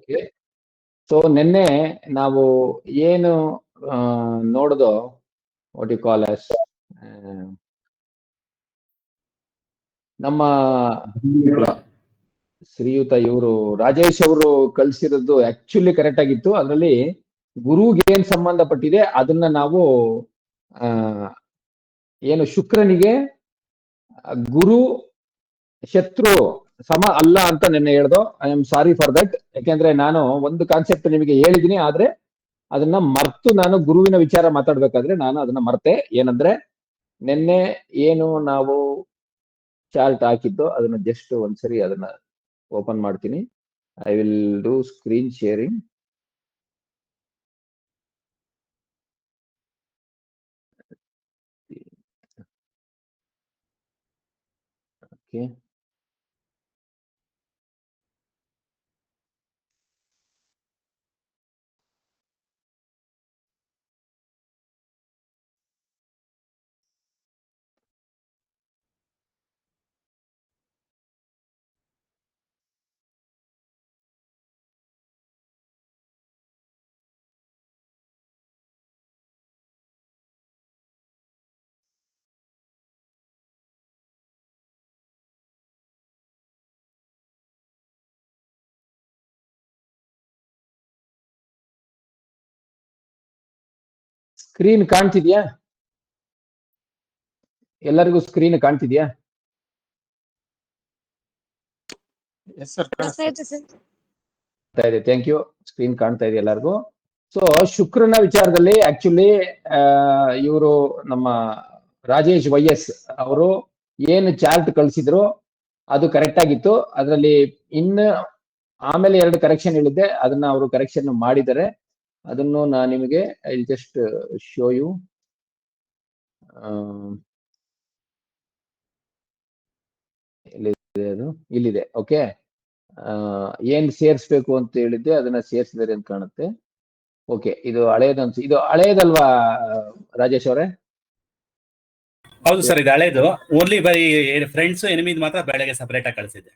Okay. So ನಿನ್ನೆ ನಾವು ಏನು ನೋಡ್ದೋ ವಾಟ್ ಯು ಕಾಲ್ ಅಸ್ ನಮ್ಮ ಶ್ರೀಯುತ ಇವರು ರಾಜೇಶ್ ಅವರು ಕಳ್ಸಿರೋದು ಆಕ್ಚುಲಿ ಕರೆಕ್ಟ್ ಆಗಿತ್ತು. ಅದರಲ್ಲಿ ಗುರುಗೆ ಏನ್ ಸಂಬಂಧಪಟ್ಟಿದೆ ಅದನ್ನ ನಾವು ಆ, ಏನು ಶುಕ್ರನಿಗೆ ಗುರು ಶತ್ರು ಸಮ ಅಲ್ಲ ಅಂತ ನಿನ್ನೆ ಹೇಳ್ದೋ. I am sorry for that. ಯಾಕೆಂದ್ರೆ ನಾನು ಒಂದು ಕಾನ್ಸೆಪ್ಟ್ ನಿಮಗೆ ಹೇಳಿದೀನಿ, ಆದ್ರೆ ಅದನ್ನ ಮರ್ತು ನಾನು ಗುರುವಿನ ವಿಚಾರ ಮಾತಾಡ್ಬೇಕಾದ್ರೆ ನಾನು ಅದನ್ನ ಮರ್ತೆ. ಏನಂದ್ರೆ ನಿನ್ನೆ ಏನು ನಾವು ಚಾರ್ಟ್ ಹಾಕಿದ್ದು ಅದನ್ನ ಜಸ್ಟ್ ಒಂದ್ಸರಿ ಅದನ್ನ ಓಪನ್ ಮಾಡ್ತೀನಿ. I will do screen sharing. Okay, screen ಕಾಣ್ತಿದ್ಯಾ? ಎಲ್ಲರಿಗೂ ಸ್ಕ್ರೀನ್ ಕಾಣ್ತಿದ್ಯಾ? ಇದೆ, ಥ್ಯಾಂಕ್ ಯು. ಸ್ಕ್ರೀನ್ ಕಾಣ್ತಾ ಇದೆ ಎಲ್ಲರಿಗೂ. ಸೊ ಶುಕ್ರನ ವಿಚಾರದಲ್ಲಿ ಆಕ್ಚುಲಿ ಇವರು ನಮ್ಮ ರಾಜೇಶ್ YS ಅವರು ಏನು ಚಾರ್ಟ್ ಕಳಿಸಿದ್ರು ಅದು ಕರೆಕ್ಟ್ ಆಗಿತ್ತು. ಅದರಲ್ಲಿ ಇನ್ನು ಆಮೇಲೆ 2 ಕರೆಕ್ಷನ್ ಹೇಳಿದ್ದೆ, ಅದನ್ನ ಅವರು ಕರೆಕ್ಷನ್ ಮಾಡಿದ್ದಾರೆ. ಅದನ್ನು ನಾನು ನಿಮಗೆ ಐ ಜಸ್ಟ್ ಶೋ ಯು. ಎಲ್ಲಿದೆ ಅದು? ಇಲ್ಲಿದೆ. ಓಕೆ, ಏನ್ ಸೇರಿಸ್ಬೇಕು ಅಂತ ಹೇಳಿದ್ದೆ ಅದನ್ನ ಸೇರಿಸಿದ್ದಾರೆ ಅಂತ ಕಾಣುತ್ತೆ. ಓಕೆ, ಇದು ಹಳೇದಂತ, ಇದು ಹಳೇದಲ್ವಾ ರಾಜೇಶ್ ಅವರೇ? ಹೌದು ಸರ್, ಇದು ಹಳೇದು. ಓನ್ಲಿ ಬರೀ ಫ್ರೆಂಡ್ಸ್ ಎನಿಮಿ ಮಾತ್ರ ಬೆಳಗ್ಗೆ ಸಪರೇಟ್ ಆಗಿ ಕಳಿಸಿದ್ದೆ.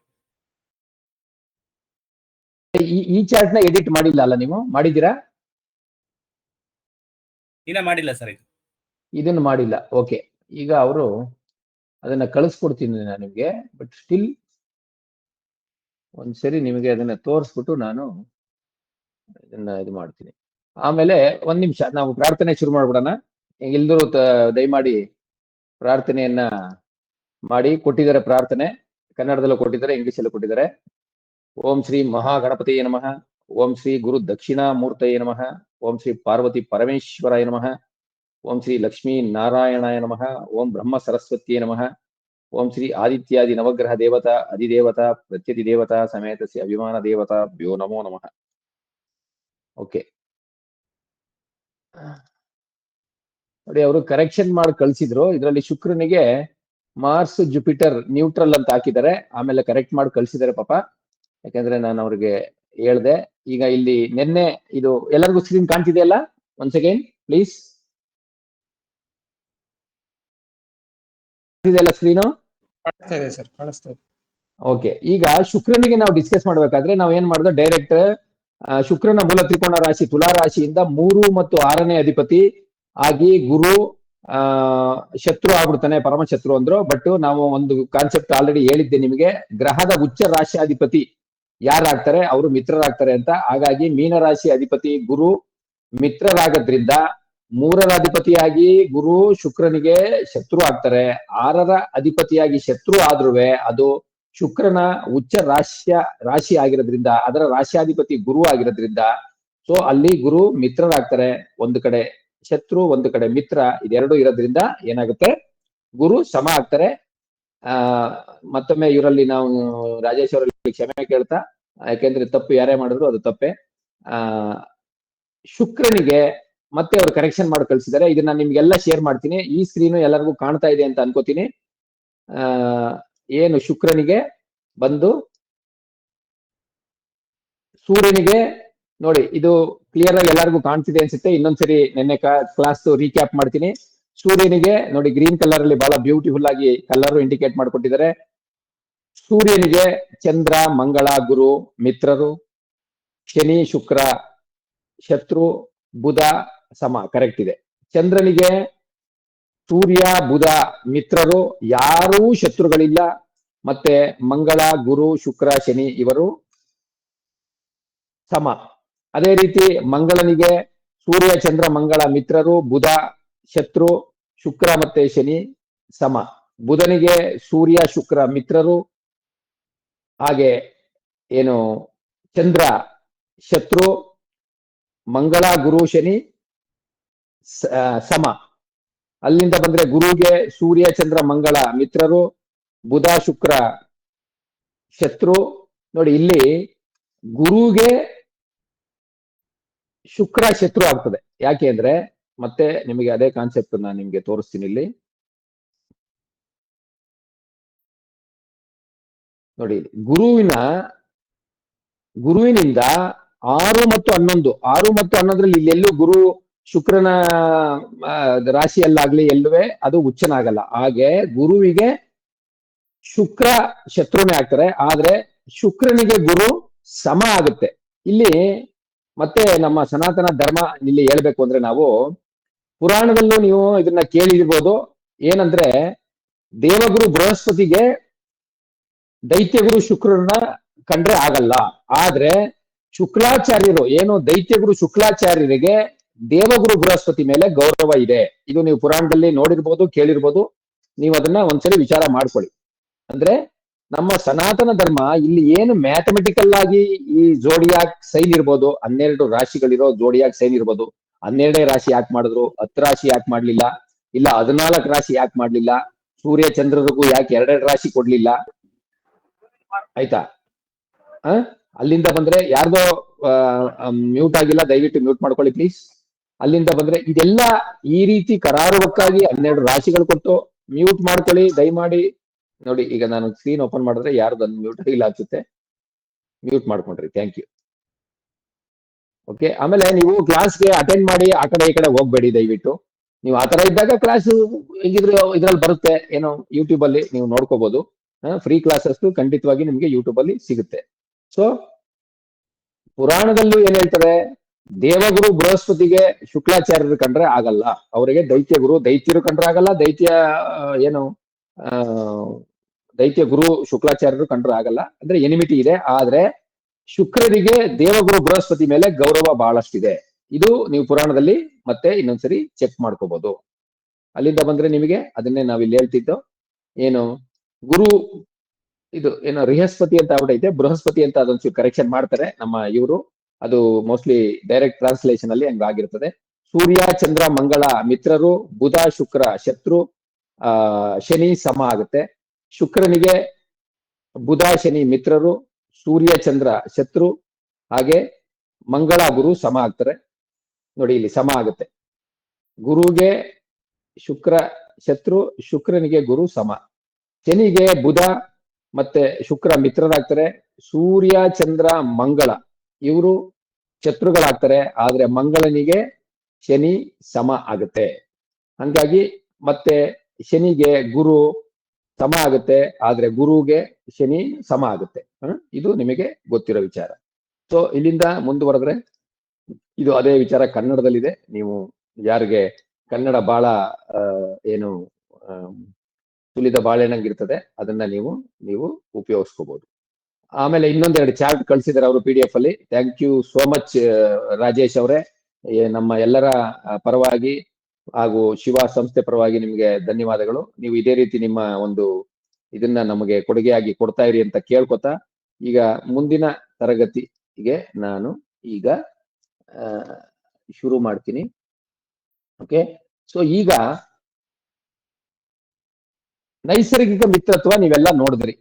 ಈ ಚಾರ್ಟ್ ನ ಎಡಿಟ್ ಮಾಡಿಲ್ಲ ಅಲ್ಲ ನೀವು? ಮಾಡಿದ್ದೀರಾ? ಇನ್ನ ಮಾಡಿಲ್ಲ ಸರ್, ಇದನ್ನು ಮಾಡಿಲ್ಲ. ಓಕೆ, ಈಗ ಅವರು ಅದನ್ನ ಕಳಿಸ್ಕೊಡ್ತೀನಿ ನಾನು ನಿಮ್ಗೆ. ಬಟ್ ಸ್ಟಿಲ್ ಒಂದ್ಸರಿ ನಿಮಗೆ ಅದನ್ನ ತೋರಿಸ್ಬಿಟ್ಟು ನಾನು ಇದನ್ನ ಇದು ಮಾಡ್ತೀನಿ. ಆಮೇಲೆ ಒಂದ್ ನಿಮಿಷ ನಾವು ಪ್ರಾರ್ಥನೆ ಶುರು ಮಾಡ್ಬಿಡೋಣ. ಎಲ್ದರೂ ದಯಮಾಡಿ ಪ್ರಾರ್ಥನೆಯನ್ನ ಮಾಡಿ. ಕೊಟ್ಟಿದ್ದಾರೆ ಪ್ರಾರ್ಥನೆ, ಕನ್ನಡದಲ್ಲೂ ಕೊಟ್ಟಿದ್ದಾರೆ, ಇಂಗ್ಲಿಷಲ್ಲೂ ಕೊಟ್ಟಿದ್ದಾರೆ. ಓಂ ಶ್ರೀ ಮಹಾಗಣಪತಿಯೇ ನಮಃ. ಓಂ ಶ್ರೀ ಗುರು ದಕ್ಷಿಣಾಮೂರ್ತಯೇ ನಮಃ. ಓಂ ಶ್ರೀ ಪಾರ್ವತಿ ಪರಮೇಶ್ವರಾಯ ನಮಃ. ಓಂ ಶ್ರೀ ಲಕ್ಷ್ಮೀ ನಾರಾಯಣಾಯ ನಮಃ. ಓಂ ಬ್ರಹ್ಮ ಸರಸ್ವತಿಯೇ ನಮಃ. ಓಂ ಶ್ರೀ ಆದಿತ್ಯಾದಿ ನವಗ್ರಹ ದೇವತಾ ಅಧಿದೇವತಾ ಪ್ರತ್ಯತಿ ದೇವತಾ ಸಮೇತಸ್ಯ ಅಭಿಮಾನ ದೇವತಾ ಭ್ಯೋ ನಮೋ ನಮಃ. ಓಕೆ ನೋಡಿ, ಅವರು ಕರೆಕ್ಷನ್ ಮಾಡಿ ಕಳ್ಸಿದ್ರು. ಇದರಲ್ಲಿ ಶುಕ್ರನಿಗೆ ಮಾರ್ಸ್ ಜುಪಿಟರ್ ನ್ಯೂಟ್ರಲ್ ಅಂತ ಹಾಕಿದ್ದಾರೆ. ಆಮೇಲೆ ಕರೆಕ್ಟ್ ಮಾಡಿ ಕಳ್ಸಿದ್ದಾರೆ ಪಾಪ, ಯಾಕಂದ್ರೆ ನಾನು ಅವ್ರಿಗೆ ಹೇಳ್ದೆ. ಈಗ ಇಲ್ಲಿ ನಿನ್ನೆ ಇದು ಎಲ್ಲರಿಗೂ ಸ್ಕ್ರೀನ್ ಕಾಣ್ತಿದೆಯಲ್ಲ? One second please. ಇದೆಲ್ಲ ಸ್ಕ್ರೀನು ಓಕೆ. ಈಗ ಶುಕ್ರನಿಗೆ ನಾವು ಡಿಸ್ಕಸ್ ಮಾಡ್ಬೇಕಾದ್ರೆ ನಾವು ಏನ್ ಮಾಡಿದ್ವಿ, ಡೈರೆಕ್ಟ್ ಶುಕ್ರನ ಮೂಲ ತ್ರಿಕೋಣ ರಾಶಿ ತುಲಾ ರಾಶಿಯಿಂದ 3 ಮತ್ತು 6ನೇ ಅಧಿಪತಿ ಆಗಿ ಗುರು ಶತ್ರು ಆಗ್ಬಿಡ್ತಾನೆ, ಪರಮ ಶತ್ರು ಅಂದ್ರು. ಬಟ್ ನಾವು ಒಂದು ಕಾನ್ಸೆಪ್ಟ್ ಆಲ್ರೆಡಿ ಹೇಳಿದ್ದೆ ನಿಮಗೆ, ಗ್ರಹದ ಉಚ್ಚ ರಾಶಿಯಾಧಿಪತಿ ಯಾರಾಗ್ತಾರೆ ಅವರು ಮಿತ್ರರಾಗ್ತಾರೆ ಅಂತ. ಹಾಗಾಗಿ ಮೀನರಾಶಿ ಅಧಿಪತಿ ಗುರು ಮಿತ್ರರಾಗದ್ರಿಂದ 3ರ ಅಧಿಪತಿಯಾಗಿ ಗುರು ಶುಕ್ರನಿಗೆ ಶತ್ರು ಆಗ್ತಾರೆ. 6ರ ಅಧಿಪತಿಯಾಗಿ ಶತ್ರು ಆದ್ರುವೆ ಅದು ಶುಕ್ರನ ಉಚ್ಚ ರಾಶಿ ಆಗಿರೋದ್ರಿಂದ, ಅದರ ರಾಶಿಯಾಧಿಪತಿ ಗುರು ಆಗಿರೋದ್ರಿಂದ ಸೊ ಅಲ್ಲಿ ಗುರು ಮಿತ್ರರಾಗ್ತಾರೆ. ಒಂದು ಕಡೆ ಶತ್ರು, ಒಂದು ಕಡೆ ಮಿತ್ರ, ಇದೆರಡು ಇರೋದ್ರಿಂದ ಏನಾಗುತ್ತೆ, ಗುರು ಸಮ ಆಗ್ತಾರೆ. ಮತ್ತೊಮ್ಮೆ ಇವರಲ್ಲಿ ನಾವು ರಾಜೇಶ್ ಅವರಲ್ಲಿ ಕ್ಷಮೆ ಕೇಳ್ತಾ, ಯಾಕೆಂದ್ರೆ ತಪ್ಪು ಯಾರೇ ಮಾಡಿದ್ರು ಅದು ತಪ್ಪೆ. ಶುಕ್ರನಿಗೆ ಮತ್ತೆ ಅವರು ಕರೆಕ್ಷನ್ ಮಾಡಿ ಕಳ್ಸಿದ್ದಾರೆ. ಇದನ್ನ ನಿಮ್ಗೆಲ್ಲ ಶೇರ್ ಮಾಡ್ತೀನಿ. ಈ ಸ್ಕ್ರೀನು ಎಲ್ಲರಿಗೂ ಕಾಣ್ತಾ ಇದೆ ಅಂತ ಅನ್ಕೋತೀನಿ. ಏನು ಶುಕ್ರನಿಗೆ ಬಂದು ಸೂರ್ಯನಿಗೆ ನೋಡಿ, ಇದು ಕ್ಲಿಯರ್ ಆಗಿ ಎಲ್ಲರಿಗೂ ಕಾಣ್ತಿದೆ ಅನ್ಸುತ್ತೆ. ಇನ್ನೊಂದ್ಸರಿ ನಿನ್ನೆ ಕ್ಲಾಸ್ ರೀಕ್ಯಾಪ್ ಮಾಡ್ತೀನಿ. ಸೂರ್ಯನಿಗೆ ನೋಡಿ ಗ್ರೀನ್ ಕಲರ್ ಅಲ್ಲಿ ಬಹಳ ಬ್ಯೂಟಿಫುಲ್ ಆಗಿ ಕಲರ್ ಇಂಡಿಕೇಟ್ ಮಾಡಿಕೊಟ್ಟಿದ್ದಾರೆ. ಸೂರ್ಯನಿಗೆ ಚಂದ್ರ, ಮಂಗಳ, ಗುರು ಮಿತ್ರರು. ಶನಿ ಶುಕ್ರ ಶತ್ರು, ಬುಧ ಸಮ, ಕರೆಕ್ಟ್ ಇದೆ. ಚಂದ್ರನಿಗೆ ಸೂರ್ಯ ಬುಧ ಮಿತ್ರರು, ಯಾರೂ ಶತ್ರುಗಳಿಲ್ಲ. ಮತ್ತೆ ಮಂಗಳ ಗುರು ಶುಕ್ರ ಶನಿ ಇವರು ಸಮ. ಅದೇ ರೀತಿ ಮಂಗಳನಿಗೆ ಸೂರ್ಯ ಚಂದ್ರ ಮಂಗಳ ಮಿತ್ರರು, ಬುಧ ಶತ್ರು, ಶುಕ್ರ ಮತ್ತೆ ಶನಿ ಸಮ. ಬುಧನಿಗೆ ಸೂರ್ಯ ಶುಕ್ರ ಮಿತ್ರರು, ಹಾಗೆ ಏನು ಚಂದ್ರ ಶತ್ರು, ಮಂಗಳ ಗುರು ಶನಿ ಸಮ. ಅಲ್ಲಿಂದ ಬಂದ್ರೆ ಗುರುಗೆ ಸೂರ್ಯ ಚಂದ್ರ ಮಂಗಳ ಮಿತ್ರರು, ಬುಧ ಶುಕ್ರ ಶತ್ರು. ನೋಡಿ ಇಲ್ಲಿ ಗುರುಗೆ ಶುಕ್ರ ಶತ್ರು ಆಗ್ತದೆ. ಯಾಕೆ ಅಂದ್ರೆ ಮತ್ತೆ ನಿಮಗೆ ಅದೇ ಕಾನ್ಸೆಪ್ಟ್ ನಾನು ನಿಮ್ಗೆ ತೋರಿಸ್ತೀನಿ ಇಲ್ಲಿ ನೋಡಿ. ಗುರುವಿನಿಂದ 6 ಮತ್ತು 11, 6 ಮತ್ತು 11ರಲ್ಲಿ ಇಲ್ಲೆಲ್ಲೂ ಗುರು ಶುಕ್ರನ ರಾಶಿಯಲ್ಲಾಗ್ಲಿ ಎಲ್ಲುವೆ ಅದು ಉಚ್ಚನಾಗಲ್ಲ. ಹಾಗೆ ಗುರುವಿಗೆ ಶುಕ್ರ ಶತ್ರುನೇ ಆಗ್ತಾರೆ, ಆದ್ರೆ ಶುಕ್ರನಿಗೆ ಗುರು ಸಮ ಆಗುತ್ತೆ. ಇಲ್ಲಿ ಮತ್ತೆ ನಮ್ಮ ಸನಾತನ ಧರ್ಮ ಇಲ್ಲಿ ಹೇಳ್ಬೇಕು ಅಂದ್ರೆ, ನಾವು ಪುರಾಣದಲ್ಲೂ ನೀವು ಇದನ್ನ ಕೇಳಿರ್ಬೋದು. ಏನಂದ್ರೆ ದೇವಗುರು ಬೃಹಸ್ಪತಿಗೆ ದೈತ್ಯಗುರು ಶುಕ್ರನ ಕಂಡ್ರೆ ಆಗಲ್ಲ. ಆದ್ರೆ ಶುಕ್ಲಾಚಾರ್ಯರು ಏನು ದೈತ್ಯಗುರು ಶುಕ್ಲಾಚಾರ್ಯರಿಗೆ ದೇವಗುರು ಬೃಹಸ್ಪತಿ ಮೇಲೆ ಗೌರವ ಇದೆ. ಇದು ನೀವು ಪುರಾಣದಲ್ಲಿ ನೋಡಿರ್ಬೋದು, ಕೇಳಿರ್ಬೋದು. ನೀವು ಅದನ್ನ ಒಂದ್ಸರಿ ವಿಚಾರ ಮಾಡ್ಕೊಳ್ಳಿ. ಅಂದ್ರೆ ನಮ್ಮ ಸನಾತನ ಧರ್ಮ ಇಲ್ಲಿ ಏನು ಮ್ಯಾಥಮೆಟಿಕಲ್ ಆಗಿ ಈ ಜೋಡಿಯಾಕ್ ಸೈನ್ ಇರ್ಬೋದು, 12 ರಾಶಿಗಳಿರೋ ಜೋಡಿಯಾಕ್ ಸೈನ್ ಇರ್ಬೋದು. 12ನೇ ರಾಶಿ ಯಾಕೆ ಮಾಡಿದ್ರು, 10 ರಾಶಿ ಯಾಕೆ ಮಾಡ್ಲಿಲ್ಲ, ಇಲ್ಲ 14 ರಾಶಿ ಯಾಕೆ ಮಾಡ್ಲಿಲ್ಲ, ಸೂರ್ಯ ಚಂದ್ರರಿಗೂ ಯಾಕೆ 2 ರಾಶಿ ಕೊಡ್ಲಿಲ್ಲ, ಆಯ್ತಾ? ಅಲ್ಲಿಂದ ಬಂದ್ರೆ ಯಾರ್ದೋ ಮ್ಯೂಟ್ ಆಗಿಲ್ಲ, ದಯವಿಟ್ಟು ಮ್ಯೂಟ್ ಮಾಡ್ಕೊಳ್ಳಿ ಪ್ಲೀಸ್. ಅಲ್ಲಿಂದ ಬಂದ್ರೆ ಇದೆಲ್ಲ ಈ ರೀತಿ ಕರಾರುವಕ್ಕಾಗಿ 12 ರಾಶಿಗಳು ಕೊಟ್ಟು ಮ್ಯೂಟ್ ಮಾಡ್ಕೊಳ್ಳಿ ದಯಮಾಡಿ. ನೋಡಿ ಈಗ ನಾನು ಸ್ಕ್ರೀನ್ ಓಪನ್ ಮಾಡಿದ್ರೆ ಯಾರ್ದು ಮ್ಯೂಟ್ ಆಗಿಲ್ಲ ಅನ್ಸುತ್ತೆ, ಮ್ಯೂಟ್ ಮಾಡ್ಕೊಂಡ್ರಿ, ಥ್ಯಾಂಕ್ ಯು. ಓಕೆ, ಆಮೇಲೆ ನೀವು ಕ್ಲಾಸ್ಗೆ ಅಟೆಂಡ್ ಮಾಡಿ ಆ ಕಡೆ ಈ ಕಡೆ ಹೋಗ್ಬೇಡಿ ದಯವಿಟ್ಟು. ನೀವು ಆ ತರ ಇದ್ದಾಗ ಕ್ಲಾಸ್ ಹೇಗಿದ್ರು ಇದ್ರಲ್ಲಿ ಬರುತ್ತೆ, ಏನೋ ಯೂಟ್ಯೂಬ್ ಅಲ್ಲಿ ನೀವು ನೋಡ್ಕೋಬಹುದು. ಫ್ರೀ ಕ್ಲಾಸಸ್ ಖಂಡಿತವಾಗಿ ನಿಮ್ಗೆ ಯೂಟ್ಯೂಬ್ ಅಲ್ಲಿ ಸಿಗುತ್ತೆ. ಸೊ ಪುರಾಣದಲ್ಲೂ ಏನ್ ಹೇಳ್ತಾರೆ, ದೇವಗುರು ಬೃಹಸ್ಪತಿಗೆ ಶುಕ್ಲಾಚಾರ್ಯರು ಕಂಡ್ರೆ ಆಗಲ್ಲ, ಅವರಿಗೆ ದೈತ್ಯ ಗುರು ದೈತ್ಯರು ಕಂಡ್ರೆ ಆಗಲ್ಲ, ಏನು ದೈತ್ಯ ಗುರು ಶುಕ್ಲಾಚಾರ್ಯರು ಕಂಡ್ರೆ ಆಗಲ್ಲ. ಅಂದ್ರೆ ಎನಿಮಿಟಿ ಇದೆ. ಆದ್ರೆ ಶುಕ್ರರಿಗೆ ದೇವಗುರು ಬೃಹಸ್ಪತಿ ಮೇಲೆ ಗೌರವ ಬಹಳಷ್ಟಿದೆ. ಇದು ನೀವು ಪುರಾಣದಲ್ಲಿ ಮತ್ತೆ ಇನ್ನೊಂದ್ಸರಿ ಚೆಕ್ ಮಾಡ್ಕೋಬಹುದು. ಅಲ್ಲಿಂದ ಬಂದ್ರೆ ನಿಮಗೆ ಅದನ್ನೇ ನಾವಿಲ್ಲಿ ಹೇಳ್ತಿದ್ದು, ಏನು ಗುರು ಇದು ಏನೋ ಬೃಹಸ್ಪತಿ ಅಂತ ಆಗ್ಬಿಟ್ಟೈತೆ, ಬೃಹಸ್ಪತಿ ಅಂತ ಅದೊಂಚೂರು ಕರೆಕ್ಷನ್ ಮಾಡ್ತಾರೆ ನಮ್ಮ ಇವರು. ಅದು ಮೋಸ್ಟ್ಲಿ ಡೈರೆಕ್ಟ್ ಟ್ರಾನ್ಸ್ಲೇಷನ್ ಅಲ್ಲಿ ಹಂಗಾಗಿರ್ತದೆ. ಸೂರ್ಯ ಚಂದ್ರ ಮಂಗಳ ಮಿತ್ರರು, ಬುಧ ಶುಕ್ರ ಶತ್ರು, ಶನಿ ಸಮ ಆಗುತ್ತೆ. ಶುಕ್ರನಿಗೆ ಬುಧ ಶನಿ ಮಿತ್ರರು, ಸೂರ್ಯ ಚಂದ್ರ ಶತ್ರು, ಹಾಗೆ ಮಂಗಳ ಗುರು ಸಮ ಆಗ್ತಾರೆ. ನೋಡಿ ಇಲ್ಲಿ ಸಮ ಆಗುತ್ತೆ. ಗುರುಗೆ ಶುಕ್ರ ಶತ್ರು, ಶುಕ್ರನಿಗೆ ಗುರು ಸಮ. ಶನಿಗೆ ಬುಧ ಮತ್ತೆ ಶುಕ್ರ ಮಿತ್ರರಾಗ್ತಾರೆ. ಸೂರ್ಯ ಚಂದ್ರ ಮಂಗಳ ಇವರು ಶತ್ರುಗಳಾಗ್ತಾರೆ, ಆದ್ರೆ ಮಂಗಳನಿಗೆ ಶನಿ ಸಮ ಆಗುತ್ತೆ. ಹಂಗಾಗಿ ಮತ್ತೆ ಶನಿಗೆ ಗುರು ಸಮ ಆಗುತ್ತೆ, ಆದ್ರೆ ಗುರುಗೆ ಶನಿ ಸಮ ಆಗುತ್ತೆ. ಇದು ನಿಮಗೆ ಗೊತ್ತಿರೋ ವಿಚಾರ. ಸೊ ಇಲ್ಲಿಂದ ಮುಂದುವರೆದ್ರೆ ಇದು ಅದೇ ವಿಚಾರ ಕನ್ನಡದಲ್ಲಿದೆ. ನೀವು ಯಾರಿಗೆ ಕನ್ನಡ ಬಹಳ ಏನು ತುಲಿದ ಬಾಳೆನಂಗಿರ್ತದೆ ಅದನ್ನ ನೀವು ಉಪಯೋಗಿಸ್ಕೋಬಹುದು. ಆಮೇಲೆ ಇನ್ನೊಂದೆರಡು ಚಾರ್ಟ್ ಕಳಿಸಿದ್ದಾರೆ ಅವರು PDF ಅಲ್ಲಿ. Thank you so much Rajesh ಅವರೇ. ನಮ್ಮ ಎಲ್ಲರ ಪರವಾಗಿ ಹಾಗೂ ಶಿವ ಸಂಸ್ಥೆ ಪರವಾಗಿ ನಿಮ್ಗೆ ಧನ್ಯವಾದಗಳು. ನೀವು ಇದೇ ರೀತಿ ನಿಮ್ಮ ಒಂದು ಇದನ್ನ ನಮಗೆ ಕೊಡುಗೆಯಾಗಿ ಕೊಡ್ತಾ ಇರಿ ಅಂತ ಕೇಳ್ಕೊತಾ, ಈಗ ಮುಂದಿನ ತರಗತಿಗೆ ನಾನು ಈಗ ಶುರು ಮಾಡ್ತೀನಿ. ಓಕೆ, ಸೊ ಈಗ ನೈಸರ್ಗಿಕ ಮಿತ್ರತ್ವ ನೀವೆಲ್ಲ ನೋಡಿದ್ರಿ.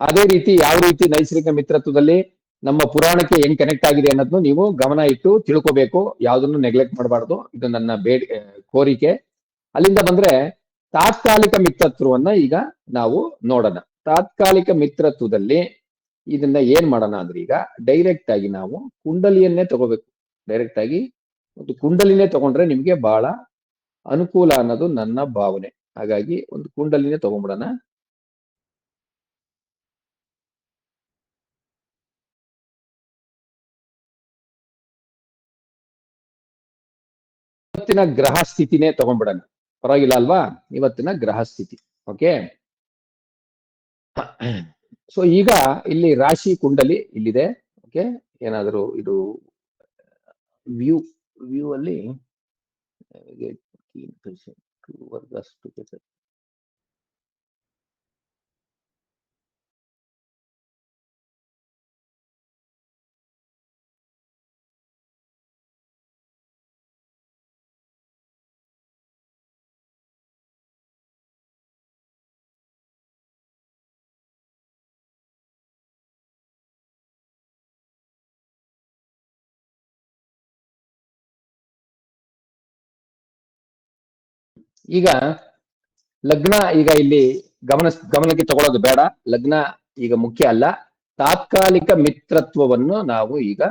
ಅದೇ ರೀತಿ ಯಾವ ರೀತಿ ನೈಸರ್ಗಿಕ ಮಿತ್ರತ್ವದಲ್ಲಿ ನಮ್ಮ ಪುರಾಣಕ್ಕೆ ಹೆಂಗ್ ಕನೆಕ್ಟ್ ಆಗಿದೆ ಅನ್ನೋದನ್ನು ನೀವು ಗಮನ ಇಟ್ಟು ತಿಳ್ಕೋಬೇಕು. ಯಾವ್ದನ್ನು ನೆಗ್ಲೆಕ್ಟ್ ಮಾಡಬಾರ್ದು. ಇದು ನನ್ನ ಕೋರಿಕೆ. ಅಲ್ಲಿಂದ ಬಂದ್ರೆ ತಾತ್ಕಾಲಿಕ ಮಿತ್ರತ್ವವನ್ನ ಈಗ ನಾವು ನೋಡೋಣ. ತಾತ್ಕಾಲಿಕ ಮಿತ್ರತ್ವದಲ್ಲಿ ಇದನ್ನ ಏನ್ ಮಾಡೋಣ ಅಂದ್ರೆ, ಈಗ ಡೈರೆಕ್ಟ್ ಆಗಿ ನಾವು ಕುಂಡಲಿಯನ್ನೇ ತಗೋಬೇಕು. ಡೈರೆಕ್ಟ್ ಆಗಿ ಒಂದು ಕುಂಡಲಿನೇ ತಗೊಂಡ್ರೆ ನಿಮ್ಗೆ ಬಹಳ ಅನುಕೂಲ ಅನ್ನೋದು ನನ್ನ ಭಾವನೆ. ಹಾಗಾಗಿ ಒಂದು ಕುಂಡಲಿನೇ ತಗೊಂಡ್ಬಿಡೋಣ. ಇವತ್ತಿನ ಗ್ರಹ ಸ್ಥಿತಿನೇ ತಗೊಂಡ್ಬಿಡೋಣ, ಪರವಾಗಿಲ್ಲ ಅಲ್ವಾ? ಇವತ್ತಿನ ಗ್ರಹ ಸ್ಥಿತಿ. ಓಕೆ, ಸೊ ಈಗ ಇಲ್ಲಿ ರಾಶಿ ಕುಂಡಲಿ ಇಲ್ಲಿದೆ. ಓಕೆ, ಏನಾದರೂ ಇದು ವ್ಯೂ ಅಲ್ಲಿ ಈಗ ಲಗ್ನ, ಈಗ ಇಲ್ಲಿ ಗಮನಕ್ಕೆ ತಗೊಳ್ಳೋದು ಬೇಡ. ಲಗ್ನ ಈಗ ಮುಖ್ಯ ಅಲ್ಲ. ತಾತ್ಕಾಲಿಕ ಮಿತ್ರತ್ವವನ್ನು ನಾವು ಈಗ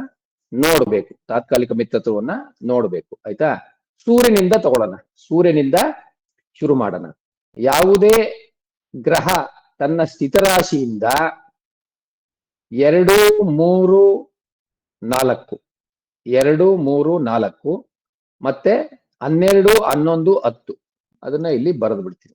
ನೋಡ್ಬೇಕು. ತಾತ್ಕಾಲಿಕ ಮಿತ್ರತ್ವವನ್ನ ನೋಡ್ಬೇಕು, ಆಯ್ತಾ? ಸೂರ್ಯನಿಂದ ತಗೊಳ್ಳೋಣ, ಸೂರ್ಯನಿಂದ ಶುರು ಮಾಡೋಣ. ಯಾವುದೇ ಗ್ರಹ ತನ್ನ ಸ್ಥಿತರಾಶಿಯಿಂದ 2, 3, 4 2, 3, 4 ಮತ್ತೆ 12, 11, 10 ಅದನ್ನ ಇಲ್ಲಿ ಬರೆದು ಬಿಡ್ತೀನಿ.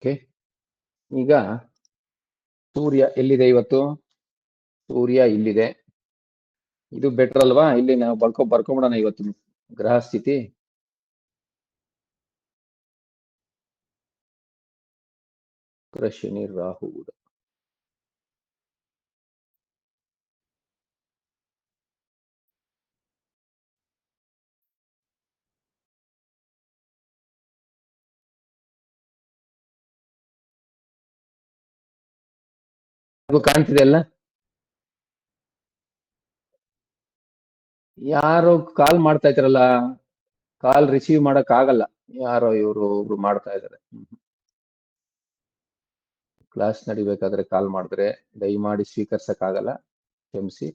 ಓಕೆ, ಈಗ ಸೂರ್ಯ ಎಲ್ಲಿದೆ ಇವತ್ತು? ಸೂರ್ಯ ಇಲ್ಲಿದೆ. ಇದು ಬೆಟರ್ ಅಲ್ವಾ? ಇಲ್ಲಿ ನಾವು ಬರ್ಕೊಂಬಿಡೋಣ ಇವತ್ತು ಗ್ರಹ ಸ್ಥಿತಿ. ಶನಿ ರಾಹು ಕಾಣ್ತಿದೆ ಅಲ್ಲ? ಯಾರು ಕಾಲ್ ಮಾಡ್ತಾ ಇದ್ರಲ್ಲ, ಕಾಲ್ ರಿಸೀವ್ ಮಾಡಕ್ ಆಗಲ್ಲ. ಯಾರೋ ಇವರು ಒಬ್ರು ಮಾಡ್ತಾ ಇದಾರೆ. ಕ್ಲಾಸ್ ನಡಿಬೇಕಾದ್ರೆ ಕಾಲ್ ಮಾಡಿದ್ರೆ ದಯಮಾಡಿ ಸ್ವೀಕರಿಸಕ್ ಆಗಲ್ಲ, ಕ್ಷಮಿಸಿ.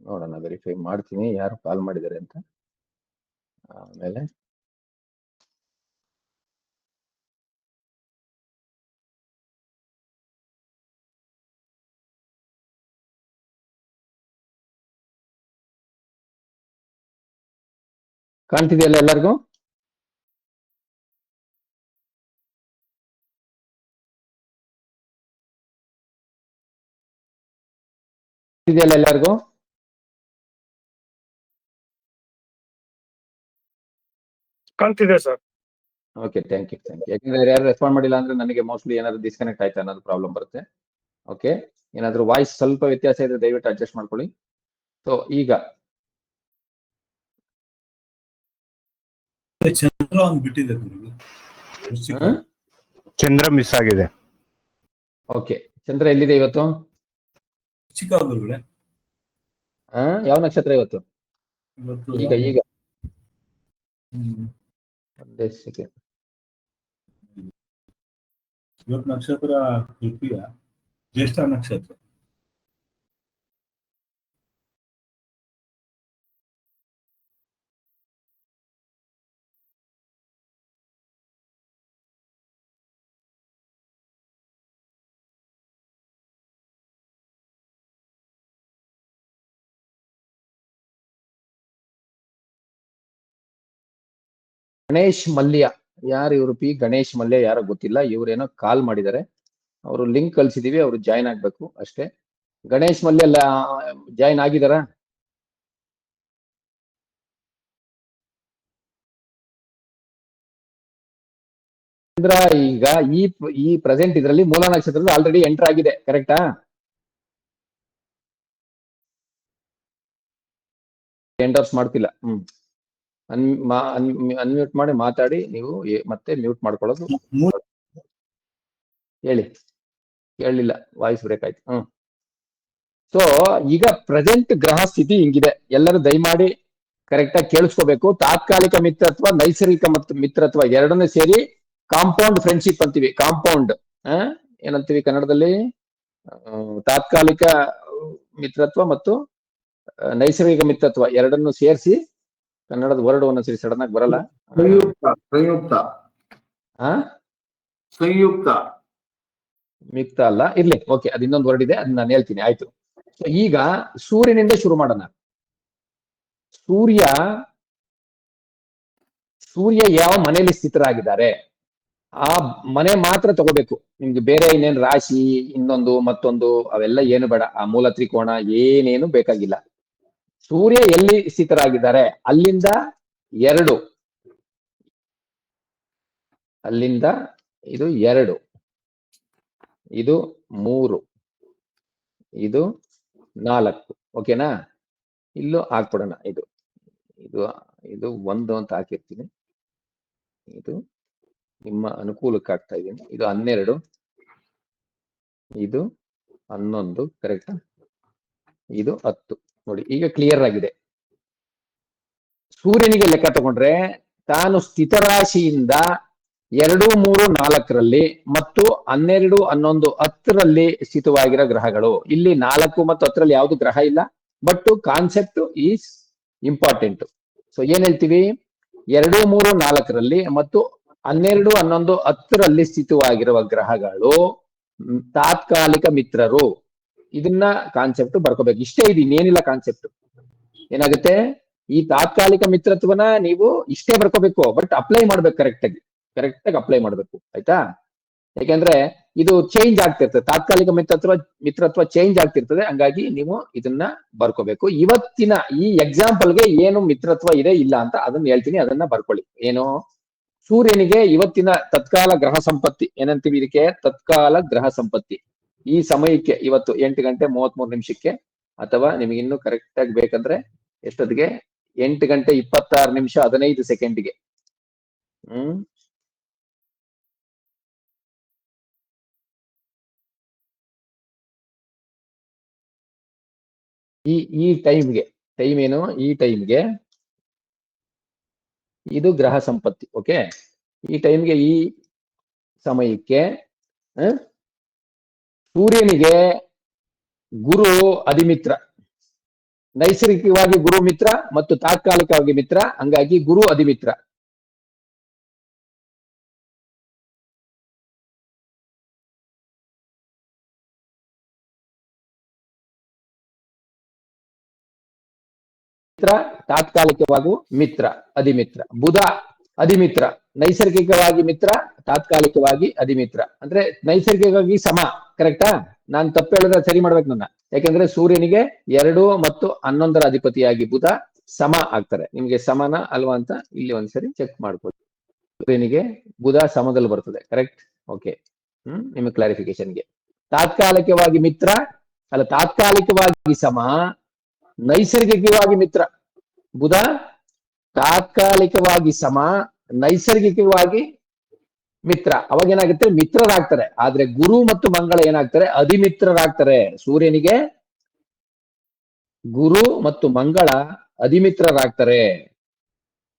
ನೋಡೋಣ, ವೆರಿಫೈ ಮಾಡ್ತೀನಿ ಯಾರು ಕಾಲ್ ಮಾಡಿದ್ದಾರೆ ಅಂತ. ಆಮೇಲೆ ಕಾಣ್ತಿದೆಯಲ್ಲ ಎಲ್ಲರಿಗೂ? ಇದೆಯಲ್ಲ ಎಲ್ಲರಿಗೂ? ಕಾಣ್ತಿದೆ ಸರ್. Okay, thank you. ಯಾಕಂದ್ರೆ ಯಾರು ರೆಸ್ಪಾಂಡ್ ಮಾಡಿಲ್ಲ ಅಂದ್ರೆ ನನಗೆ ಮೋಸ್ಟ್ಲಿ ಏನಾದ್ರು ಡಿಸ್ಕನೆಕ್ಟ್ ಆಯ್ತಾ ಅನ್ನೋದು ಪ್ರಾಬ್ಲಮ್ ಬರುತ್ತೆ. ಓಕೆ, ಏನಾದ್ರು ವಾಯ್ಸ್ ಸ್ವಲ್ಪ ವ್ಯತ್ಯಾಸ ಇದ್ರೆ ದಯವಿಟ್ಟು ಅಡ್ಜಸ್ಟ್ ಮಾಡ್ಕೊಳ್ಳಿ. ಸೊ ಈಗ ಚಂದ್ರ ಒಂದು ಬಿಟ್ಟಿದೆ, ಚಂದ್ರ ಮಿಸ್ ಆಗಿದೆ. ಓಕೆ, ಚಂದ್ರ ಎಲ್ಲಿದೆ ಇವತ್ತು? ಚಿಕ್ಕಗುರುಗಳೇ. ಯಾವ ನಕ್ಷತ್ರ ಇವತ್ತು? ಈಗ ಈಗ ಒಂದೇ ಸೆಕೆಂಡ್. ಇವತ್ತು ನಕ್ಷತ್ರ ತೃತೀಯ, ಜ್ಯೇಷ್ಠ ನಕ್ಷತ್ರ. ಗಣೇಶ್ ಮಲ್ಯ, ಯಾರು ಇವರು? ಪಿ ಗಣೇಶ್ ಮಲ್ಯ ಯಾರೋ ಗೊತ್ತಿಲ್ಲ. ಇವ್ರೇನೋ ಕಾಲ್ ಮಾಡಿದ್ದಾರೆ, ಅವರು ಲಿಂಕ್ ಕಳ್ಸಿದೀವಿ, ಅವರು ಜಾಯ್ನ್ ಆಗ್ಬೇಕು ಅಷ್ಟೇ. ಗಣೇಶ್ ಮಲ್ಯ ಜಾಯ್ನ್ ಆಗಿದಾರ? ಚಂದ್ರ ಈಗ ಈ ಪ್ರೆಸೆಂಟ್ ಇದರಲ್ಲಿ ಮೂಲ ನಕ್ಷತ್ರದಲ್ಲಿ ಆಲ್ರೆಡಿ ಎಂಟರ್ ಆಗಿದೆ, ಕರೆಕ್ಟಾ? ಎಂಡೋರ್ಸ್ ಮಾಡ್ತಿಲ್ಲ. ಅನ್ಮ್ಯೂಟ್ ಮಾಡಿ ಮಾತಾಡಿ ನೀವು, ಮತ್ತೆ ಮ್ಯೂಟ್ ಮಾಡ್ಕೊಳ್ಳೋದು. ಹೇಳಿ, ಕೇಳಲಿಲ್ಲ, ವಾಯ್ಸ್ ಬ್ರೇಕ್ ಆಯ್ತು. ಸೊ ಈಗ ಪ್ರೆಸೆಂಟ್ ಗ್ರಹ ಸ್ಥಿತಿ ಹಿಂಗಿದೆ, ಎಲ್ಲರೂ ದಯಮಾಡಿ ಕರೆಕ್ಟ್ ಆಗಿ ಕೇಳಿಸ್ಕೋಬೇಕು. ತಾತ್ಕಾಲಿಕ ಮಿತ್ರತ್ವ, ನೈಸರ್ಗಿಕ ಮತ್ತು ಮಿತ್ರತ್ವ ಎರಡನ್ನೂ ಸೇರಿ ಕಾಂಪೌಂಡ್ ಫ್ರೆಂಡ್ಶಿಪ್ ಅಂತೀವಿ. ಕಾಂಪೌಂಡ್ ಏನಂತೀವಿ ಕನ್ನಡದಲ್ಲಿ? ತಾತ್ಕಾಲಿಕ ಮಿತ್ರತ್ವ ಮತ್ತು ನೈಸರ್ಗಿಕ ಮಿತ್ರತ್ವ ಎರಡನ್ನು ಸೇರಿಸಿ, ಕನ್ನಡದ ವರ್ಡ್ ಒಂದೊಂದ್ಸರಿ ಸಡನ್ ಆಗಿ ಬರಲ್ಲ. ಸಂಯುಕ್ತ ಸಂಯುಕ್ತ ಮಿಕ್ತ ಅಲ್ಲ, ಇರ್ಲಿ, ಓಕೆ, ಅದು ಇನ್ನೊಂದು ವರ್ಡ್ ಇದೆ, ಅದನ್ನ ನಾನು ಹೇಳ್ತೀನಿ, ಆಯ್ತು. ಸೊ ಈಗ ಸೂರ್ಯನಿಂದ ಶುರು ಮಾಡೋಣ. ಸೂರ್ಯ ಯಾವ ಮನೆಯಲ್ಲಿ ಸ್ಥಿತರಾಗಿದ್ದಾರೆ ಆ ಮನೆ ಮಾತ್ರ ತಗೋಬೇಕು. ನಿಮ್ಗೆ ಬೇರೆ ಇನ್ನೇನು ರಾಶಿ, ಇನ್ನೊಂದು ಮತ್ತೊಂದು ಅವೆಲ್ಲ ಏನು ಬೇಡ. ಆ ಮೂಲ ತ್ರಿಕೋಣ ಏನೇನು ಬೇಕಾಗಿಲ್ಲ. ಸೂರ್ಯ ಎಲ್ಲಿ ಸ್ಥಿತರಾಗಿದ್ದಾರೆ ಅಲ್ಲಿಂದ 2, ಅಲ್ಲಿಂದ ಇದು 2, ಇದು 3, ಇದು 4, ಓಕೆನಾ? ಇಲ್ಲೂ ಹಾಕ್ಬಿಡೋಣ. ಇದು ಇದು ಇದು 1 ಅಂತ ಹಾಕಿರ್ತೀನಿ. ಇದು ನಿಮ್ಮ ಅನುಕೂಲಕ್ಕೆ ಆಗ್ತಾ ಇದ್ದೀನಿ. ಇದು 12, ಇದು 11, ಕರೆಕ್ಟಾ? ಇದು 10. ನೋಡಿ, ಈಗ ಕ್ಲಿಯರ್ ಆಗಿದೆ. ಸೂರ್ಯನಿಗೆ ಲೆಕ್ಕ ತಗೊಂಡ್ರೆ ತಾನು ಸ್ಥಿತರಾಶಿಯಿಂದ 2, 3, 4ರಲ್ಲಿ ಮತ್ತು 12, 11, 10ರಲ್ಲಿ ಸ್ಥಿತವಾಗಿರೋ ಗ್ರಹಗಳು. ಇಲ್ಲಿ 4 ಮತ್ತು 10ರಲ್ಲಿ ಯಾವುದು ಗ್ರಹ ಇಲ್ಲ, but concept is important. So ಏನ್ ಹೇಳ್ತೀವಿ? 2, 3, 4ರಲ್ಲಿ ಮತ್ತು 12, 11, 10ರಲ್ಲಿ ಸ್ಥಿತವಾಗಿರುವ ಗ್ರಹಗಳು ತಾತ್ಕಾಲಿಕ ಮಿತ್ರರು. ಇದನ್ನ ಕಾನ್ಸೆಪ್ಟ್ ಬರ್ಕೋಬೇಕು. ಇಷ್ಟೇ, ಇದು ಇನ್ನೇನಿಲ್ಲ ಕಾನ್ಸೆಪ್ಟ್. ಏನಾಗುತ್ತೆ, ಈ ತಾತ್ಕಾಲಿಕ ಮಿತ್ರತ್ವನ ನೀವು ಇಷ್ಟೇ ಬರ್ಕೋಬೇಕು, ಬಟ್ ಅಪ್ಲೈ ಮಾಡ್ಬೇಕು ಕರೆಕ್ಟ್ ಆಗಿ ಅಪ್ಲೈ ಮಾಡ್ಬೇಕು, ಆಯ್ತಾ? ಯಾಕೆಂದ್ರೆ ಇದು ಚೇಂಜ್ ಆಗ್ತಿರ್ತದೆ, ತಾತ್ಕಾಲಿಕ ಮಿತ್ರತ್ವ ಚೇಂಜ್ ಆಗ್ತಿರ್ತದೆ. ಹಂಗಾಗಿ ನೀವು ಇದನ್ನ ಬರ್ಕೋಬೇಕು. ಇವತ್ತಿನ ಈ ಎಕ್ಸಾಂಪಲ್ಗೆ ಏನು ಮಿತ್ರತ್ವ ಇದೆ ಇಲ್ಲ ಅಂತ ಅದನ್ನ ಹೇಳ್ತೀನಿ, ಅದನ್ನ ಬರ್ಕೊಳ್ಳಿ. ಏನು? ಸೂರ್ಯನಿಗೆ ಇವತ್ತಿನ ತತ್ಕಾಲ ಗ್ರಹ ಸಂಪತ್ತಿ ಏನಂತೀವಿ? ಇದಕ್ಕೆ ತತ್ಕಾಲ ಗ್ರಹ ಸಂಪತ್ತಿ. ಈ ಸಮಯಕ್ಕೆ ಇವತ್ತು 8:33 ಅಥವಾ ನಿಮಗೆ ಇನ್ನು ಕರೆಕ್ಟ್ ಆಗಿ ಬೇಕಂದ್ರೆ ಎಷ್ಟೊತ್ತಿಗೆ? 8:26:15 ಈ ಟೈಮ್ ಏನು? ಈ ಟೈಮ್ಗೆ ಇದು ಗ್ರಹ ಸಂಪತ್ತಿ. ಓಕೆ, ಈ ಟೈಮ್ಗೆ, ಈ ಸಮಯಕ್ಕೆ ಸೂರ್ಯನಿಗೆ ಗುರು ಅಧಿಮಿತ್ರ. ನೈಸರ್ಗಿಕವಾಗಿ ಗುರು ಮಿತ್ರ ಮತ್ತು ತಾತ್ಕಾಲಿಕವಾಗಿ ಮಿತ್ರ, ಹಂಗಾಗಿ ಗುರು ಅಧಿಮಿತ್ರ. ತಾತ್ಕಾಲಿಕವಾಗಿ ಮಿತ್ರ, ಅಧಿಮಿತ್ರ. ಬುಧ ಅಧಿಮಿತ್ರ, ನೈಸರ್ಗಿಕವಾಗಿ ಮಿತ್ರ, ತಾತ್ಕಾಲಿಕವಾಗಿ ಅಧಿಮಿತ್ರ. ಅಂದ್ರೆ ನೈಸರ್ಗಿಕವಾಗಿ ಸಮ, ಕರೆಕ್ಟಾ? ನಾನು ತಪ್ಪು ಹೇಳಿದ್ರೆ ಸರಿ ಮಾಡ್ಬೇಕು ನನ್ನ. ಯಾಕಂದ್ರೆ ಸೂರ್ಯನಿಗೆ 2 ಮತ್ತು 11ರ ಅಧಿಪತಿಯಾಗಿ ಬುಧ ಸಮ ಆಗ್ತಾರೆ. ನಿಮ್ಗೆ ಸಮನ ಅಲ್ವಾ ಅಂತ ಇಲ್ಲಿ ಒಂದ್ಸರಿ ಚೆಕ್ ಮಾಡ್ಕೊಳ್ಳಿ. ಸೂರ್ಯನಿಗೆ ಬುಧ ಸಮದಲ್ಲಿ ಬರ್ತದೆ, ಕರೆಕ್ಟ್? ಓಕೆ, ನಿಮ್ಮ ಕ್ಲಾರಿಫಿಕೇಶನ್ಗೆ. ತಾತ್ಕಾಲಿಕವಾಗಿ ಮಿತ್ರ ಅಲ್ಲ, ತಾತ್ಕಾಲಿಕವಾಗಿ ಸಮ, ನೈಸರ್ಗಿಕವಾಗಿ ಮಿತ್ರ. ಬುಧ ತಾತ್ಕಾಲಿಕವಾಗಿ ಸಮ, ನೈಸರ್ಗಿಕವಾಗಿ ಮಿತ್ರ. ಅವಾಗ ಏನಾಗುತ್ತೆ? ಮಿತ್ರರಾಗ್ತಾರೆ. ಆದ್ರೆ ಗುರು ಮತ್ತು ಮಂಗಳ ಏನಾಗ್ತಾರೆ? ಅಧಿಮಿತ್ರರಾಗ್ತಾರೆ. ಸೂರ್ಯನಿಗೆ ಗುರು ಮತ್ತು ಮಂಗಳ ಅಧಿಮಿತ್ರರಾಗ್ತಾರೆ,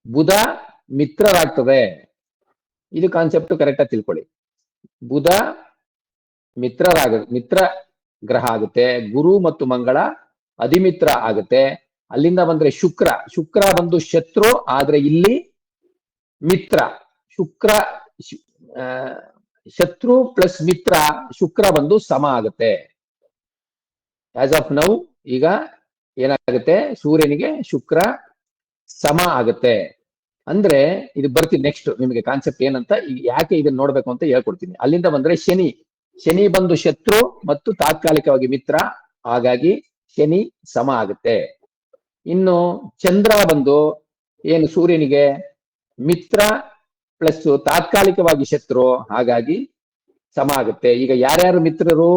ಬುಧ ಮಿತ್ರರಾಗ್ತದೆ. ಇದು ಕಾನ್ಸೆಪ್ಟ್ ಕರೆಕ್ಟ್ ಆಗಿ ತಿಳ್ಕೊಳ್ಳಿ. ಬುಧ ಮಿತ್ರ ಗ್ರಹ ಆಗುತ್ತೆ, ಗುರು ಮತ್ತು ಮಂಗಳ ಅಧಿಮಿತ್ರ ಆಗುತ್ತೆ. ಅಲ್ಲಿಂದ ಬಂದ್ರೆ ಶುಕ್ರ ಬಂದು ಶತ್ರು, ಆದ್ರೆ ಇಲ್ಲಿ ಮಿತ್ರ. ಶತ್ರು ಪ್ಲಸ್ ಮಿತ್ರ, ಶುಕ್ರ ಬಂದು ಸಮ ಆಗುತ್ತೆ. ಆಸ್ ಆಫ್ ನೌ ಈಗ ಏನಾಗುತ್ತೆ? ಸೂರ್ಯನಿಗೆ ಶುಕ್ರ ಸಮ ಆಗುತ್ತೆ. ಅಂದ್ರೆ ಇದು ಬರ್ತೀನಿ ನೆಕ್ಸ್ಟ್ ನಿಮಗೆ ಕಾನ್ಸೆಪ್ಟ್ ಏನಂತ, ಯಾಕೆ ಇದನ್ನ ನೋಡ್ಬೇಕು ಅಂತ ಹೇಳ್ಕೊಡ್ತೀನಿ. ಅಲ್ಲಿಂದ ಬಂದ್ರೆ ಶನಿ ಬಂದು ಶತ್ರು ಮತ್ತು ತಾತ್ಕಾಲಿಕವಾಗಿ ಮಿತ್ರ, ಹಾಗಾಗಿ ಶನಿ ಸಮ ಆಗುತ್ತೆ. ಇನ್ನು ಚಂದ್ರ ಬಂದು ಏನು ಸೂರ್ಯನಿಗೆ ಮಿತ್ರ ಪ್ಲಸ್ ತಾತ್ಕಾಲಿಕವಾಗಿ ಶತ್ರು, ಹಾಗಾಗಿ ಸಮ ಆಗುತ್ತೆ. ಈಗ ಯಾರ್ಯಾರು ಮಿತ್ರರು?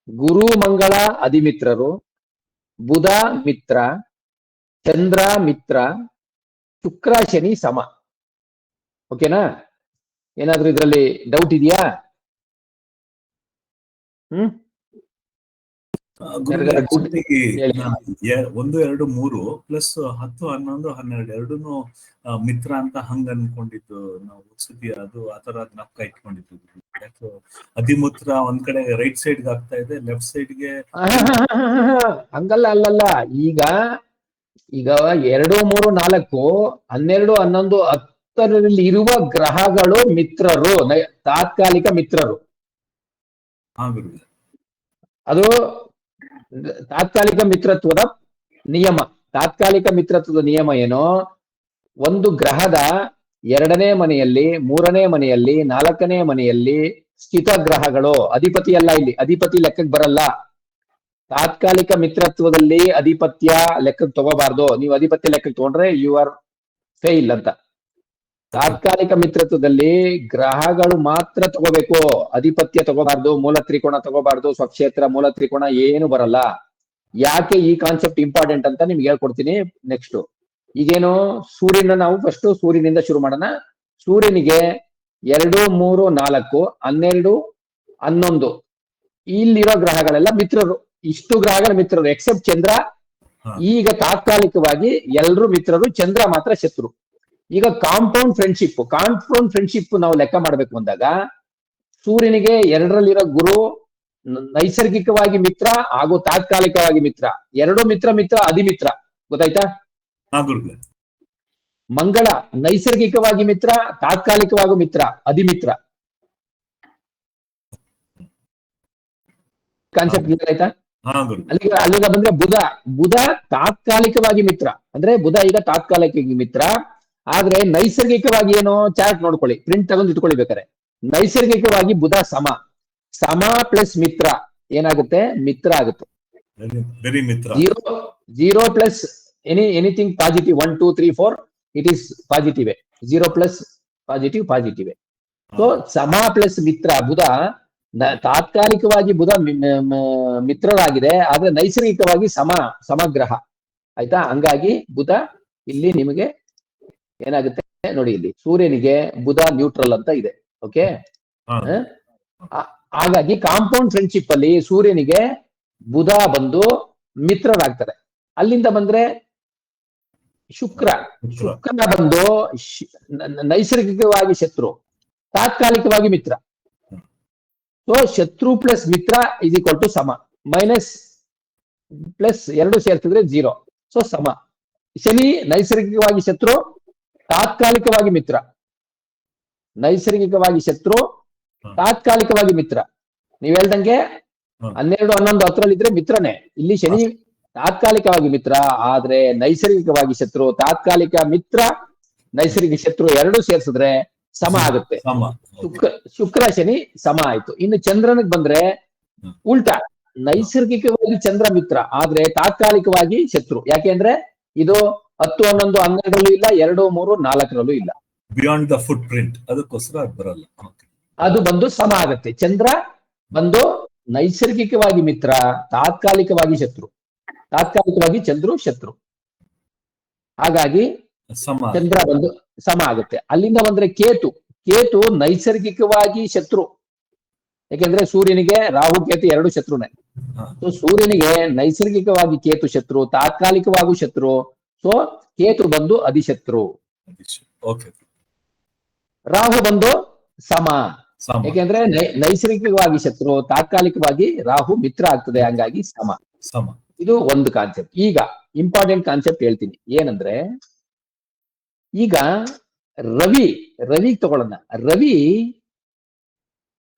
ಗುರು ಮಂಗಳ ಅಧಿಮಿತ್ರರು, ಬುಧ ಮಿತ್ರ, ಚಂದ್ರ ಮಿತ್ರ, ಶುಕ್ರ ಶನಿ ಸಮ. ಓಕೆನಾ? ಏನಾದ್ರೂ ಇದರಲ್ಲಿ ಡೌಟ್ ಇದೆಯಾ? ಹ್ಮ್ ಗುರುಗಳೇ, ಯಾರಿಗಾರ doubt actually ಹೇಳಿ. 1, 2, 3 ಪ್ಲಸ್ 10, 11, 12 ಎರಡೂನು ಮಿತ್ರ ಅಂತ ಹಂಗ ಅನ್ಕೊಂಡಿದ್ದು ನಾವು ಸುದ್ದಿ. ಅದು ಆತರ ಜ್ಞಾಪಕ ಇಟ್ಕೊಂಡಿದ್ದು. ಯಾಕೆ ಅಧಿಮೂತ್ರ ಒಂದ್ ಕಡೆ ರೈಟ್ ಸೈಡ್ ಆಗ್ತಾ ಇದೆ, ಲೆಫ್ಟ್ ಸೈಡ್ಗೆ ಹಂಗಲ್ಲ, ಅಲ್ಲಲ್ಲ. ಈಗ ಈಗ 2, 3, 4, 12, 11, 10ರಲ್ಲಿ ಇರುವ ಗ್ರಹಗಳು ಮಿತ್ರರು, ತಾತ್ಕಾಲಿಕ ಮಿತ್ರರು. ಹಾ ಗುರುಗಳೇ. ಅದು ತಾತ್ಕಾಲಿಕ ಮಿತ್ರತ್ವದ ನಿಯಮ. ತಾತ್ಕಾಲಿಕ ಮಿತ್ರತ್ವದ ನಿಯಮ ಏನು? ಒಂದು ಗ್ರಹದ 2ನೇ ಮನೆಯಲ್ಲಿ, 3ನೇ ಮನೆಯಲ್ಲಿ, 4ನೇ ಮನೆಯಲ್ಲಿ ಸ್ಥಿತ ಗ್ರಹಗಳು, ಅಧಿಪತಿ ಅಲ್ಲ, ಇಲ್ಲಿ ಅಧಿಪತಿ ಲೆಕ್ಕಕ್ಕೆ ಬರಲ್ಲ. ತಾತ್ಕಾಲಿಕ ಮಿತ್ರತ್ವದಲ್ಲಿ ಅಧಿಪತ್ಯ ಲೆಕ್ಕಕ್ಕೆ ತಗೋಬಾರ್ದು. ನೀವು ಅಧಿಪತ್ಯ ಲೆಕ್ಕಕ್ಕೆ ತಗೊಂಡ್ರೆ ಯು ಆರ್ ಫೇಲ್ ಅಂತ. ತಾತ್ಕಾಲಿಕ ಮಿತ್ರತ್ವದಲ್ಲಿ ಗ್ರಹಗಳು ಮಾತ್ರ ತಗೋಬೇಕು, ಅಧಿಪತ್ಯ ತಗೋಬಾರ್ದು, ಮೂಲ ತ್ರಿಕೋಣ ತಗೋಬಾರ್ದು, ಸ್ವಕ್ಷೇತ್ರ, ಮೂಲ ತ್ರಿಕೋಣ ಏನು ಬರಲ್ಲ. ಯಾಕೆ ಈ ಕಾನ್ಸೆಪ್ಟ್ ಇಂಪಾರ್ಟೆಂಟ್ ಅಂತ ನಿಮ್ಗೆ ಹೇಳ್ಕೊಡ್ತೀನಿ ನೆಕ್ಸ್ಟ್. ಈಗೇನು ಸೂರ್ಯನ, ನಾವು ಫಸ್ಟ್ ಸೂರ್ಯನಿಂದ ಶುರು ಮಾಡೋಣ. ಸೂರ್ಯನಿಗೆ 2, 3, 4, 12, 11 ಇಲ್ಲಿರೋ ಗ್ರಹಗಳೆಲ್ಲ ಮಿತ್ರರು. ಇಷ್ಟು ಗ್ರಹಗಳ ಮಿತ್ರರು ಎಕ್ಸೆಪ್ಟ್ ಚಂದ್ರ. ಈಗ ತಾತ್ಕಾಲಿಕವಾಗಿ ಎಲ್ಲರೂ ಮಿತ್ರರು, ಚಂದ್ರ ಮಾತ್ರ ಶತ್ರು. ಈಗ ಕಾಂಪೌಂಡ್ ಫ್ರೆಂಡ್ಶಿಪ್ ನಾವು ಲೆಕ್ಕ ಮಾಡಬೇಕು ಅಂದಾಗ, ಸೂರ್ಯನಿಗೆ 2ರಲ್ಲಿರೋ ಗುರು ನೈಸರ್ಗಿಕವಾಗಿ ಮಿತ್ರ ಹಾಗೂ ತಾತ್ಕಾಲಿಕವಾಗಿ ಮಿತ್ರ. 2 ಮಿತ್ರ ಅಧಿಮಿತ್ರ. ಗೊತ್ತಾಯ್ತಾ? ಹಾ ಗುರುಗಳೇ. ಮಂಗಳ ನೈಸರ್ಗಿಕವಾಗಿ ಮಿತ್ರ, ತಾತ್ಕಾಲಿಕವಾಗಿ ಮಿತ್ರ, ಅಧಿಮಿತ್ರ. ಕಾನ್ಸೆಪ್ಟ್ ಕ್ಲಿಯರ್ ಆಯ್ತಾ? ಹಾ ಗುರುಗಳೇ. ಅಲ್ಲಿಗ ಬಂದ್ರೆ ಬುಧ ತಾತ್ಕಾಲಿಕವಾಗಿ ಮಿತ್ರ. ಅಂದ್ರೆ ಬುಧ ಈಗ ತಾತ್ಕಾಲಿಕ ಮಿತ್ರ. ಆದ್ರೆ ನೈಸರ್ಗಿಕವಾಗಿ ಏನು, ಚಾರ್ಟ್ ನೋಡ್ಕೊಳ್ಳಿ, ಪ್ರಿಂಟ್ ತಗೊಂಡು ಇಟ್ಕೊಳ್ಳಿ ಬೇಕಾರೆ. ನೈಸರ್ಗಿಕವಾಗಿ ಬುಧ ಸಮ ಪ್ಲಸ್ ಮಿತ್ರ ಏನಾಗುತ್ತೆ? ಮಿತ್ರ ಆಗುತ್ತೆ. Very Mitra. 0 plus anything positive 1, 2, 3, 4 it is positive. 0 plus positive. So ಸಮ ಪ್ಲಸ್ ಮಿತ್ರ. ಬುಧ ತಾತ್ಕಾಲಿಕವಾಗಿ ಬುಧ ಮಿತ್ರರಾಗಿದೆ, ಆದ್ರೆ ನೈಸರ್ಗಿಕವಾಗಿ ಸಮಗ್ರಹ. ಆಯ್ತಾ? ಹಂಗಾಗಿ ಬುಧ ಇಲ್ಲಿ ನಿಮಗೆ ಏನಾಗುತ್ತೆ ನೋಡಿ, ಇಲ್ಲಿ ಸೂರ್ಯನಿಗೆ ಬುಧ ನ್ಯೂಟ್ರಲ್ ಅಂತ ಇದೆ. ಓಕೆ? ಹಾಗಾಗಿ ಕಾಂಪೌಂಡ್ ಫ್ರೆಂಡ್ಶಿಪ್ ಅಲ್ಲಿ ಸೂರ್ಯನಿಗೆ ಬುಧ ಬಂದು ಮಿತ್ರರಾಗ್ತಾರೆ. ಅಲ್ಲಿಂದ ಬಂದ್ರೆ ಶುಕ್ರ ಬಂದು ನೈಸರ್ಗಿಕವಾಗಿ ಶತ್ರು, ತಾತ್ಕಾಲಿಕವಾಗಿ ಮಿತ್ರ. ಸೊ ಶತ್ರು ಪ್ಲಸ್ ಮಿತ್ರ ಇಸ್ ಈಕ್ವಲ್ ಟು ಸಮ. ಮೈನಸ್ ಪ್ಲಸ್ 2 ಸೇರ್ತಿದ್ರೆ 0. ಸೊ ಸಮ. ಶನಿ ನೈಸರ್ಗಿಕವಾಗಿ ಶತ್ರು, ತಾತ್ಕಾಲಿಕವಾಗಿ ಮಿತ್ರ. ನೈಸರ್ಗಿಕವಾಗಿ ಶತ್ರು, ತಾತ್ಕಾಲಿಕವಾಗಿ ಮಿತ್ರ. ನೀವ್ ಹೇಳ್ದಂಗೆ 12, 11, 10ರಲ್ಲಿ ಇದ್ರೆ ಮಿತ್ರನೇ. ಇಲ್ಲಿ ಶನಿ ತಾತ್ಕಾಲಿಕವಾಗಿ ಮಿತ್ರ, ಆದ್ರೆ ನೈಸರ್ಗಿಕವಾಗಿ ಶತ್ರು. ತಾತ್ಕಾಲಿಕ ಮಿತ್ರ, ನೈಸರ್ಗಿಕ ಶತ್ರು 2 ಸೇರ್ಸಿದ್ರೆ ಸಮ ಆಗುತ್ತೆ. ಶುಕ್ರ ಶನಿ ಸಮ ಆಯ್ತು. ಇನ್ನು ಚಂದ್ರನಿಗೆ ಬಂದ್ರೆ ಉಲ್ಟಾ. ನೈಸರ್ಗಿಕವಾಗಿ ಚಂದ್ರ ಮಿತ್ರ, ಆದ್ರೆ ತಾತ್ಕಾಲಿಕವಾಗಿ ಶತ್ರು. ಯಾಕೆಂದ್ರೆ ಇದು 10, 11, 12ರಲ್ಲೂ ಇಲ್ಲ, 2, 3, 4ರಲ್ಲೂ ಇಲ್ಲ. ಬಿಯಾಂಡ್ ದ ಫುಟ್ ಪ್ರಿಂಟ್, ಅದಕ್ಕೋಸ್ಕರ ಅದು ಬರಲ್ಲ. ಅದು ಬಂದು ಸಮ ಆಗುತ್ತೆ. ಚಂದ್ರ ಬಂದು ನೈಸರ್ಗಿಕವಾಗಿ ಮಿತ್ರ, ತಾತ್ಕಾಲಿಕವಾಗಿ ಶತ್ರು. ತಾತ್ಕಾಲಿಕವಾಗಿ ಚಂದ್ರು ಶತ್ರು. ಹಾಗಾಗಿ ಚಂದ್ರ ಬಂದು ಸಮ ಆಗುತ್ತೆ. ಅಲ್ಲಿಂದ ಬಂದ್ರೆ ಕೇತು ನೈಸರ್ಗಿಕವಾಗಿ ಶತ್ರು. ಯಾಕೆಂದ್ರೆ ಸೂರ್ಯನಿಗೆ ರಾಹು ಕೇತು 2 ಶತ್ರುನೇ. ಸೊ ಸೂರ್ಯನಿಗೆ ನೈಸರ್ಗಿಕವಾಗಿ ಕೇತು ಶತ್ರು, ತಾತ್ಕಾಲಿಕವಾಗೂ ಶತ್ರು. ಸೊ ಕೇತು ಬಂದು ಅಧಿಶತ್ರು. ರಾಹು ಬಂದು ಸಮ. ಯಾಕೆಂದ್ರೆ ನೈಸರ್ಗಿಕವಾಗಿ ಶತ್ರು, ತಾತ್ಕಾಲಿಕವಾಗಿ ರಾಹು ಮಿತ್ರ ಆಗ್ತದೆ. ಹಂಗಾಗಿ ಸಮ. ಇದು ಒಂದು ಕಾನ್ಸೆಪ್ಟ್. ಈಗ ಇಂಪಾರ್ಟೆಂಟ್ ಕಾನ್ಸೆಪ್ಟ್ ಹೇಳ್ತೀನಿ. ಏನಂದ್ರೆ ಈಗ ರವಿ ತಗೊಳ್ಳೋಣ. ರವಿ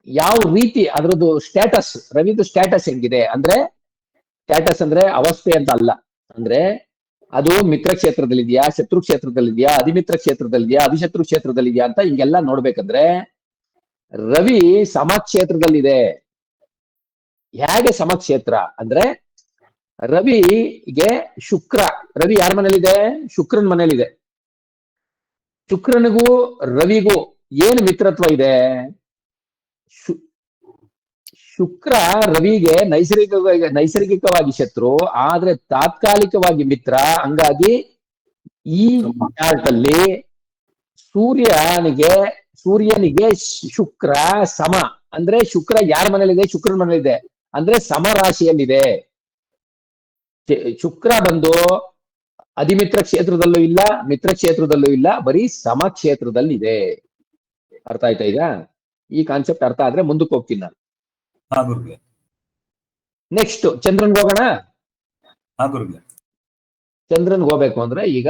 ಯಾವ ರೀತಿ ಅದರದ್ದು ಸ್ಟೇಟಸ್, ರವಿದು ಸ್ಟೇಟಸ್ ಹೆಂಗಿದೆ ಅಂದ್ರೆ, ಸ್ಟೇಟಸ್ ಅಂದ್ರೆ ಅವಸ್ಥೆ ಅಂತ ಅಲ್ಲ. ಅಂದ್ರೆ ಅದು ಮಿತ್ರ ಕ್ಷೇತ್ರದಲ್ಲಿದೆಯಾ, ಶತ್ರು ಕ್ಷೇತ್ರದಲ್ಲಿದೆಯಾ, ಅಧಿಮಿತ್ರ ಕ್ಷೇತ್ರದಲ್ಲಿದೆಯಾ, ಅಧಿಶತ್ರು ಕ್ಷೇತ್ರದಲ್ಲಿದೆಯಾ ಅಂತ ಹಿಂಗೆಲ್ಲ ನೋಡ್ಬೇಕಂದ್ರೆ ರವಿ ಸಮಕ್ಷೇತ್ರದಲ್ಲಿದೆ. ಹೇಗೆ ಸಮಕ್ಷೇತ್ರ ಅಂದ್ರೆ, ರವಿಗೆ ರವಿ ಯಾರ ಮನೇಲಿದೆ? ಶುಕ್ರನ್ ಮನೇಲಿದೆ. ಶುಕ್ರನಿಗೂ ರವಿಗೂ ಏನು ಮಿತ್ರತ್ವ ಇದೆ? ಶುಕ್ರ ರವಿಗೆ ನೈಸರ್ಗಿಕವಾಗಿ ಶತ್ರು, ಆದ್ರೆ ತಾತ್ಕಾಲಿಕವಾಗಿ ಮಿತ್ರ. ಹಂಗಾಗಿ ಈ ಚಾರ್ಟ್ ಅಲ್ಲಿ ಸೂರ್ಯನಿಗೆ ಶುಕ್ರ ಸಮ, ಅಂದ್ರೆ ಶುಕ್ರ ಯಾರ ಮನೇಲಿದೆ? ಶುಕ್ರನ ಮನೇಲಿದೆ, ಅಂದ್ರೆ ಸಮ ರಾಶಿಯಲ್ಲಿದೆ. ಶುಕ್ರ ಬಂದು ಅಧಿಮಿತ್ರ ಕ್ಷೇತ್ರದಲ್ಲೂ ಇಲ್ಲ, ಮಿತ್ರ ಕ್ಷೇತ್ರದಲ್ಲೂ ಇಲ್ಲ, ಬರೀ ಸಮ ಕ್ಷೇತ್ರದಲ್ಲಿದೆ. ಅರ್ಥ ಆಯ್ತಾ? ಈಗ ಈ ಕಾನ್ಸೆಪ್ಟ್ ಅರ್ಥ ಆದ್ರೆ ಮುಂದಕ್ಕೆ ಹೋಗ್ತೀನಿ ನಾನು. ಹಾ ಗುರುಗಳೇ. ನೆಕ್ಸ್ಟ್ ಚಂದ್ರನ್ಗೆ ಹೋಗೋಣ. ಹಾ ಗುರುಗಳೇ. ಚಂದ್ರನ್ಗೆ ಹೋಗ್ಬೇಕು ಅಂದ್ರೆ ಈಗ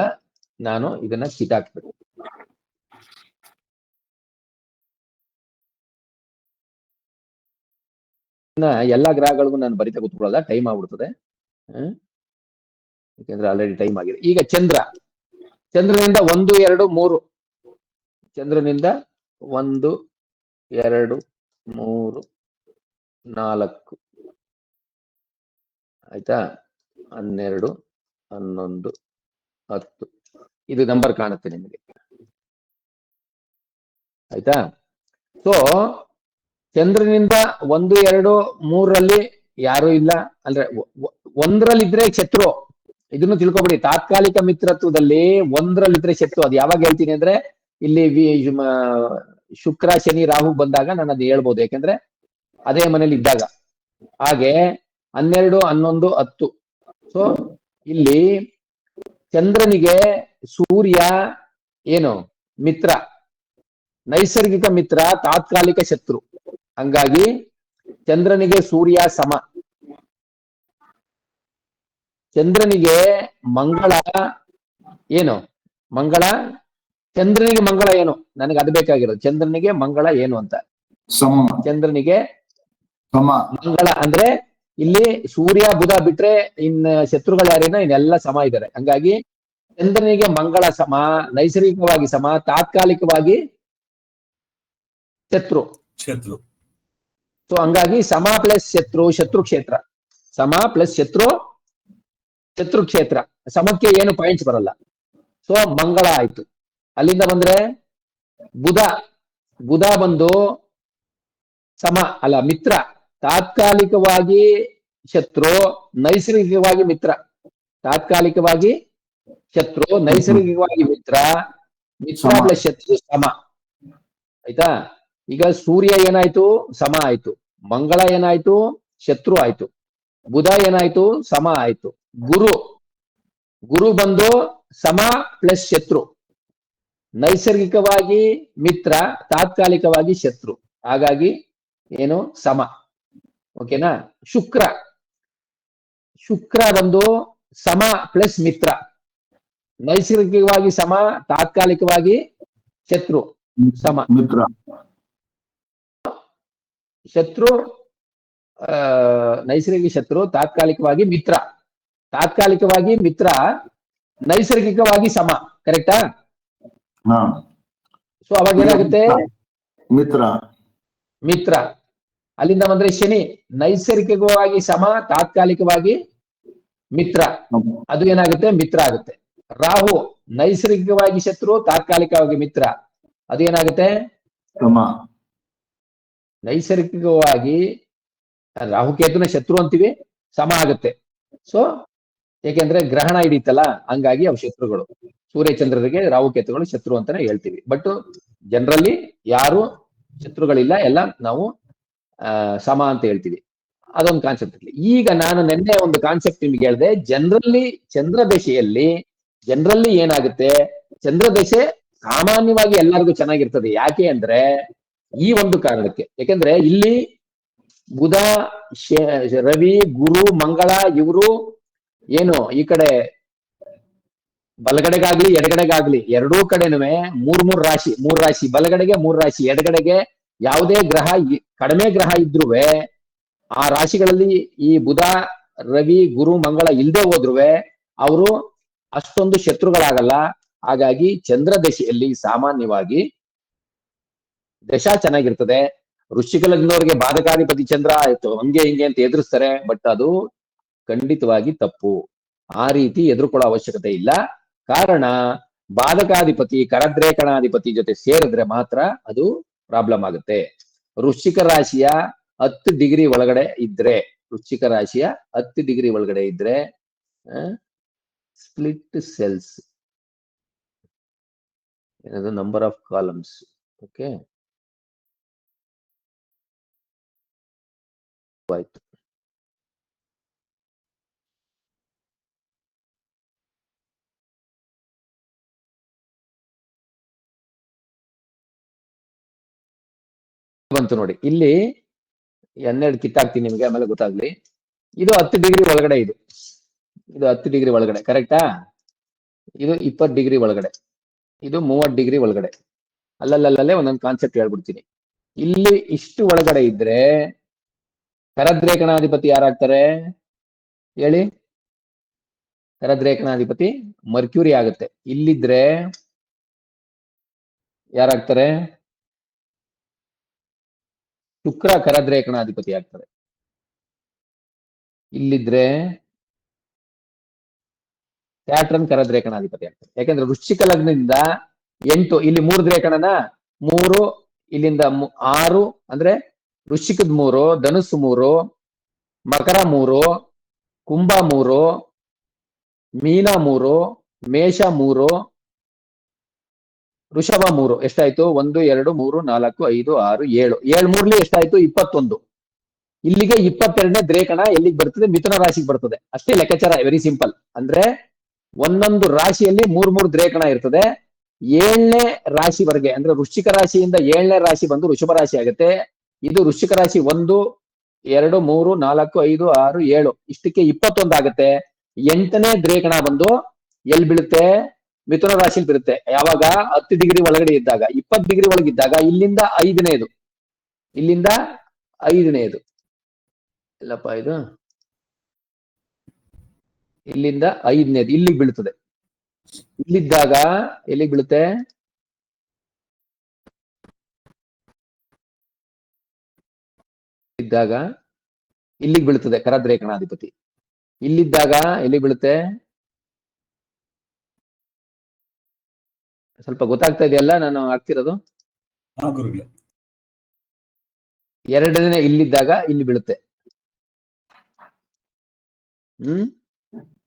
ನಾನು ಇದನ್ನ ಕಿತ್ತಾಕ್ಬೇಕು. ಎಲ್ಲಾ ಗ್ರಹಗಳಿಗೂ ನಾನು ಬರಿತಾ ಕೂತ್ಕೊಳ್ಳಲ್ಲ, ಟೈಮ್ ಆಗ್ಬಿಡ್ತದೆ. ಯಾಕೆಂದ್ರೆ ಆಲ್ರೆಡಿ ಟೈಮ್ ಆಗಿದೆ. ಈಗ ಚಂದ್ರನಿಂದ 1, 2, 3, ಚಂದ್ರನಿಂದ 1, 2, 3, 4 ಆಯ್ತಾ, 12, 11, 10 ಇದು ನಂಬರ್ ಕಾಣುತ್ತೆ ನಿಮಗೆ, ಆಯ್ತಾ? ಸೊ ಚಂದ್ರನಿಂದ 1, 2, 3ರಲ್ಲಿ ಯಾರು ಇಲ್ಲ, ಅಂದ್ರೆ 1ರಲ್ಲಿದ್ರೆ ಶತ್ರು. ಇದನ್ನು ತಿಳ್ಕೊಬಿಡಿ. ತಾತ್ಕಾಲಿಕ ಮಿತ್ರತ್ವದಲ್ಲಿ 1ರಲ್ಲಿದ್ರೆ ಶತ್ರು. ಅದು ಯಾವಾಗ ಹೇಳ್ತೀನಿ ಅಂದ್ರೆ ಇಲ್ಲಿ ಶುಕ್ರ ಶನಿ ರಾಹು ಬಂದಾಗ ನಾನು ಅದು ಹೇಳ್ಬೋದು, ಯಾಕೆಂದ್ರೆ ಅದೇ ಮನೇಲಿ ಇದ್ದಾಗ. ಹಾಗೆ 12, 11, 10. ಸೊ ಇಲ್ಲಿ ಚಂದ್ರನಿಗೆ ಸೂರ್ಯ ಏನು? ಮಿತ್ರ, ನೈಸರ್ಗಿಕ ಮಿತ್ರ, ತಾತ್ಕಾಲಿಕ ಶತ್ರು. ಹಂಗಾಗಿ ಚಂದ್ರನಿಗೆ ಸೂರ್ಯ ಸಮ. ಚಂದ್ರನಿಗೆ ಮಂಗಳ ಏನು? ಚಂದ್ರನಿಗೆ ಮಂಗಳ ಏನು? ನನಗೆ ಅದು ಬೇಕಾಗಿರೋದು. ಚಂದ್ರನಿಗೆ ಮಂಗಳ ಏನು ಅಂತ. ಚಂದ್ರನಿಗೆ ಮಂಗಳ ಅಂದ್ರೆ ಇಲ್ಲಿ ಸೂರ್ಯ ಬುಧ ಬಿಟ್ರೆ ಇನ್ನು ಶತ್ರುಗಳು ಯಾರೇನ ಇನ್ನೆಲ್ಲ ಸಮ ಇದ್ದಾರೆ. ಹಂಗಾಗಿ ಚಂದ್ರನಿಗೆ ಮಂಗಳ ಸಮ, ನೈಸರ್ಗಿಕವಾಗಿ ಸಮ, ತಾತ್ಕಾಲಿಕವಾಗಿ ಶತ್ರು. ಸೊ ಹಂಗಾಗಿ ಸಮ ಪ್ಲಸ್ ಶತ್ರು ಕ್ಷೇತ್ರ, ಸಮ ಪ್ಲಸ್ ಶತ್ರು ಕ್ಷೇತ್ರ. ಸಮಕ್ಕೆ ಏನು ಪಾಯಿಂಟ್ಸ್ ಬರಲ್ಲ. ಸೊ ಮಂಗಳ ಆಯ್ತು. ಅಲ್ಲಿಂದ ಬಂದ್ರೆ ಬುಧ ಬಂದು ಸಮ ಅಲ್ಲ, ಮಿತ್ರ. ತಾತ್ಕಾಲಿಕವಾಗಿ ಶತ್ರು, ನೈಸರ್ಗಿಕವಾಗಿ ಮಿತ್ರ. ತಾತ್ಕಾಲಿಕವಾಗಿ ಶತ್ರು, ನೈಸರ್ಗಿಕವಾಗಿ ಮಿತ್ರ ಪ್ಲಸ್ ಶತ್ರು ಸಮ. ಆಯ್ತಾ? ಈಗ ಸೂರ್ಯ ಏನಾಯ್ತು? ಸಮ ಆಯ್ತು. ಮಂಗಳ ಏನಾಯ್ತು? ಶತ್ರು ಆಯ್ತು. ಬುಧ ಏನಾಯ್ತು? ಸಮ ಆಯ್ತು. ಗುರು ಬಂದು ಸಮ ಪ್ಲಸ್ ಶತ್ರು, ನೈಸರ್ಗಿಕವಾಗಿ ಮಿತ್ರ, ತಾತ್ಕಾಲಿಕವಾಗಿ ಶತ್ರು. ಹಾಗಾಗಿ ಏನು? ಸಮ. ಓಕೆನಾ? ಶುಕ್ರ ಬಂದು ಸಮ ಪ್ಲಸ್ ಮಿತ್ರ, ನೈಸರ್ಗಿಕವಾಗಿ ಸಮ, ತಾತ್ಕಾಲಿಕವಾಗಿ ಶತ್ರು ಸಮ. ಶತ್ರು ನೈಸರ್ಗಿಕ ಶತ್ರು, ತಾತ್ಕಾಲಿಕವಾಗಿ ಮಿತ್ರ, ನೈಸರ್ಗಿಕವಾಗಿ ಸಮ. ಕರೆಕ್ಟಾ? ಸೊ ಅವಾಗ ಏನಾಗುತ್ತೆ? ಮಿತ್ರ. ಅಲ್ಲಿಂದ ಬಂದ್ರೆ ಶನಿ ನೈಸರ್ಗಿಕವಾಗಿ ಸಮ, ತಾತ್ಕಾಲಿಕವಾಗಿ ಮಿತ್ರ. ಅದು ಏನಾಗುತ್ತೆ? ಮಿತ್ರ ಆಗುತ್ತೆ. ರಾಹು ನೈಸರ್ಗಿಕವಾಗಿ ಶತ್ರು, ತಾತ್ಕಾಲಿಕವಾಗಿ ಮಿತ್ರ. ಅದು ಏನಾಗುತ್ತೆ? ನೈಸರ್ಗಿಕವಾಗಿ ರಾಹುಕೇತುನ ಶತ್ರು ಅಂತೀವಿ, ಸಮ ಆಗುತ್ತೆ. ಸೊ ಯಾಕೆಂದ್ರೆ ಗ್ರಹಣ ಹಿಡಿತಲ್ಲ, ಹಂಗಾಗಿ ಅವು ಶತ್ರುಗಳು. ಸೂರ್ಯಚಂದ್ರರಿಗೆ ರಾಹುಕೇತುಗಳು ಶತ್ರು ಅಂತಾನೆ ಹೇಳ್ತೀವಿ. ಬಟ್ ಜನರಲಿ ಯಾರು ಶತ್ರುಗಳಿಲ್ಲ, ಎಲ್ಲ ನಾವು ಸಮ ಅಂತ ಹೇಳ್ತೀವಿ. ಅದೊಂದು ಕಾನ್ಸೆಪ್ಟ್ ಇರಲಿ. ಈಗ ನಾನು ನಿನ್ನೆ ಒಂದು ಕಾನ್ಸೆಪ್ಟ್ ನಿಮ್ಗೆ ಹೇಳಿದೆ. ಜನರಲಿ ಏನಾಗುತ್ತೆ? ಚಂದ್ರದಶೆ ಸಾಮಾನ್ಯವಾಗಿ ಎಲ್ಲರಿಗೂ ಚೆನ್ನಾಗಿರ್ತದೆ. ಯಾಕೆ ಅಂದ್ರೆ ಈ ಒಂದು ಕಾರಣಕ್ಕೆ. ಯಾಕೆಂದ್ರೆ ಇಲ್ಲಿ ಬುಧ, ರವಿ, ಗುರು, ಮಂಗಳ ಇವರು ಏನು ಈ ಕಡೆ ಬಲಗಡೆಗಾಗ್ಲಿ ಎಡಗಡೆಗಾಗ್ಲಿ ಎರಡೂ ಕಡೆನೂ ಮೂರ್ ರಾಶಿ, ಬಲಗಡೆಗೆ 3 ರಾಶಿ, ಎಡಗಡೆಗೆ ಯಾವುದೇ ಗ್ರಹ ಕಡಿಮೆ ಗ್ರಹ ಇದ್ರೂ ಆ ರಾಶಿಗಳಲ್ಲಿ ಈ ಬುಧ, ರವಿ, ಗುರು, ಮಂಗಳ ಇಲ್ಲದೆ ಹೋದ್ರು ಅವರು ಅಷ್ಟೊಂದು ಶತ್ರುಗಳಾಗಲ್ಲ. ಹಾಗಾಗಿ ಚಂದ್ರ ದಶೆಯಲ್ಲಿ ಸಾಮಾನ್ಯವಾಗಿ ದಶಾ ಚೆನ್ನಾಗಿರ್ತದೆ. ವೃಶ್ಚಿಕ ಲಗ್ನದವರಿಗೆ ಬಾಧಕಾಧಿಪತಿ ಚಂದ್ರ ಆಯ್ತು ಹಂಗೆ ಹಿಂಗೆ ಅಂತ ಎದುರಿಸ್ತಾರೆ. ಬಟ್ ಅದು ಖಂಡಿತವಾಗಿ ತಪ್ಪು. ಆ ರೀತಿ ಎದುರುಕೊಳ್ಳೋ ಅವಶ್ಯಕತೆ ಇಲ್ಲ. ಕಾರಣ ಬಾಧಕಾಧಿಪತಿ ಕರದ್ರೇಕಣಾಧಿಪತಿ ಜೊತೆ ಸೇರಿದ್ರೆ ಮಾತ್ರ ಅದು ಪ್ರಾಬ್ಲಮ್ ಆಗುತ್ತೆ. ವೃಶ್ಚಿಕ ರಾಶಿಯ 10 ಡಿಗ್ರಿ ಒಳಗಡೆ ಇದ್ರೆ, ವೃಶ್ಚಿಕ ರಾಶಿಯ 10 ಡಿಗ್ರಿ ಒಳಗಡೆ ಇದ್ರೆ ಸ್ಪ್ಲಿಟ್ ಸೆಲ್ಸ್, ಏನದು ನಂಬರ್ ಆಫ್ ಕಾಲಮ್ಸ್. ಓಕೆ, ಆಯ್ತು. ಬಂತು ನೋಡಿ, ಇಲ್ಲಿ 12 ಕಿತ್ತಾಕ್ತೀನಿ ನಿಮ್ಗೆ, ಆಮೇಲೆ ಗೊತ್ತಾಗ್ಲಿ. ಇದು 10 ಡಿಗ್ರಿ ಒಳಗಡೆ, ಇದು 10 ಡಿಗ್ರಿ ಒಳಗಡೆ, ಕರೆಕ್ಟಾ? ಇದು 20 ಡಿಗ್ರಿ ಒಳಗಡೆ, ಇದು 30 ಡಿಗ್ರಿ ಒಳಗಡೆ. ಅಲ್ಲಲ್ಲೇ ಒಂದೊಂದು ಕಾನ್ಸೆಪ್ಟ್ ಹೇಳ್ಬಿಡ್ತೀನಿ. ಇಲ್ಲಿ ಇಷ್ಟು ಒಳಗಡೆ ಇದ್ರೆ ಕರದ್ರೇಖಣಾಧಿಪತಿ ಯಾರಾಗ್ತಾರೆ ಹೇಳಿ? ಕರದ್ರೇಖಣಾಧಿಪತಿ ಮರ್ಕ್ಯೂರಿ ಆಗುತ್ತೆ. ಇಲ್ಲಿದ್ರೆ ಯಾರಾಗ್ತಾರೆ? ಶುಕ್ರ ಕರದ್ರೇಖಣಾಧಿಪತಿ ಆಗ್ತಾರೆ. ಇಲ್ಲಿದ್ರೆ ಸ್ಯಾಟರ್ನ್ ಕರದ್ರೇಖಣಾಧಿಪತಿ ಆಗ್ತಾರೆ. ಯಾಕಂದ್ರೆ ವೃಶ್ಚಿಕ ಲಗ್ನದಿಂದ 8, ಇಲ್ಲಿ 3 ದ್ರೇಖಣನ, 3 ಇಲ್ಲಿಂದ 6, ಅಂದ್ರೆ ವೃಶ್ಚಿಕದ 3, ಧನುಸ್ಸು 3, ಮಕರ 3, ಕುಂಭ 3, ಮೀನ 3, ಮೇಷ 3, ವೃಷಭ 3. ಎಷ್ಟಾಯ್ತು? 1 2 3 4 5 6 7. 7 ಮೂರ್ಲಿ ಎಷ್ಟಾಯ್ತು? 21. ಇಲ್ಲಿಗೆ 22ನೇ ದ್ರೇಖಣ ಎಲ್ಲಿಗೆ ಬರ್ತದೆ? ಮಿಥುನ ರಾಶಿಗೆ ಬರ್ತದೆ. ಅಷ್ಟೇ ಲೆಕ್ಕಾಚಾರ, ವೆರಿ ಸಿಂಪಲ್. ಅಂದ್ರೆ ಒಂದೊಂದು ರಾಶಿಯಲ್ಲಿ 3 ದ್ರೇಖಣ ಇರ್ತದೆ. 7ನೇ ರಾಶಿವರೆಗೆ, ಅಂದ್ರೆ ವೃಶ್ಚಿಕ ರಾಶಿಯಿಂದ 7ನೇ ರಾಶಿ ಬಂದು ವೃಷಭ ರಾಶಿ ಆಗುತ್ತೆ. ಇದು ವೃಶ್ಚಿಕ ರಾಶಿ 1 2 3 4 5 6 7, ಇಷ್ಟಕ್ಕೆ 21 ಆಗುತ್ತೆ. 8ನೇ ದ್ರೇಖಣ ಬಂದು ಎಲ್ಲಿ ಬೀಳುತ್ತೆ? ಮಿಥುನ ರಾಶಿಲಿ ಬೀಳುತ್ತೆ. ಯಾವಾಗ? 10 ಡಿಗ್ರಿ ಒಳಗಡೆ ಇದ್ದಾಗ, 20 ಡಿಗ್ರಿ ಒಳಗಿದ್ದಾಗ ಇಲ್ಲಿಂದ 5ನೇದು, ಇಲ್ಲಿಂದ 5ನೇದು ಎಲ್ಲಪ್ಪ ಇದು, ಇಲ್ಲಿಂದ 5ನೇದು ಇಲ್ಲಿಗೆ ಬೀಳ್ತದೆ. ಇಲ್ಲಿದ್ದಾಗ ಎಲ್ಲಿಗೆ ಬೀಳುತ್ತೆ? ಇದ್ದಾಗ ಇಲ್ಲಿಗೆ ಬೀಳ್ತದೆ ಕರದ್ರೇಖಣಾಧಿಪತಿ. ಇಲ್ಲಿದ್ದಾಗ ಎಲ್ಲಿ ಬೀಳುತ್ತೆ? ಸ್ವಲ್ಪ ಗೊತ್ತಾಗ್ತಾ ಇದೆಯಲ್ಲ ನಾನು ಆಗ್ತಿರೋದು? ಗುರುಗಳೇ, 2ನೇ ಇಲ್ಲಿದ್ದಾಗ ಇಲ್ಲಿ ಬೀಳುತ್ತೆ.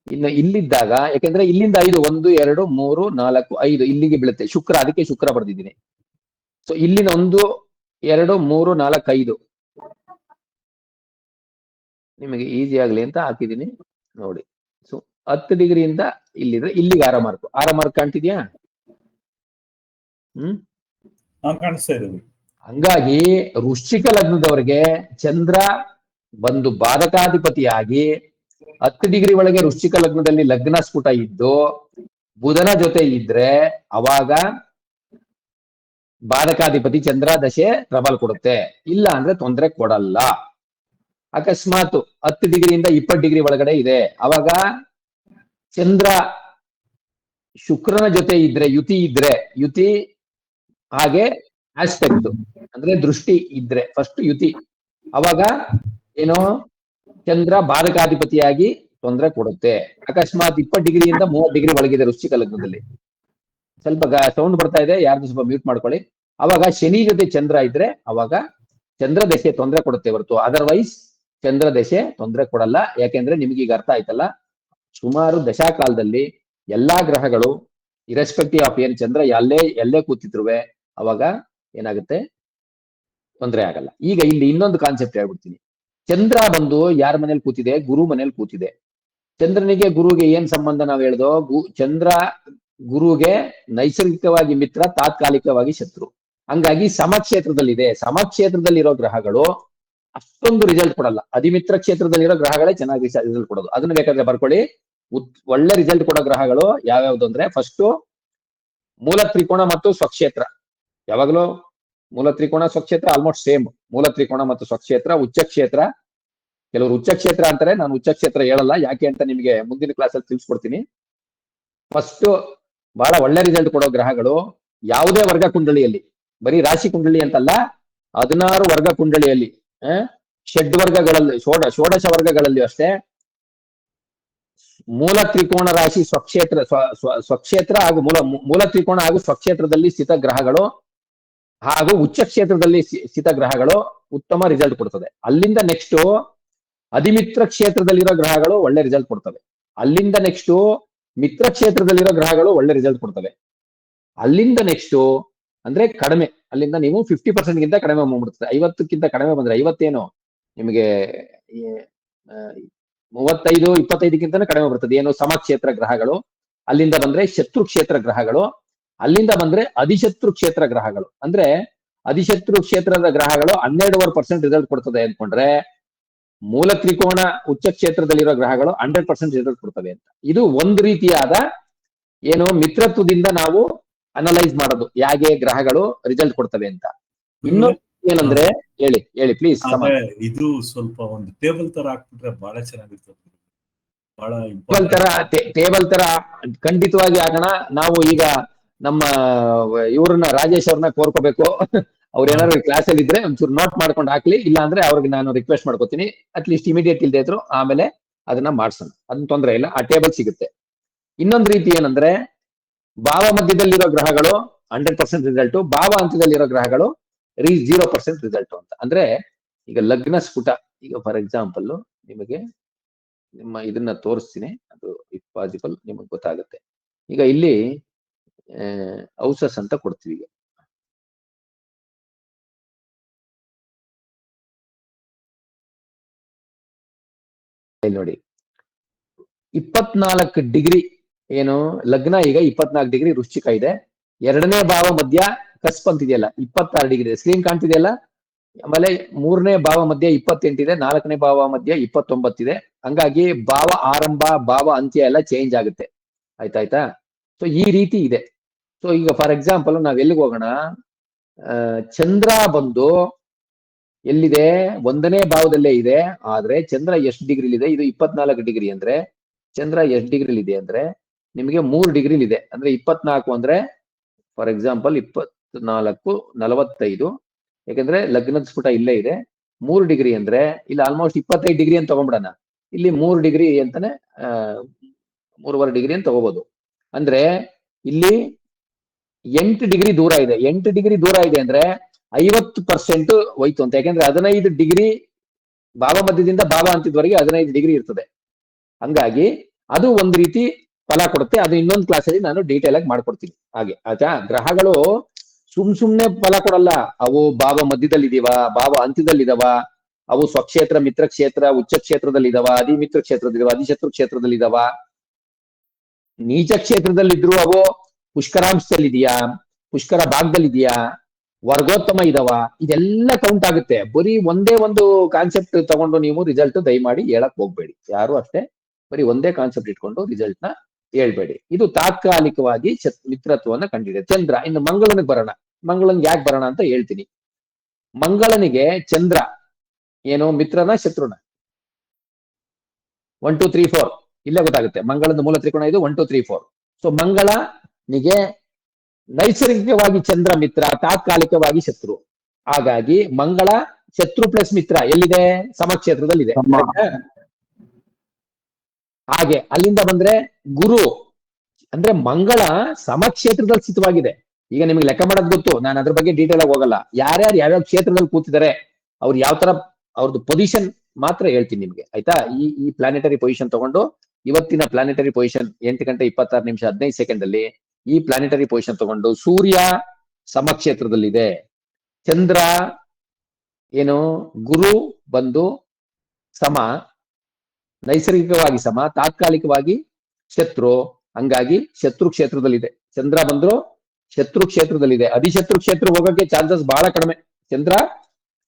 ಇನ್ನು ಇಲ್ಲಿದ್ದಾಗ, ಯಾಕೆಂದ್ರೆ ಇಲ್ಲಿಂದ 5 1 2 3 4 5 ಇಲ್ಲಿಗೆ ಬೀಳುತ್ತೆ. ಶುಕ್ರ, ಅದಕ್ಕೆ ಶುಕ್ರ ಬರ್ದಿದ್ದೀನಿ. ಸೊ ಇಲ್ಲಿನ 1 2 3 4 5 ನಿಮಗೆ ಈಸಿ ಆಗ್ಲಿ ಅಂತ ಹಾಕಿದ್ದೀನಿ ನೋಡಿ. ಸೊ 10 ಡಿಗ್ರಿಯಿಂದ ಇಲ್ಲಿದ್ರೆ ಇಲ್ಲಿಗೆ 6 ಮಾರ್ಕ್. 6 ಮಾರ್ಕ್ ಕಾಣ್ತಿದ್ಯಾ? ಕಾಣಿಸ್ತಾ ಇದೆ. ಹಂಗಾಗಿ ವೃಶ್ಚಿಕ ಲಗ್ನದವರಿಗೆ ಚಂದ್ರ ಬಂದು ಬಾಧಕಾಧಿಪತಿಯಾಗಿ 10 ಡಿಗ್ರಿ ಒಳಗೆ ವೃಶ್ಚಿಕ ಲಗ್ನದಲ್ಲಿ ಲಗ್ನ ಸ್ಫುಟ ಇದ್ದು ಬುಧನ ಜೊತೆ ಇದ್ರೆ ಅವಾಗ ಬಾಧಕಾಧಿಪತಿ ಚಂದ್ರ ದಶೆ ಟ್ರಬಲ್ ಕೊಡುತ್ತೆ. ಇಲ್ಲ ಅಂದ್ರೆ ತೊಂದರೆ ಕೊಡಲ್ಲ. ಅಕಸ್ಮಾತ್ 10 ಡಿಗ್ರಿಯಿಂದ 20 ಡಿಗ್ರಿ ಒಳಗಡೆ ಇದೆ, ಅವಾಗ ಚಂದ್ರ ಶುಕ್ರನ ಜೊತೆ ಇದ್ರೆ, ಯುತಿ ಹಾಗೆ ಆಸ್ಪೆಕ್ಟ್ ಅಂದ್ರೆ ದೃಷ್ಟಿ ಇದ್ರೆ, ಫಸ್ಟ್ ಯುತಿ, ಅವಾಗ ಏನೋ ಚಂದ್ರ ಬಾಧಕಾಧಿಪತಿಯಾಗಿ ತೊಂದರೆ ಕೊಡುತ್ತೆ. ಅಕಸ್ಮಾತ್ 20 ಡಿಗ್ರಿಯಿಂದ 30 ಡಿಗ್ರಿ ಒಳಗಿದೆ ವೃಶ್ಚಿಕ ಲಗ್ನದಲ್ಲಿ, ಸ್ವಲ್ಪ ಸೌಂಡ್ ಬರ್ತಾ ಇದೆ, ಯಾರ್ದು ಸ್ವಲ್ಪ ಮ್ಯೂಟ್ ಮಾಡ್ಕೊಳ್ಳಿ. ಅವಾಗ ಶನಿ ಜೊತೆ ಚಂದ್ರ ಇದ್ರೆ ಅವಾಗ ಚಂದ್ರ ದಶೆ ತೊಂದರೆ ಕೊಡುತ್ತೆ ಹೊರತು ಅದರ್ವೈಸ್ ಚಂದ್ರ ದಶೆ ತೊಂದರೆ ಕೊಡಲ್ಲ. ಯಾಕೆಂದ್ರೆ ನಿಮ್ಗೆ ಈಗ ಅರ್ಥ ಆಯ್ತಲ್ಲ, ಸುಮಾರು ದಶಾಕಾಲದಲ್ಲಿ ಎಲ್ಲಾ ಗ್ರಹಗಳು ಇರೆಸ್ಪೆಕ್ಟಿವ್ ಆಫ್ ಏನ್ ಚಂದ್ರ ಎಲ್ಲೇ ಕೂತಿದ್ರುವೆ ಅವಾಗ ಏನಾಗುತ್ತೆ? ತೊಂದರೆ ಆಗಲ್ಲ. ಈಗ ಇಲ್ಲಿ ಇನ್ನೊಂದು ಕಾನ್ಸೆಪ್ಟ್ ಹೇಳ್ಬಿಡ್ತೀನಿ. ಚಂದ್ರ ಬಂದು ಯಾರ ಮನೇಲಿ ಕೂತಿದೆ? ಗುರು ಮನೇಲಿ ಕೂತಿದೆ. ಚಂದ್ರನಿಗೆ ಗುರುಗೆ ಏನ್ ಸಂಬಂಧ? ನಾವು ಹೇಳ್ದೋ, ಚಂದ್ರ ಗುರುಗೆ ನೈಸರ್ಗಿಕವಾಗಿ ಮಿತ್ರ, ತಾತ್ಕಾಲಿಕವಾಗಿ ಶತ್ರು. ಹಂಗಾಗಿ ಸಮಕ್ಷೇತ್ರದಲ್ಲಿದೆ. ಸಮಕ್ಷೇತ್ರದಲ್ಲಿರೋ ಗ್ರಹಗಳು ಅಷ್ಟೊಂದು ರಿಸಲ್ಟ್ ಕೊಡಲ್ಲ. ಅಧಿಮಿತ್ರ ಕ್ಷೇತ್ರದಲ್ಲಿರೋ ಗ್ರಹಗಳೇ ಚೆನ್ನಾಗಿ ರಿಸಲ್ಟ್ ಕೊಡೋದು. ಅದನ್ನ ಬೇಕಾದ್ರೆ ಬರ್ಕೊಳ್ಳಿ. ಒಳ್ಳೆ ರಿಸಲ್ಟ್ ಕೊಡೋ ಗ್ರಹಗಳು ಯಾವ್ಯಾವ್ದು ಅಂದ್ರೆ, ಫಸ್ಟ್ ಮೂಲ ತ್ರಿಕೋಣ ಮತ್ತು ಸ್ವಕ್ಷೇತ್ರ. ಯಾವಾಗಲೂ ಮೂಲ ತ್ರಿಕೋಣ ಸ್ವಕ್ಷೇತ್ರ ಆಲ್ಮೋಸ್ಟ್ ಸೇಮ್. ಮೂಲ ತ್ರಿಕೋಣ ಮತ್ತು ಸ್ವಕ್ಷೇತ್ರ, ಉಚ್ಚಕ್ಷೇತ್ರ. ಕೆಲವರು ಉಚ್ಚಕ್ಷೇತ್ರ ಅಂತಾರೆ, ನಾನು ಉಚ್ಚಕ್ಷೇತ್ರ ಹೇಳಲ್ಲ. ಯಾಕೆ ಅಂತ ನಿಮಗೆ ಮುಂದಿನ ಕ್ಲಾಸಲ್ಲಿ ತಿಳಿಸ್ಕೊಡ್ತೀನಿ. ಫಸ್ಟ್ ಬಹಳ ಒಳ್ಳೆ ರಿಸಲ್ಟ್ ಕೊಡೋ ಗ್ರಹಗಳು ಯಾವುದೇ ವರ್ಗ ಕುಂಡಳಿಯಲ್ಲಿ, ಬರೀ ರಾಶಿ ಕುಂಡಳಿ ಅಂತಲ್ಲ, 16 ವರ್ಗ ಕುಂಡಳಿಯಲ್ಲಿ, ಷಡ್ ವರ್ಗಗಳಲ್ಲಿ, ಷೋಡಶ ವರ್ಗಗಳಲ್ಲಿ ಅಷ್ಟೇ ಮೂಲ ತ್ರಿಕೋಣ ರಾಶಿ ಸ್ವಕ್ಷೇತ್ರ ಹಾಗೂ ಮೂಲ ತ್ರಿಕೋಣ ಹಾಗೂ ಸ್ವಕ್ಷೇತ್ರದಲ್ಲಿ ಸ್ಥಿತ ಗ್ರಹಗಳು ಹಾಗೂ ಉಚ್ಚ ಕ್ಷೇತ್ರದಲ್ಲಿ ಸ್ಥಿತ ಗ್ರಹಗಳು ಉತ್ತಮ ರಿಸಲ್ಟ್ ಕೊಡ್ತದೆ. ಅಲ್ಲಿಂದ ನೆಕ್ಸ್ಟ್ ಅಧಿಮಿತ್ರ ಕ್ಷೇತ್ರದಲ್ಲಿರೋ ಗ್ರಹಗಳು ಒಳ್ಳೆ ರಿಸಲ್ಟ್ ಕೊಡ್ತವೆ. ಅಲ್ಲಿಂದ ನೆಕ್ಸ್ಟ್ ಮಿತ್ರ ಕ್ಷೇತ್ರದಲ್ಲಿರೋ ಗ್ರಹಗಳು ಒಳ್ಳೆ ರಿಸಲ್ಟ್ ಕೊಡ್ತವೆ. ಅಲ್ಲಿಂದ ನೆಕ್ಸ್ಟ್ ಅಂದ್ರೆ ಕಡಿಮೆ, ಅಲ್ಲಿಂದ ನೀವು 50% ಗಿಂತ ಕಡಿಮೆ ಬಂದ್ಬಿಡ್ತದೆ. 50ಕ್ಕಿಂತ ಕಡಿಮೆ ಬಂದ್ರೆ 50 ನಿಮಗೆ 35-25ಕ್ಕಿಂತ ಕಡಿಮೆ ಬರ್ತದೆ. ಏನು ಸಮಕ್ಷೇತ್ರ ಗ್ರಹಗಳು. ಅಲ್ಲಿಂದ ಬಂದ್ರೆ ಶತ್ರು ಕ್ಷೇತ್ರ ಗ್ರಹಗಳು. ಅಲ್ಲಿಂದ ಬಂದ್ರೆ ಅಧಿಶತ್ರು ಕ್ಷೇತ್ರ ಗ್ರಹಗಳು. ಅಂದ್ರೆ ಅಧಿಶತ್ರು ಕ್ಷೇತ್ರದ ಗ್ರಹಗಳು 12.5% ರಿಸಲ್ಟ್ ಕೊಡ್ತದೆ ಅನ್ಕೊಂಡ್ರೆ, ಮೂಲ ತ್ರಿಕೋಣ ಉಚ್ಚ ಕ್ಷೇತ್ರದಲ್ಲಿರೋ ಗ್ರಹಗಳು 100% ರಿಸಲ್ಟ್ ಕೊಡ್ತವೆ ಅಂತ. ಇದು ಒಂದು ರೀತಿಯಾದ ಏನು ಮಿತ್ರತ್ವದಿಂದ ನಾವು ಅನಲೈಸ್ ಮಾಡೋದು, ಹೇಗೆ ಗ್ರಹಗಳು ರಿಸಲ್ಟ್ ಕೊಡ್ತವೆ ಅಂತ. ಇನ್ನೊಂದು ಏನಂದ್ರೆ ಹೇಳಿ ಪ್ಲೀಸ್. ಇದು ಸ್ವಲ್ಪ ಒಂದು ಟೇಬಲ್ ತರ ಹಾಕ್ಬಿಟ್ರೆ ಬಹಳ ಚೆನ್ನಾಗಿರ್ತದೆ. ಬಹಳ ಟೇಬಲ್ ತರ ಖಂಡಿತವಾಗಿ ಆಗೋಣ. ನಾವು ಈಗ ನಮ್ಮ ಇವ್ರನ್ನ ರಾಜೇಶ್ ಅವ್ರನ್ನ ಕೋರ್ಕೋಬೇಕು. ಅವ್ರ ಏನಾದ್ರು ಕ್ಲಾಸ್ ಅಲ್ಲಿ ಇದ್ರೆ ಒಂಚೂರು ನೋಟ್ ಮಾಡ್ಕೊಂಡು ಹಾಕ್ಲಿ. ಇಲ್ಲ ಅಂದ್ರೆ ಅವ್ರಿಗೆ ನಾನು ರಿಕ್ವೆಸ್ಟ್ ಮಾಡ್ಕೋತೀನಿ, ಅಟ್ಲೀಸ್ಟ್ ಇಮಿಡಿಯೇಟ್ ಇಲ್ದೇ ಇದ್ರು ಆಮೇಲೆ ಅದನ್ನ ಮಾಡ್ಸೋಣ, ಅದನ್ನ ತೊಂದರೆ ಇಲ್ಲ. ಆ ಟೇಬಲ್ ಸಿಗುತ್ತೆ. ಇನ್ನೊಂದು ರೀತಿ ಏನಂದ್ರೆ ಭಾವ ಮಧ್ಯದಲ್ಲಿರೋ ಗ್ರಹಗಳು 100% ರಿಸಲ್ಟ್, ಭಾವ ಅಂತ್ಯದಲ್ಲಿರೋ ಗ್ರಹಗಳು 0% ರಿಸಲ್ಟ್ ಅಂತ. ಅಂದ್ರೆ ಈಗ ಲಗ್ನ ಸ್ಫುಟ, ಈಗ ಫಾರ್ ಎಕ್ಸಾಂಪಲ್ ನಿಮಗೆ ನಿಮ್ಮ ಇದನ್ನ ತೋರಿಸ್ತೀನಿ, ಅದು ಇಫ್ ಪಾಸಿಬಲ್ ನಿಮಗೆ ಗೊತ್ತಾಗುತ್ತೆ. ಈಗ ಇಲ್ಲಿ ಔಸಸ್ ಅಂತ ಕೊಡ್ತೀವಿ. ಈಗ ನೋಡಿ 24 ಡಿಗ್ರಿ ಏನು ಲಗ್ನ, ಈಗ 24 ಡಿಗ್ರಿ ವೃಶ್ಚಿಕ ಇದೆ. 2ನೇ ಭಾವ ಮಧ್ಯ ಕಸ್ಪ್ ಅಂತಿದೆಯಲ್ಲ 26 ಡಿಗ್ರಿ ಸ್ಕ್ರೀನ್ ಕಾಣ್ತಿದೆಯಲ್ಲ. ಆಮೇಲೆ 3ನೇ ಭಾವ ಮಧ್ಯ 28 ಇದೆ, 4ನೇ ಭಾವ ಮಧ್ಯ 29 ಇದೆ. ಹಂಗಾಗಿ ಭಾವ ಆರಂಭ ಭಾವ ಅಂತ್ಯ ಎಲ್ಲ ಚೇಂಜ್ ಆಗುತ್ತೆ. ಆಯ್ತಾಯ್ತಾ? ಸೊ ಈ ರೀತಿ ಇದೆ. ಸೊ ಈಗ ಫಾರ್ ಎಕ್ಸಾಂಪಲ್ ನಾವ್ ಎಲ್ಲಿಗೆ ಹೋಗೋಣ, ಚಂದ್ರ ಬಂದು ಎಲ್ಲಿದೆ, 1ನೇ ಭಾವದಲ್ಲೇ ಇದೆ. ಆದ್ರೆ ಚಂದ್ರ ಎಷ್ಟು ಡಿಗ್ರಿಲಿದೆ, ಇದು 24 ಡಿಗ್ರಿ ಅಂದ್ರೆ ಚಂದ್ರ ಎಷ್ಟು ಡಿಗ್ರಿಲಿದೆ ಅಂದ್ರೆ ನಿಮಗೆ 3 ಡಿಗ್ರಿಲಿದೆ. ಅಂದ್ರೆ 24 ಅಂದ್ರೆ ಫಾರ್ ಎಕ್ಸಾಂಪಲ್ 24 45, ಯಾಕಂದ್ರೆ ಲಗ್ನದ ಸ್ಫುಟ ಇಲ್ಲೇ ಇದೆ. 3 ಡಿಗ್ರಿ ಅಂದ್ರೆ ಇಲ್ಲಿ ಆಲ್ಮೋಸ್ಟ್ 25 ಡಿಗ್ರಿ ಅಂತ ತಗೊಂಡ್ಬಿಡೋಣ. ಇಲ್ಲಿ 3 ಡಿಗ್ರಿ ಅಂತಾನೆ 3.5 ಡಿಗ್ರಿ ಅಂತ ತಗೋಬಹುದು. ಅಂದ್ರೆ ಇಲ್ಲಿ 8 ಡಿಗ್ರಿ ದೂರ ಇದೆ. 8 ಡಿಗ್ರಿ ದೂರ ಇದೆ ಅಂದ್ರೆ 50% ಹೋಯ್ತು ಅಂತ. ಯಾಕಂದ್ರೆ 15 ಡಿಗ್ರಿ ಭಾವ ಮಧ್ಯದಿಂದ ಭಾವ ಅಂತ್ಯದವರೆಗೆ 15 ಡಿಗ್ರಿ ಇರ್ತದೆ. ಹಂಗಾಗಿ ಅದು ಒಂದ್ ರೀತಿ ಫಲ ಕೊಡುತ್ತೆ. ಅದು ಇನ್ನೊಂದು ಕ್ಲಾಸಲ್ಲಿ ನಾನು ಡೀಟೇಲ್ ಆಗಿ ಮಾಡ್ಕೊಡ್ತೀನಿ. ಹಾಗೆ ಆಯ್ತಾ? ಗ್ರಹಗಳು ಸುಮ್ನೆ ಫಲ ಕೊಡಲ್ಲ. ಅವು ಭಾವ ಮಧ್ಯದಲ್ಲಿದೀವ, ಭಾವ ಅಂತ್ಯದಲ್ಲಿದಾವ, ಅವು ಸ್ವಕ್ಷೇತ್ರ ಮಿತ್ರ ಕ್ಷೇತ್ರ ಉಚ್ಚ ಕ್ಷೇತ್ರದಲ್ಲಿದಾವ, ಅಧಿಮಿತ್ರ ಕ್ಷೇತ್ರದಲ್ಲಿದಾವ, ಅಧಿಶತ್ರು ಕ್ಷೇತ್ರದಲ್ಲಿದಾವ, ನೀಚ ಕ್ಷೇತ್ರದಲ್ಲಿದ್ರು ಅವು ಪುಷ್ಕರಾಂಶದಲ್ಲಿದೆಯಾ, ಪುಷ್ಕರ ಭಾಗದಲ್ಲಿದೆಯಾ, ವರ್ಗೋತ್ತಮ ಇದಾವ, ಇದೆಲ್ಲ ಕೌಂಟ್ ಆಗುತ್ತೆ. ಬರೀ ಒಂದೇ ಒಂದು ಕಾನ್ಸೆಪ್ಟ್ ತಗೊಂಡು ನೀವು ರಿಸಲ್ಟ್ ದಯಮಾಡಿ ಹೇಳಕ್ ಹೋಗ್ಬೇಡಿ. ಯಾರು ಅಷ್ಟೇ ಬರೀ ಒಂದೇ ಕಾನ್ಸೆಪ್ಟ್ ಇಟ್ಕೊಂಡು ರಿಸಲ್ಟ್ ನ ಹೇಳ್ಬೇಡಿ. ಇದು ತಾತ್ಕಾಲಿಕವಾಗಿ ಮಿತ್ರತ್ವವನ್ನ ಕಂಡಿದೆ. ಚಂದ್ರ, ಇನ್ನು ಮಂಗಳನಿಗೆ ಬರೋಣ. ಮಂಗಳನ್ಗೆ ಯಾಕೆ ಬರೋಣ ಅಂತ ಹೇಳ್ತೀನಿ. ಮಂಗಳನಿಗೆ ಚಂದ್ರ ಏನು ಮಿತ್ರನ ಶತ್ರುನ? 1 2 3 4 ಇಲ್ಲೇ ಗೊತ್ತಾಗುತ್ತೆ. ಮಂಗಳದ ಮೂಲ ತ್ರಿಕೋಣ ಇದು 1 2 3 4. ಸೊ ಮಂಗಳನಿಗೆ ನೈಸರ್ಗಿಕವಾಗಿ ಚಂದ್ರ ಮಿತ್ರ, ತಾತ್ಕಾಲಿಕವಾಗಿ ಶತ್ರು. ಹಾಗಾಗಿ ಮಂಗಳ ಶತ್ರು ಪ್ಲಸ್ ಮಿತ್ರ ಎಲ್ಲಿದೆ? ಸಮಕ್ಷೇತ್ರದಲ್ಲಿದೆ. ಹಾಗೆ ಅಲ್ಲಿಂದ ಬಂದ್ರೆ ಗುರು ಅಂದ್ರೆ ಮಂಗಳ ಸಮಕ್ಷೇತ್ರದಲ್ಲಿ ಸ್ಥಿತವಾಗಿದೆ. ಈಗ ನಿಮ್ಗೆ ಲೆಕ್ಕ ಮಾಡೋದು ಗೊತ್ತು, ನಾನು ಅದ್ರ ಬಗ್ಗೆ ಡೀಟೇಲ್ ಆಗಿ ಹೋಗಲ್ಲ. ಯಾರ್ಯಾರು ಯಾವ್ಯಾವ ಕ್ಷೇತ್ರದಲ್ಲಿ ಕೂತಿದ್ದಾರೆ, ಅವ್ರು ಯಾವ ತರ ಅವ್ರದ್ದು ಪೊಸಿಷನ್ ಮಾತ್ರ ಹೇಳ್ತೀನಿ ನಿಮ್ಗೆ. ಆಯ್ತಾ? ಈ ಪ್ಲಾನೆಟರಿ ಪೊಸಿಷನ್ ತಗೊಂಡು ಇವತ್ತಿನ ಪ್ಲಾನೆಟರಿ ಪೊಸಿಷನ್ 8:26:15 ಅಲ್ಲಿ ಈ ಪ್ಲಾನೆಟರಿ ಪೊಸಿಷನ್ ತಗೊಂಡು ಸೂರ್ಯ ಸಮಕ್ಷೇತ್ರದಲ್ಲಿದೆ, ಚಂದ್ರ ಏನು ಗುರು ಬಂದು ಸಮ, ನೈಸರ್ಗಿಕವಾಗಿ ಸಮ, ತಾತ್ಕಾಲಿಕವಾಗಿ ಶತ್ರು. ಹಂಗಾಗಿ ಶತ್ರು ಕ್ಷೇತ್ರದಲ್ಲಿದೆ. ಚಂದ್ರ ಬಂದ್ರು ಶತ್ರು ಕ್ಷೇತ್ರದಲ್ಲಿದೆ. ಅಧಿಶತ್ರು ಕ್ಷೇತ್ರ ಹೋಗೋಕೆ ಚಾನ್ಸಸ್ ಬಹಳ ಕಡಿಮೆ. ಚಂದ್ರ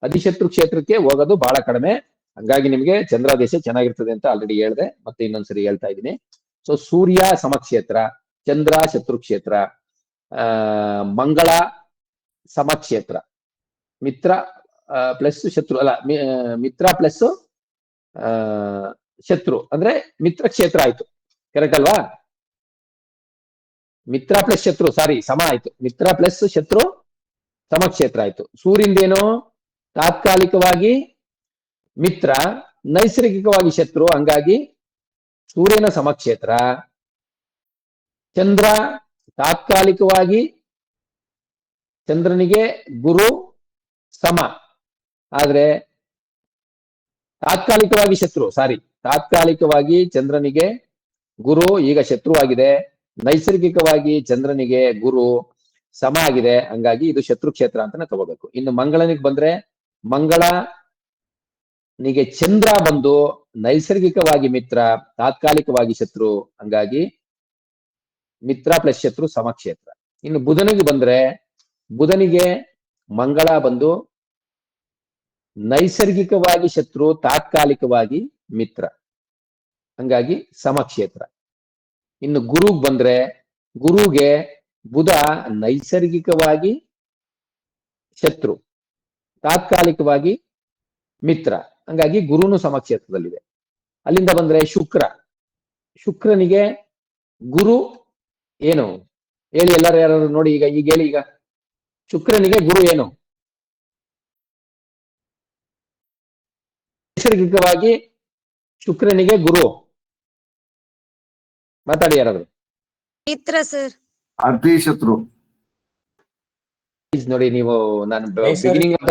ಅಧಿಶತ್ರು ಕ್ಷೇತ್ರಕ್ಕೆ ಹೋಗೋದು ಬಹಳ ಕಡಿಮೆ. ಹಂಗಾಗಿ ನಿಮ್ಗೆ ಚಂದ್ರ ದೇಶ ಚೆನ್ನಾಗಿರ್ತದೆ ಅಂತ ಆಲ್ರೆಡಿ ಹೇಳ್ದೆ, ಮತ್ತೆ ಇನ್ನೊಂದ್ಸರಿ ಹೇಳ್ತಾ ಇದ್ದೀನಿ. ಸೊ ಸೂರ್ಯ ಸಮಕ್ಷೇತ್ರ, ಚಂದ್ರ ಶತ್ರು ಕ್ಷೇತ್ರ, ಮಂಗಳ ಸಮಕ್ಷೇತ್ರ, ಮಿತ್ರ ಪ್ಲಸ್ ಶತ್ರು ಅಲ್ಲ, ಮಿತ್ರ ಪ್ಲಸ್ ಶತ್ರು ಅಂದ್ರೆ ಮಿತ್ರ ಕ್ಷೇತ್ರ ಆಯ್ತು. ಕರೆಕ್ಟ್ ಅಲ್ವಾ? ಮಿತ್ರ ಪ್ಲಸ್ ಶತ್ರು, ಸಾರಿ ಸಮ ಆಯ್ತು. ಮಿತ್ರ ಪ್ಲಸ್ ಶತ್ರು ಸಮಕ್ಷೇತ್ರ ಆಯ್ತು. ಸೂರ್ಯಂದೇನು ತಾತ್ಕಾಲಿಕವಾಗಿ ಮಿತ್ರ, ನೈಸರ್ಗಿಕವಾಗಿ ಶತ್ರು. ಹಂಗಾಗಿ ಸೂರ್ಯನ ಸಮಕ್ಷೇತ್ರ. ಚಂದ್ರ ತಾತ್ಕಾಲಿಕವಾಗಿ ಚಂದ್ರನಿಗೆ ಗುರು ಸಮ, ಆದ್ರೆ ತಾತ್ಕಾಲಿಕವಾಗಿ ತಾತ್ಕಾಲಿಕವಾಗಿ ಚಂದ್ರನಿಗೆ ಗುರು ಈಗ ಶತ್ರುವಾಗಿದೆ. ನೈಸರ್ಗಿಕವಾಗಿ ಚಂದ್ರನಿಗೆ ಗುರು ಸಮ ಆಗಿದೆ, ಹಂಗಾಗಿ ಇದು ಶತ್ರು ಕ್ಷೇತ್ರ ಅಂತಾನೆ ತಗೋಬೇಕು. ಇನ್ನು ಮಂಗಳನಿಗೆ ಬಂದ್ರೆ ಮಂಗಳನಿಗೆ ಚಂದ್ರ ಬಂದು ನೈಸರ್ಗಿಕವಾಗಿ ಮಿತ್ರ, ತಾತ್ಕಾಲಿಕವಾಗಿ ಶತ್ರು, ಹಂಗಾಗಿ ಮಿತ್ರ ಪ್ಲಸ್ ಶತ್ರು ಸಮಕ್ಷೇತ್ರ. ಇನ್ನು ಬುಧನಿಗೆ ಬಂದ್ರೆ ಬುಧನಿಗೆ ಮಂಗಳ ಬಂದು ನೈಸರ್ಗಿಕವಾಗಿ ಶತ್ರು, ತಾತ್ಕಾಲಿಕವಾಗಿ ಮಿತ್ರ, ಹಂಗಾಗಿ ಸಮಕ್ಷೇತ್ರ. ಇನ್ನು ಗುರುಗ್ ಬಂದ್ರೆ ಗುರುಗೆ ಬುಧ ನೈಸರ್ಗಿಕವಾಗಿ ಶತ್ರು, ತಾತ್ಕಾಲಿಕವಾಗಿ ಮಿತ್ರ, ಹಂಗಾಗಿ ಗುರುನು ಸಮಕ್ಷೇತ್ರದಲ್ಲಿದೆ. ಅಲ್ಲಿಂದ ಬಂದ್ರೆ ಶುಕ್ರನಿಗೆ ಗುರು ಏನು ಹೇಳಿ, ಎಲ್ಲರೂ ಯಾರು ನೋಡಿ ಈಗ ಹೇಳಿ. ಈಗ ಶುಕ್ರನಿಗೆ ಗುರು ಏನು? ನೈಸರ್ಗಿಕವಾಗಿ ಶುಕ್ರನಿಗೆ ಗುರು ಮಾತಾಡಿ ಯಾರಾದ್ರು. ಮಿತ್ರ ಸರ್. ಅತಿ ಶತ್ರು. ನೋಡಿ ನೀವು, ನಾನು ಬಿಗಿನಿಂಗ್ ಆಫ್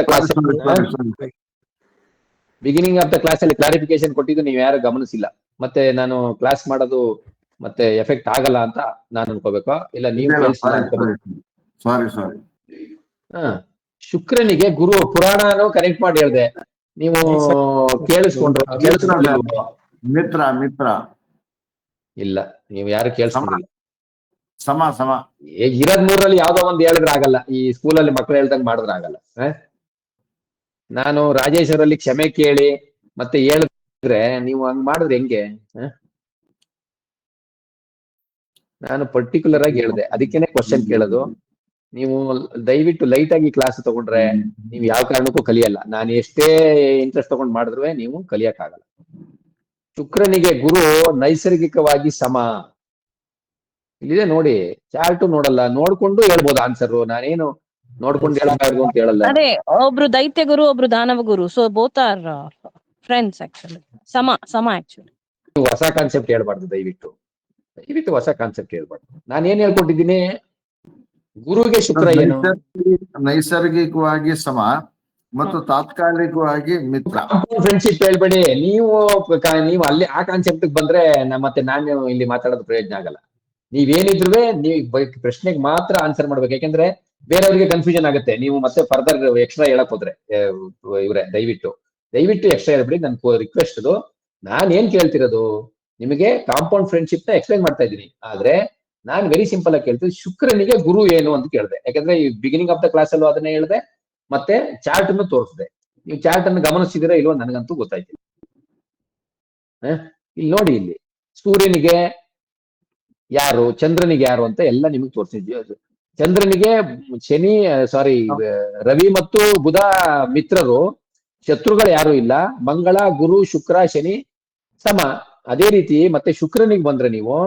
ದ ಕ್ಲಾಸ್ ಅಲ್ಲಿ ಕ್ಲಾರಿಫಿಕೇಶನ್ ಕೊಟ್ಟಿದ್ದು ನೀವು ಯಾರು ಗಮನಿಸಿಲ್ಲ. ಮತ್ತೆ ನಾನು ಕ್ಲಾಸ್ ಮಾಡೋದು ಮತ್ತೆ ಎಫೆಕ್ಟ್ ಆಗಲ್ಲ ಅಂತ ನಾನು ಅನ್ಕೋಬೇಕು, ಇಲ್ಲ ನೀವು ಸಾರಿ. ಶುಕ್ರನಿಗೆ ಗುರು ಪುರಾಣನು ಕನೆಕ್ಟ್ ಮಾಡಿ ಹೇಳ್ದೆ, ನೀವು ಕೇಳಿಸ್ಕೊಂಡ್ರು? ಮಿತ್ರ ಇಲ್ಲ, ನೀವು ಯಾರು ಕೇಳಿಸ್ಕೊಂಡಿಲ್ಲ. ಸಮ ಇರೋದ್ ಮೂರಲ್ಲಿ ಯಾವ್ದೋ ಒಂದ್ ಹೇಳಿದ್ರೆ ಆಗಲ್ಲ. ಈ ಸ್ಕೂಲಲ್ಲಿ ಮಕ್ಳು ಹೇಳ್ದಂಗ್ ಮಾಡಿದ್ರೆ ಆಗಲ್ಲ. ನಾನು ರಾಜೇಶ್ ಅವರಲ್ಲಿ ಕ್ಷಮೆ ಕೇಳಿ ಮತ್ತೆ ಹೇಳಿದ್ರೆ ನೀವು ಹಂಗ್ ಮಾಡಿದ್ರೆ ಹೆಂಗೆ? ನಾನು ಪರ್ಟಿಕ್ಯುಲರ್ ಆಗಿ ಹೇಳ್ದೆ, ಅದಕ್ಕೇನೆ ಕ್ವಶನ್ ಕೇಳೋದು. ನೀವು ದಯವಿಟ್ಟು ಲೈಟ್ ಆಗಿ ಕ್ಲಾಸ್ ತಗೊಂಡ್ರೆ ನೀವು ಯಾವ ಕಾರಣಕ್ಕೂ ಕಲಿಯಲ್ಲ. ನಾನು ಎಷ್ಟೇ ಇಂಟ್ರೆಸ್ಟ್ ತಗೊಂಡ್ ಮಾಡಿದ್ರು ನೀವು ಕಲಿಯಕ್ಕಾಗಲ್ಲ. ಶುಕ್ರನಿಗೆ ಗುರು ನೈಸರ್ಗಿಕವಾಗಿ ಸಮ ಇಲ್ಲಿದೆ ನೋಡಿ, ಚಾರ್ಟು ನೋಡಲ್ಲ, ನೋಡ್ಕೊಂಡು ಹೇಳ್ಬೋದು ಆನ್ಸರ್. ನಾನೇನು ನೋಡ್ಕೊಂಡು ಹೇಳಬಾರ್ದು ಅಂತ ಹೇಳಲ್ಲ. ಅದೇ ಒಬ್ರು ದೈತ್ಯ ಗುರು, ಒಬ್ರು ದಾನವ ಗುರು. So both are friends actually. ಸಮ ಆಕ್ಚುಲಿ. ಹೊಸ ಕಾನ್ಸೆಪ್ಟ್ ಹೇಳ್ಬಾರ್ದು, ದಯವಿಟ್ಟು ಹೊಸ ಕಾನ್ಸೆಪ್ಟ್ ಹೇಳ್ಬಾರ್ದು. ನಾನೇನ್ ಹೇಳ್ಕೊಟ್ಟಿದ್ದೀನಿ? ಗುರುಗೆ ಶುಕ್ರ ಏನು? ನೈಸರ್ಗಿಕವಾಗಿ ಸಮ ಮತ್ತು ತಾತ್ಕಾಲಿಕವಾಗಿ ಮಿತ್ರ. ಫ್ರೆಂಡ್ಶಿಪ್ ಹೇಳ್ಬೇಡಿ ನೀವು ಅಲ್ಲಿ ಆ ಕಾನ್ಸೆಪ್ಟ್ ಬಂದ್ರೆ ಮತ್ತೆ ನಾನು ಇಲ್ಲಿ ಮಾತಾಡೋದು ಪ್ರಯೋಜನ ಆಗಲ್ಲ. ನೀವೇನಿದ್ರು ನೀವು ಪ್ರಶ್ನೆಗೆ ಮಾತ್ರ ಆನ್ಸರ್ ಮಾಡ್ಬೇಕು, ಯಾಕಂದ್ರೆ ಬೇರೆಯವ್ರಿಗೆ ಕನ್ಫ್ಯೂಷನ್ ಆಗುತ್ತೆ. ನೀವು ಮತ್ತೆ ಫರ್ದರ್ ಎಕ್ಸ್ಟ್ರಾ ಹೇಳಕ್ ಹೋದ್ರೆ ಇವ್ರೆ ದಯವಿಟ್ಟು ಎಕ್ಸ್ಟ್ರಾ ಹೇಳ್ಬಿಡಿ. ನನ್ ರಿಕ್ವೆಸ್ಟ್ ಅದು. ನಾನ್ ಏನ್ ಕೇಳ್ತಿರೋದು ನಿಮಗೆ ಕಾಂಪೌಂಡ್ ಫ್ರೆಂಡ್ಶಿಪ್ ನ ಎಕ್ಸ್ಪ್ಲೈನ್ ಮಾಡ್ತಾ ಇದ್ದೀನಿ. ಆದ್ರೆ ನಾನ್ ವೆರಿ ಸಿಂಪಲ್ ಆಗಿ ಕೇಳ್ತೀನಿ, ಶುಕ್ರನಿಗೆ ಗುರು ಏನು ಅಂತ ಕೇಳಿದೆ. ಯಾಕಂದ್ರೆ ಈ ಬಿಗಿನಿಂಗ್ ಆಫ್ ದ ಕ್ಲಾಸ್ ಅಲ್ಲೂ ಅದನ್ನೇ ಹೇಳಿದೆ, ಮತ್ತೆ ಚಾರ್ಟ್ ಅನ್ನು ತೋರಿಸಿದೆ. ನೀವು ಚಾರ್ಟ್ ಅನ್ನು ಗಮನಿಸಿದಿರಾ ಇಲ್ವೋ ನನಗಂತೂ ಗೊತ್ತಾಯ್ತು. ಇಲ್ಲಿ ನೋಡಿ, ಇಲ್ಲಿ ಸೂರ್ಯನಿಗೆ ಯಾರು, ಚಂದ್ರನಿಗೆ ಯಾರು ಅಂತ ಎಲ್ಲ ನಿಮಗೆ ತೋರಿಸಿದ್ವಿ. ಚಂದ್ರನಿಗೆ ರವಿ ಮತ್ತು ಬುಧ ಮಿತ್ರರು, ಶತ್ರುಗಳು ಯಾರು ಇಲ್ಲ. ಮಂಗಳ, ಗುರು, ಶುಕ್ರ, ಶನಿ ಸಮ. ಅದೇ ರೀತಿ ಮತ್ತೆ ಶುಕ್ರನಿಗೆ ಬಂದ್ರೆ ನೀವು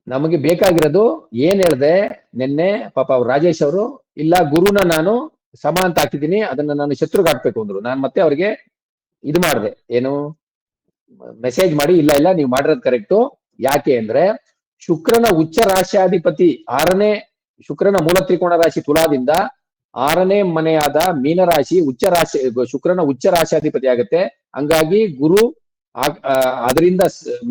ನಮಗೆ ಬೇಕಾಗಿರೋದು ಏನ್ ಹೇಳ್ದೆ ನಿನ್ನೆ ಪಾಪ ಅವ್ರು ರಾಜೇಶ್ ಅವರು, ಇಲ್ಲ ಗುರುನ ನಾನು ಸಮ ಅಂತ ಹಾಕಿದ್ದೀನಿ, ಅದನ್ನ ನಾನು ಶತ್ರುಗೆ ಹಾಕ್ಬೇಕು ಅಂದ್ರು. ನಾನು ಮತ್ತೆ ಅವ್ರಿಗೆ ಇದು ಮಾಡಿದೆ, ಏನು ಮೆಸೇಜ್ ಮಾಡಿ, ಇಲ್ಲ ನೀವು ಮಾಡಿರೋದು ಕರೆಕ್ಟು. ಯಾಕೆ ಅಂದ್ರೆ ಶುಕ್ರನ ಉಚ್ಚ ರಾಶ್ಯಾಧಿಪತಿ ಶುಕ್ರನ ಮೂಲ ತ್ರಿಕೋಣ ರಾಶಿ ತುಲಾದಿಂದ 6ನೇ ಮನೆಯಾದ ಮೀನರಾಶಿ ಶುಕ್ರನ ಉಚ್ಚ ರಾಶ್ಯಾಧಿಪತಿ ಆಗುತ್ತೆ. ಹಂಗಾಗಿ ಗುರು ಅದರಿಂದ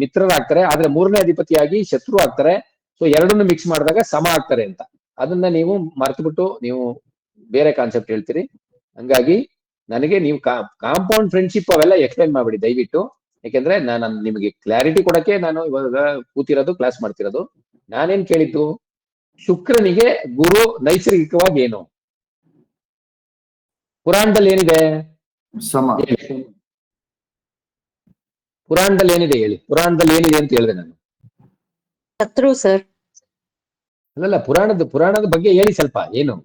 ಮಿತ್ರರಾಗ್ತಾರೆ, ಆದ್ರೆ 3ನೇ ಅಧಿಪತಿಯಾಗಿ ಶತ್ರು ಆಗ್ತಾರೆ. ಸೊ ಎರಡನ್ನು ಮಿಕ್ಸ್ ಮಾಡಿದಾಗ ಸಮ ಆಗ್ತಾರೆ ಅಂತ. ಅದನ್ನ ನೀವು ಮರ್ತ್ಬಿಟ್ಟು ನೀವು ಬೇರೆ ಕಾನ್ಸೆಪ್ಟ್ ಹೇಳ್ತೀರಿ. ಹಂಗಾಗಿ ನನಗೆ ನೀವು ಕಾಂಪೌಂಡ್ ಫ್ರೆಂಡ್ಶಿಪ್ ಅವೆಲ್ಲ ಎಕ್ಸ್ಪ್ಲೈನ್ ಮಾಡ್ಬಿಡಿ ದಯವಿಟ್ಟು. ಯಾಕೆಂದ್ರೆ ನಾನು ನಿಮಗೆ ಕ್ಲಾರಿಟಿ ಕೊಡಕ್ಕೆ ನಾನು ಇವಾಗ ಕೂತಿರೋದು, ಕ್ಲಾಸ್ ಮಾಡ್ತಿರೋದು. ನಾನೇನ್ ಕೇಳಿದ್ದು, ಶುಕ್ರನಿಗೆ ಗುರು ನೈಸರ್ಗಿಕವಾಗಿ ಏನು? ಪುರಾಣದಲ್ಲಿ ಏನಿದೆ? ಸಮ. ಪುರಾಣದಲ್ಲಿ ಏನಿದೆ ಹೇಳಿ, ಪುರಾಣದಲ್ಲಿ ಏನಿದೆ ಅಂತ ಹೇಳಿದೆ ನಾನು. ಶತ್ರು ಸರ್. ಅಲ್ಲಲ್ಲ, ಪುರಾಣದ ಬಗ್ಗೆ ಹೇಳಿ ಸ್ವಲ್ಪ. ಏನು?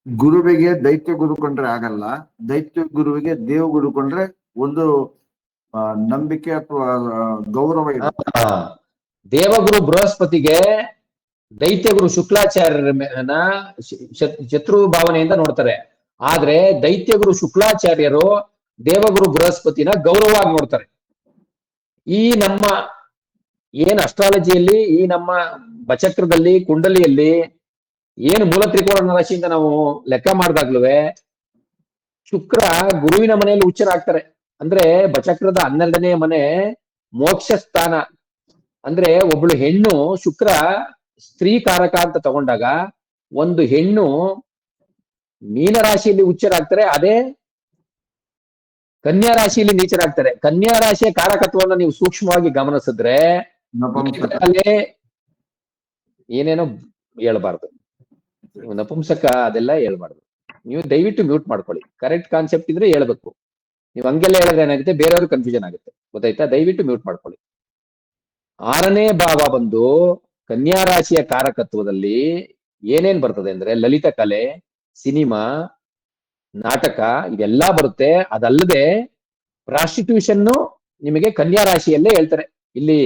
ಗುರುವಿಗೆ ದೈತ್ಯ ಗುರು ಕೊಂಡ್ರೆ ಆಗಲ್ಲ, ದೈತ್ಯ ಗುರುವಿಗೆ ದೇವ ಗುರು ಕೊಂಡ್ರೆ ಒಂದು ನಂಬಿಕೆ ಅಥವಾ ಗೌರವ ಇದೆ. ದೇವಗುರು ಬೃಹಸ್ಪತಿಗೆ ದೈತ್ಯಗುರು ಶುಕ್ಲಾಚಾರ್ಯರನ್ನ ಶತ್ರು ಭಾವನೆಯಿಂದ ನೋಡ್ತಾರೆ. ಆದ್ರೆ ದೈತ್ಯಗುರು ಶುಕ್ಲಾಚಾರ್ಯರು ದೇವಗುರು ಬೃಹಸ್ಪತಿನ ಗೌರವವಾಗಿ ನೋಡ್ತಾರೆ. ಈ ನಮ್ಮ ಏನ್ ಅಸ್ಟ್ರಾಲಜಿಯಲ್ಲಿ, ಈ ನಮ್ಮ ಬಚಕ್ರದಲ್ಲಿ, ಕುಂಡಲಿಯಲ್ಲಿ ಏನು ಮೂಲ ತ್ರಿಕೋಣ ರಾಶಿಯಿಂದ ನಾವು ಲೆಕ್ಕ ಮಾಡಿದಾಗ್ಲೂ ಶುಕ್ರ ಗುರುವಿನ ಮನೆಯಲ್ಲಿ ಉಚ್ಚರಾಗ್ತಾರೆ. ಅಂದ್ರೆ ಬಚಕ್ರದ 12ನೇ ಮನೆ ಮೋಕ್ಷ ಸ್ಥಾನ. ಅಂದ್ರೆ ಒಬ್ಳು ಹೆಣ್ಣು ಶುಕ್ರ ಸ್ತ್ರೀ ಕಾರಕ ಅಂತ ತಗೊಂಡಾಗ ಒಂದು ಹೆಣ್ಣು ಮೀನರಾಶಿಯಲ್ಲಿ ಉಚ್ಚರಾಗ್ತಾರೆ, ಅದೇ ಕನ್ಯಾ ರಾಶಿಯಲ್ಲಿ ನೀಚರಾಗ್ತಾರೆ. ಕನ್ಯಾ ರಾಶಿಯ ಕಾರಕತ್ವವನ್ನು ನೀವು ಸೂಕ್ಷ್ಮವಾಗಿ ಗಮನಿಸಿದ್ರೆ ನಪುಂಸಕ. ಏನೇನೋ ಹೇಳ್ಬಾರ್ದು, ನೀವು ನಪುಂಸಕ ಅದೆಲ್ಲ ಹೇಳ್ಬಾರ್ದು. ನೀವು ದಯವಿಟ್ಟು ಮ್ಯೂಟ್ ಮಾಡ್ಕೊಳ್ಳಿ. ಕರೆಕ್ಟ್ ಕಾನ್ಸೆಪ್ಟ್ ಇದ್ರೆ ಹೇಳ್ಬೇಕು. ನೀವು ಹಂಗೆಲ್ಲ ಹೇಳಿದ್ರೆ ಏನಾಗುತ್ತೆ, ಬೇರೆಯವ್ರಿಗೆ ಕನ್ಫ್ಯೂಷನ್ ಆಗುತ್ತೆ. ಗೊತ್ತಾಯ್ತಾ? ದಯವಿಟ್ಟು ಮ್ಯೂಟ್ ಮಾಡ್ಕೊಳ್ಳಿ. 6ನೇ ಭಾವ ಬಂದು ಕನ್ಯಾ ರಾಶಿಯ ಕಾರಕತ್ವದಲ್ಲಿ ಏನೇನ್ ಬರ್ತದೆ ಅಂದ್ರೆ ಲಲಿತ ಕಲೆ, ಸಿನಿಮಾ, ನಾಟಕ ಇದೆಲ್ಲ ಬರುತ್ತೆ. ಅದಲ್ಲದೆ ಪ್ರಾಸ್ಟಿಟ್ಯೂಷನ್ ನಿಮಗೆ ಕನ್ಯಾ ರಾಶಿಯಲ್ಲೇ ಹೇಳ್ತಾರೆ. ಇಲ್ಲಿ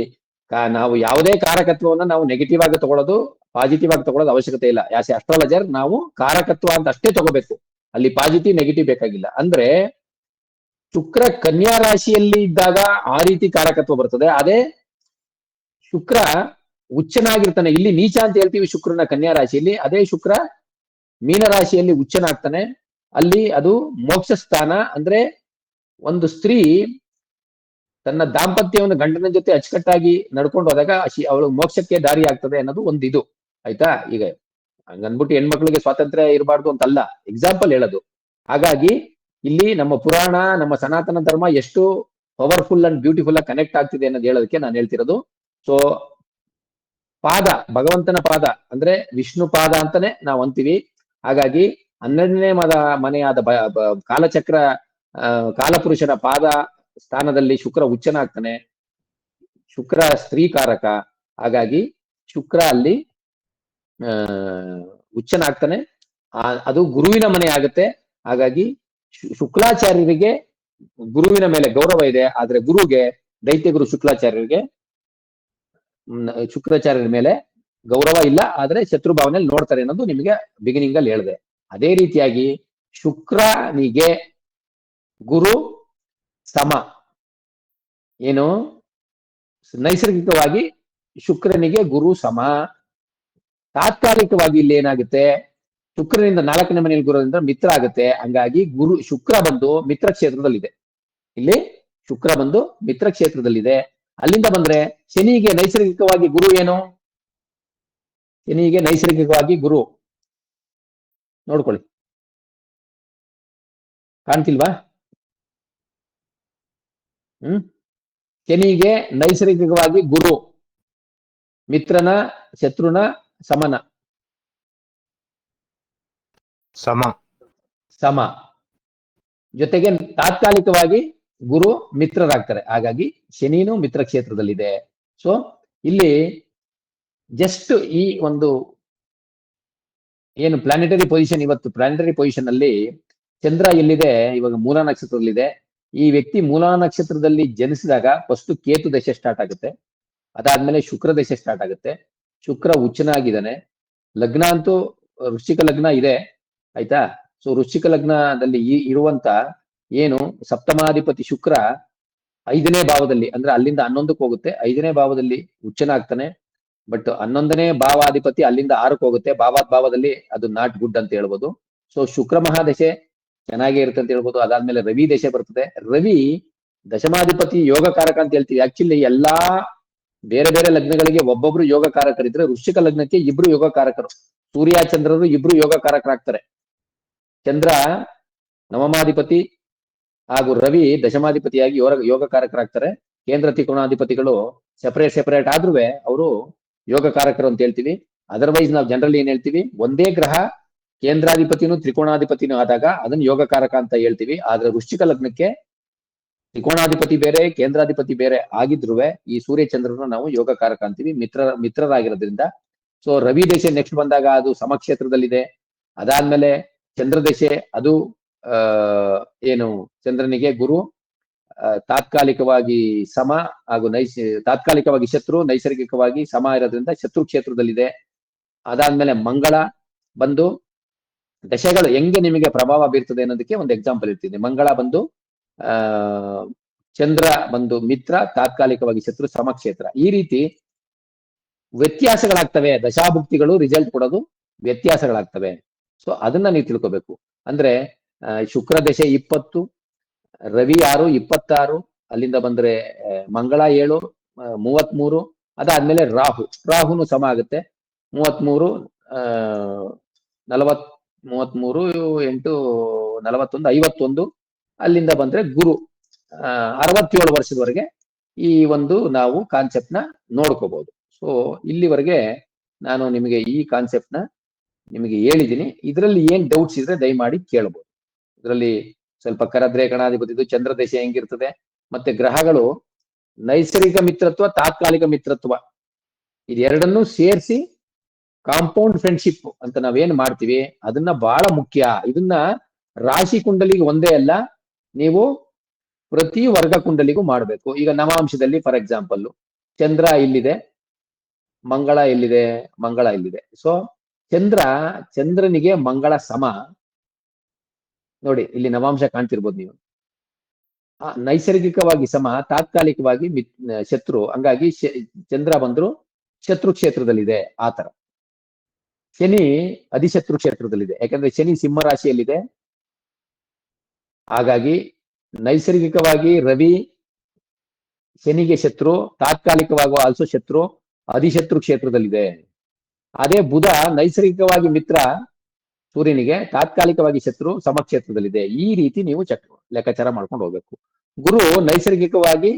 ನಾವು ಯಾವುದೇ ಕಾರಕತ್ವವನ್ನು ನಾವು ನೆಗೆಟಿವ್ ಆಗಿ ತಗೊಳ್ಳೋದು, ಪಾಸಿಟಿವ್ ಆಗಿ ತಗೊಳ್ಳೋದು ಅವಶ್ಯಕತೆ ಇಲ್ಲ. ಆಸ್ ಎ ಅಸ್ಟ್ರಾಲಜರ್ ನಾವು ಕಾರಕತ್ವ ಅಂತ ಅಷ್ಟೇ ತಗೋಬೇಕು, ಅಲ್ಲಿ ಪಾಸಿಟಿವ್ ನೆಗೆಟಿವ್ ಬೇಕಾಗಿಲ್ಲ. ಅಂದ್ರೆ ಶುಕ್ರ ಕನ್ಯಾ ರಾಶಿಯಲ್ಲಿ ಇದ್ದಾಗ ಆ ರೀತಿ ಕಾರಕತ್ವ ಬರ್ತದೆ. ಅದೇ ಶುಕ್ರ ಉಚ್ಚನಾಗಿರ್ತಾನೆ, ಇಲ್ಲಿ ನೀಚ ಅಂತ ಹೇಳ್ತೀವಿ ಶುಕ್ರನ ಕನ್ಯಾ ರಾಶಿಯಲ್ಲಿ, ಅದೇ ಶುಕ್ರ ಮೀನರಾಶಿಯಲ್ಲಿ ಉಚ್ಚನಾಗ್ತಾನೆ, ಅಲ್ಲಿ ಅದು ಮೋಕ್ಷ ಸ್ಥಾನ. ಅಂದ್ರೆ ಒಂದು ಸ್ತ್ರೀ ತನ್ನ ದಾಂಪತ್ಯವನ್ನು ಗಂಡನ ಜೊತೆ ಅಚ್ಚುಕಟ್ಟಾಗಿ ನಡ್ಕೊಂಡು ಹೋದಾಗ ಅವಳು ಮೋಕ್ಷಕ್ಕೆ ದಾರಿ ಆಗ್ತದೆ ಅನ್ನೋದು ಒಂದು ಇದು. ಆಯ್ತಾ? ಈಗ ಹಂಗನ್ಬಿಟ್ಟು ಹೆಣ್ಮಕ್ಳಿಗೆ ಸ್ವಾತಂತ್ರ್ಯ ಇರಬಾರ್ದು ಅಂತಲ್ಲ, ಎಕ್ಸಾಂಪಲ್ ಹೇಳೋದು. ಹಾಗಾಗಿ ಇಲ್ಲಿ ನಮ್ಮ ಪುರಾಣ, ನಮ್ಮ ಸನಾತನ ಧರ್ಮ ಎಷ್ಟು ಪವರ್ಫುಲ್ ಅಂಡ್ ಬ್ಯೂಟಿಫುಲ್ ಆಗಿ ಕನೆಕ್ಟ್ ಆಗ್ತಿದೆ ಅನ್ನೋದು ಹೇಳೋದಕ್ಕೆ ನಾನು ಹೇಳ್ತಿರೋದು. ಸೊ ಪಾದ, ಭಗವಂತನ ಪಾದ ಅಂದ್ರೆ ವಿಷ್ಣು ಪಾದ ಅಂತಾನೆ ನಾವು ಅಂತೀವಿ. ಹಾಗಾಗಿ 12ನೇ ಮನೆಯಾದ ಕಾಲಚಕ್ರ ಕಾಲಪುರುಷನ ಪಾದ ಸ್ಥಾನದಲ್ಲಿ ಶುಕ್ರ ಉಚ್ಚನಾಗ್ತಾನೆ. ಶುಕ್ರ ಸ್ತ್ರೀ ಕಾರಕ, ಹಾಗಾಗಿ ಶುಕ್ರ ಅಲ್ಲಿ ಉಚ್ಚನಾಗ್ತಾನೆ. ಅದು ಗುರುವಿನ ಮನೆ ಆಗುತ್ತೆ. ಹಾಗಾಗಿ ಶುಕ್ಲಾಚಾರ್ಯರಿಗೆ ಗುರುವಿನ ಮೇಲೆ ಗೌರವ ಇದೆ, ಆದ್ರೆ ಗುರುಗೆ ದೈತ್ಯ ಗುರು ಶುಕ್ರಾಚಾರ್ಯರ ಮೇಲೆ ಗೌರವ ಇಲ್ಲ, ಆದ್ರೆ ಶತ್ರು ಭಾವನೆಯಲ್ಲಿ ನೋಡ್ತಾರೆ ಅನ್ನೋದು ನಿಮಗೆ ಬಿಗಿನಿಂಗ್ ಅಲ್ಲಿ ಹೇಳಿದೆ. ಅದೇ ರೀತಿಯಾಗಿ ಶುಕ್ರನಿಗೆ ಗುರು ಸಮ. ಏನು? ನೈಸರ್ಗಿಕವಾಗಿ ಶುಕ್ರನಿಗೆ ಗುರು ಸಮ. ತಾತ್ಕಾಲಿಕವಾಗಿ ಇಲ್ಲಿ ಏನಾಗುತ್ತೆ, ಶುಕ್ರನಿಂದ 4ನೇ ಮನೆಯಲ್ಲಿ ಗುರುವಿಂದ ಮಿತ್ರ ಆಗುತ್ತೆ. ಹಂಗಾಗಿ ಶುಕ್ರ ಬಂದು ಮಿತ್ರ ಕ್ಷೇತ್ರದಲ್ಲಿದೆ. ಇಲ್ಲಿ ಶುಕ್ರ ಬಂದು ಮಿತ್ರ ಕ್ಷೇತ್ರದಲ್ಲಿದೆ. ಅಲ್ಲಿಂದ ಬಂದ್ರೆ ಶನಿಗೆ ನೈಸರ್ಗಿಕವಾಗಿ ಗುರು ಏನು? ಶನಿಗೆ ನೈಸರ್ಗಿಕವಾಗಿ ಗುರು ನೋಡ್ಕೊಳ್ಳಿ, ಕಾಣ್ತಿಲ್ವಾ? ಶನಿಗೆ ನೈಸರ್ಗಿಕವಾಗಿ ಗುರು ಮಿತ್ರನ, ಶತ್ರುನ, ಸಮನ, ಸಮ. ಜೊತೆಗೆ ತಾತ್ಕಾಲಿಕವಾಗಿ ಗುರು ಮಿತ್ರರಾಗ್ತಾರೆ. ಹಾಗಾಗಿ ಶನಿನೂ ಮಿತ್ರ ಕ್ಷೇತ್ರದಲ್ಲಿದೆ. ಸೊ ಇಲ್ಲಿ ಜಸ್ಟ್ ಈ ಒಂದು ಏನು ಪ್ಲಾನೆಟರಿ ಪೊಸಿಷನ್, ಇವತ್ತು ಪ್ಲಾನೆಟರಿ ಪೊಸಿಷನ್ ಅಲ್ಲಿ ಚಂದ್ರ ಎಲ್ಲಿದೆ? ಇವಾಗ ಮೂಲಾ ನಕ್ಷತ್ರದಲ್ಲಿದೆ. ಈ ವ್ಯಕ್ತಿ ಮೂಲಾ ನಕ್ಷತ್ರದಲ್ಲಿ ಜನಿಸಿದಾಗ ಫಸ್ಟ್ ಕೇತು ದಶೆ ಸ್ಟಾರ್ಟ್ ಆಗುತ್ತೆ. ಅದಾದ್ಮೇಲೆ ಶುಕ್ರ ದಶೆ ಸ್ಟಾರ್ಟ್ ಆಗುತ್ತೆ. ಶುಕ್ರ ಉಚ್ಚನಾಗಿದ್ದಾನೆ. ಲಗ್ನ ಅಂತೂ ವೃಶ್ಚಿಕ ಲಗ್ನ ಇದೆ. ಆಯ್ತಾ? ಸೊ ವೃಶ್ಚಿಕ ಲಗ್ನದಲ್ಲಿ ಇರುವಂತ ಏನು ಸಪ್ತಮಾಧಿಪತಿ ಶುಕ್ರ 5ನೇ ಭಾವದಲ್ಲಿ, ಅಂದ್ರೆ ಅಲ್ಲಿಂದ 11ಕ್ಕೆ ಹೋಗುತ್ತೆ. 5ನೇ ಭಾವದಲ್ಲಿ ಉಚ್ಚನಾಗ್ತಾನೆ. ಬಟ್ 11ನೇ ಭಾವಾಧಿಪತಿ ಅಲ್ಲಿಂದ 6ಕ್ಕೆ ಹೋಗುತ್ತೆ. ಭಾವದಲ್ಲಿ ಅದು ನಾಟ್ ಗುಡ್ ಅಂತ ಹೇಳ್ಬೋದು. ಸೊ ಶುಕ್ರ ಮಹಾದಶೆ ಚೆನ್ನಾಗೇ ಇರುತ್ತೆ ಅಂತ ಹೇಳ್ಬೋದು. ಅದಾದ್ಮೇಲೆ ರವಿ ದಶೆ ಬರ್ತದೆ. ರವಿ ದಶಮಾಧಿಪತಿ ಯೋಗಕಾರಕ ಅಂತ ಹೇಳ್ತೀವಿ. ಆಕ್ಚುಲಿ ಎಲ್ಲಾ ಬೇರೆ ಬೇರೆ ಲಗ್ನಗಳಿಗೆ ಒಬ್ಬೊಬ್ರು ಯೋಗಕಾರಕರಿದ್ರೆ, ವೃಶ್ಚಿಕ ಲಗ್ನಕ್ಕೆ ಇಬ್ರು ಯೋಗಕಾರಕರು, ಸೂರ್ಯ ಚಂದ್ರರು ಇಬ್ರು ಯೋಗಕಾರಕರಾಗ್ತಾರೆ. ಚಂದ್ರ ನವಮಾಧಿಪತಿ ಹಾಗೂ ರವಿ ದಶಮಾಧಿಪತಿಯಾಗಿ ಯೋಗಕಾರಕರಾಗ್ತಾರೆ. ಕೇಂದ್ರ ತ್ರಿಕೋಣಾಧಿಪತಿಗಳು ಸೆಪರೇಟ್ ಆದ್ರೂ ಅವರು ಯೋಗಕಾರಕರು ಅಂತ ಹೇಳ್ತೀವಿ. ಅದರ್ವೈಸ್ ನಾವು ಜನರಲಿ ಏನ್ ಹೇಳ್ತೀವಿ, ಒಂದೇ ಗ್ರಹ ಕೇಂದ್ರಾಧಿಪತಿನೂ ತ್ರಿಕೋಣಾಧಿಪತಿನೂ ಆದಾಗ ಅದನ್ನ ಯೋಗಕಾರಕ ಅಂತ ಹೇಳ್ತೀವಿ. ಆದ್ರೆ ವೃಶ್ಚಿಕ ಲಗ್ನಕ್ಕೆ ತ್ರಿಕೋಣಾಧಿಪತಿ ಬೇರೆ, ಕೇಂದ್ರಾಧಿಪತಿ ಬೇರೆ ಆಗಿದ್ರು ಈ ಸೂರ್ಯ ಚಂದ್ರನ ನಾವು ಯೋಗಕಾರಕ ಅಂತೀವಿ, ಮಿತ್ರರಾಗಿರೋದ್ರಿಂದ. ಸೊ ರವಿ ದಶೆ ನೆಕ್ಸ್ಟ್ ಬಂದಾಗ ಅದು ಸಮಕ್ಷೇತ್ರದಲ್ಲಿದೆ. ಅದಾದ್ಮೇಲೆ ಚಂದ್ರ ದಶೆ, ಅದು ಏನು ಚಂದ್ರನಿಗೆ ಗುರು ತಾತ್ಕಾಲಿಕವಾಗಿ ಸಮ ಹಾಗೂ ತಾತ್ಕಾಲಿಕವಾಗಿ ಶತ್ರು, ನೈಸರ್ಗಿಕವಾಗಿ ಸಮ ಇರೋದ್ರಿಂದ ಶತ್ರು ಕ್ಷೇತ್ರದಲ್ಲಿದೆ. ಅದಾದ್ಮೇಲೆ ಮಂಗಳ ಬಂದು ದಶೆಗಳು ಹೆಂಗೆ ನಿಮಗೆ ಪ್ರಭಾವ ಬೀರ್ತದೆ ಅನ್ನೋದಕ್ಕೆ ಒಂದು ಎಕ್ಸಾಂಪಲ್ ಇರ್ತೀನಿ. ಮಂಗಳ ಬಂದು ಚಂದ್ರ ಬಂದು ಮಿತ್ರ, ತಾತ್ಕಾಲಿಕವಾಗಿ ಶತ್ರು, ಸಮಕ್ಷೇತ್ರ. ಈ ರೀತಿ ವ್ಯತ್ಯಾಸಗಳಾಗ್ತವೆ. ದಶಾಭುಕ್ತಿಗಳು ರಿಸಲ್ಟ್ ಕೊಡೋದು ವ್ಯತ್ಯಾಸಗಳಾಗ್ತವೆ. ಸೊ ಅದನ್ನ ನೀವು ತಿಳ್ಕೋಬೇಕು. ಅಂದ್ರೆ ಶುಕ್ರ ದಶೆ 20, ರವಿ 6, 26, ಅಲ್ಲಿಂದ ಬಂದ್ರೆ ಮಂಗಳ 7, 33, ಅದಾದ್ಮೇಲೆ ರಾಹುನು ಸಮ ಆಗುತ್ತೆ 33, 40, 33, 8, 41, 51, ಅಲ್ಲಿಂದ ಬಂದ್ರೆ ಗುರು 67 ವರ್ಷದವರೆಗೆ ಈ ಒಂದು ನಾವು ಕಾನ್ಸೆಪ್ಟ್ ನ ನೋಡ್ಕೋಬಹುದು. ಸೊ ಇಲ್ಲಿವರೆಗೆ ನಾನು ನಿಮಗೆ ಈ ಕಾನ್ಸೆಪ್ಟ್ ನ ನಿಮಗೆ ಹೇಳಿದ್ದೀನಿ. ಇದರಲ್ಲಿ ಏನ್ ಡೌಟ್ಸ್ ಇದ್ರೆ ದಯಮಾಡಿ ಕೇಳಬಹುದು. ಇದರಲ್ಲಿ ಸ್ವಲ್ಪ ಕರದ್ರೆ ಗಣಾಧಿಪತಿದು ಚಂದ್ರ ದಶೆ ಹೆಂಗಿರ್ತದೆ, ಮತ್ತೆ ಗ್ರಹಗಳು ನೈಸರ್ಗಿಕ ಮಿತ್ರತ್ವ, ತಾತ್ಕಾಲಿಕ ಮಿತ್ರತ್ವ ಇದೆರಡನ್ನೂ ಸೇರಿಸಿ ಕಾಂಪೌಂಡ್ ಫ್ರೆಂಡ್ಶಿಪ್ ಅಂತ ನಾವೇನ್ ಮಾಡ್ತೀವಿ ಅದನ್ನ ಬಹಳ ಮುಖ್ಯ. ಇದನ್ನ ರಾಶಿ ಕುಂಡಲಿಗೆ ಒಂದೇ ಅಲ್ಲ, ನೀವು ಪ್ರತಿ ವರ್ಗ ಕುಂಡಲಿಗೂ ಮಾಡಬೇಕು. ಈಗ ನವಾಂಶದಲ್ಲಿ ಫಾರ್ ಎಕ್ಸಾಂಪಲ್ ಚಂದ್ರ ಇಲ್ಲಿದೆ, ಮಂಗಳ ಎಲ್ಲಿದೆ, ಮಂಗಳ ಇಲ್ಲಿದೆ. ಸೊ ಚಂದ್ರನಿಗೆ ಮಂಗಳ ಸಮ. ನೋಡಿ ಇಲ್ಲಿ ನವಾಂಶ ಕಾಣ್ತಿರ್ಬೋದು ನೀವು. ನೈಸರ್ಗಿಕವಾಗಿ ಸಮ, ತಾತ್ಕಾಲಿಕವಾಗಿ ಶತ್ರು. ಹಂಗಾಗಿ ಚಂದ್ರ ಬಂದ್ರು ಶತ್ರು ಕ್ಷೇತ್ರದಲ್ಲಿದೆ. ಆತರ ಶನಿ ಅಧಿಶತ್ರು ಕ್ಷೇತ್ರದಲ್ಲಿದೆ, ಯಾಕಂದ್ರೆ ಶನಿ ಸಿಂಹ ರಾಶಿಯಲ್ಲಿದೆ. ಹಾಗಾಗಿ ನೈಸರ್ಗಿಕವಾಗಿ ರವಿ ಶನಿಗೆ ಶತ್ರು, ತಾತ್ಕಾಲಿಕವಾಗಿ ಆಲ್ಸೋ ಶತ್ರು, ಅಧಿಶತ್ರು ಕ್ಷೇತ್ರದಲ್ಲಿದೆ. ಅದೇ ಬುಧ ನೈಸರ್ಗಿಕವಾಗಿ ಮಿತ್ರ ಸೂರ್ಯನಿಗೆ, ತಾತ್ಕಾಲಿಕವಾಗಿ ಶತ್ರು, ಸಮಕ್ಷೇತ್ರದಲ್ಲಿದೆ. ಈ ರೀತಿ ನೀವು ಲೆಕ್ಕಾಚಾರ ಮಾಡ್ಕೊಂಡು ಹೋಗ್ಬೇಕು. ಗುರು ನೈಸರ್ಗಿಕವಾಗಿ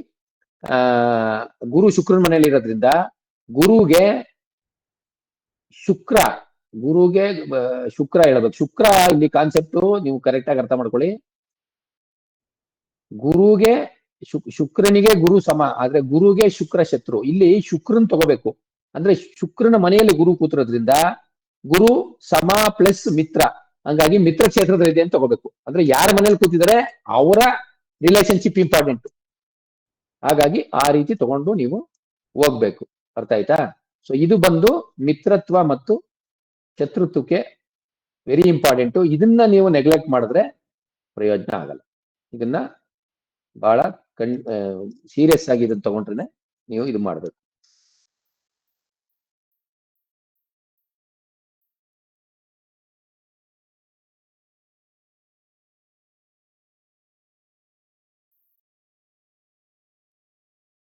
ಗುರು ಶುಕ್ರನ ಮನೆಯಲ್ಲಿ ಇರೋದ್ರಿಂದ ಗುರುಗೆ ಶುಕ್ರ ಹೇಳಬೇಕು. ಶುಕ್ರ ಇಲ್ಲಿ ಕಾನ್ಸೆಪ್ಟ್ ನೀವು ಕರೆಕ್ಟ್ ಆಗಿ ಅರ್ಥ ಮಾಡ್ಕೊಳ್ಳಿ. ಗುರುಗೆ ಶುಕ್ರನಿಗೆ ಗುರು ಸಮ, ಆದ್ರೆ ಗುರುಗೆ ಶುಕ್ರ ಶತ್ರು. ಇಲ್ಲಿ ಶುಕ್ರನ್ ತಗೋಬೇಕು. ಅಂದ್ರೆ ಶುಕ್ರನ ಮನೆಯಲ್ಲಿ ಗುರು ಕೂತಿರೋದ್ರಿಂದ ಗುರು ಸಮ ಪ್ಲಸ್ ಮಿತ್ರ, ಹಂಗಾಗಿ ಮಿತ್ರ ಕ್ಷೇತ್ರದಲ್ಲಿದೆ ಅಂತ ತಗೋಬೇಕು. ಅಂದ್ರೆ ಯಾರ ಮನೇಲಿ ಕೂತಿದ್ದಾರೆ ಅವರ ರಿಲೇಶನ್ಶಿಪ್ ಇಂಪಾರ್ಟೆಂಟ್. ಹಾಗಾಗಿ ಆ ರೀತಿ ತಗೊಂಡು ನೀವು ಹೋಗ್ಬೇಕು. ಅರ್ಥ ಆಯ್ತಾ? ಸೊ ಇದು ಬಂದು ಮಿತ್ರತ್ವ ಮತ್ತು ಶತ್ರುತ್ವಕ್ಕೆ ವೆರಿ ಇಂಪಾರ್ಟೆಂಟ್. ಇದನ್ನ ನೀವು ನೆಗ್ಲೆಕ್ಟ್ ಮಾಡಿದ್ರೆ ಪ್ರಯೋಜನ ಆಗಲ್ಲ. ಇದನ್ನ ಬಹಳ ಸೀರಿಯಸ್ ಆಗಿ ಇದನ್ನ ತಗೊಂಡ್ರೆ ನೀವು ಇದು ಮಾಡ್ಬೇಕು.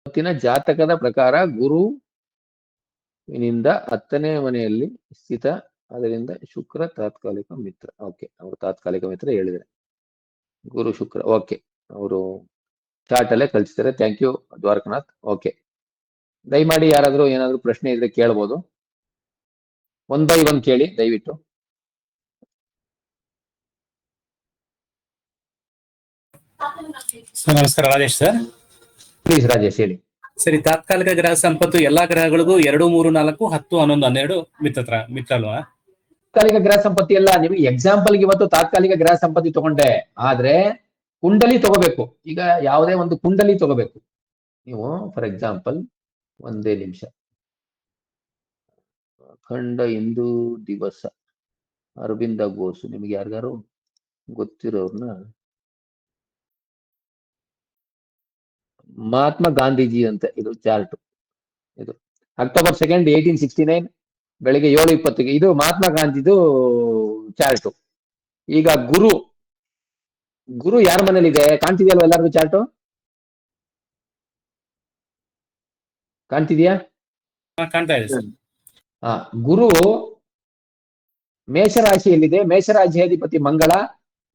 ಇವತ್ತಿನ ಜಾತಕದ ಪ್ರಕಾರ ಗುರುವಿನಿಂದ 10ನೇ ಮನೆಯಲ್ಲಿ ಸ್ಥಿತ, ಅದರಿಂದ ಶುಕ್ರ ತಾತ್ಕಾಲಿಕ ಮಿತ್ರ. ಓಕೆ, ಅವರು ತಾತ್ಕಾಲಿಕ ಮಿತ್ರ ಹೇಳಿದರೆ ಗುರು ಶುಕ್ರ. ಓಕೆ, ಅವರು ಚಾರ್ಟ್ ಅಲ್ಲೇ ಕಳಿಸ್ತಾರೆ. Thank you Dwarakanath. ಓಕೆ, ದಯಮಾಡಿ ಯಾರಾದ್ರೂ ಏನಾದ್ರು ಪ್ರಶ್ನೆ ಇದ್ರೆ ಕೇಳ್ಬೋದು. 1 by 1 ಕೇಳಿ ದಯವಿಟ್ಟು. ಸರ್ ನಮಸ್ಕಾರ, ರಾಜೇಶ್ ಸರ್. ಪ್ಲೀಸ್ ರಾಜೇಶ್ ಹೇಳಿ. ಸರಿ, ತಾತ್ಕಾಲಿಕ ಗ್ರಹ ಸಂಪತ್ತು ಎಲ್ಲಾ ಗ್ರಹಗಳಿಗೂ 2, 3, 4, 10, 11, 12 ಮಿತ್ರ ಅಲ್ವಾ? ತಾತ್ಕಾಲಿಕ ಗ್ರಹ ಸಂಪತ್ತಿ ಎಲ್ಲ ನಿಮಗೆ ಎಕ್ಸಾಂಪಲ್ ಇವತ್ತು ತಾತ್ಕಾಲಿಕ ಗ್ರಹ ಸಂಪತ್ತಿ ತಗೊಂಡೆ, ಆದ್ರೆ ಕುಂಡಲಿ ತಗೋಬೇಕು. ಈಗ ಯಾವುದೇ ಒಂದು ಕುಂಡಲಿ ತಗೋಬೇಕು ನೀವು. ಫಾರ್ ಎಕ್ಸಾಂಪಲ್, ಒಂದೇ ನಿಮಿಷ. ಅಖಂಡ ಹಿಂದೂ ದಿವಸ, ಅರವಿಂದ ಘೋಷ್, ನಿಮಗೆ ಯಾರಿಗಾರು ಗೊತ್ತಿರೋರ್ನ, ಮಹಾತ್ಮ ಗಾಂಧೀಜಿ ಅಂತ ಇದು ಚಾರ್ಟ್. ಇದು ಅಕ್ಟೋಬರ್ 2, 1869 ಬೆಳಿಗ್ಗೆ 7:20ಗೆ. ಇದು ಮಹಾತ್ಮ ಗಾಂಧಿದು ಚಾರ್ಟ್. ಈಗ ಗುರು ಯಾರ ಮನೇಲಿದೆ ಕಾಣ್ತಿದ್ಯಲ್ವ ಎಲ್ಲರಿಗೂ ಚಾರ್ಟು? ಕಾಣ್ತಿದ್ಯಾ? ಕಾಣ್ತಾ ಇದೆ ಸರ್. ಗುರು ಮೇಷರಾಶಿಯಲ್ಲಿದೆ. ಮೇಷರಾಶಿಯಾಧಿಪತಿ ಮಂಗಳ.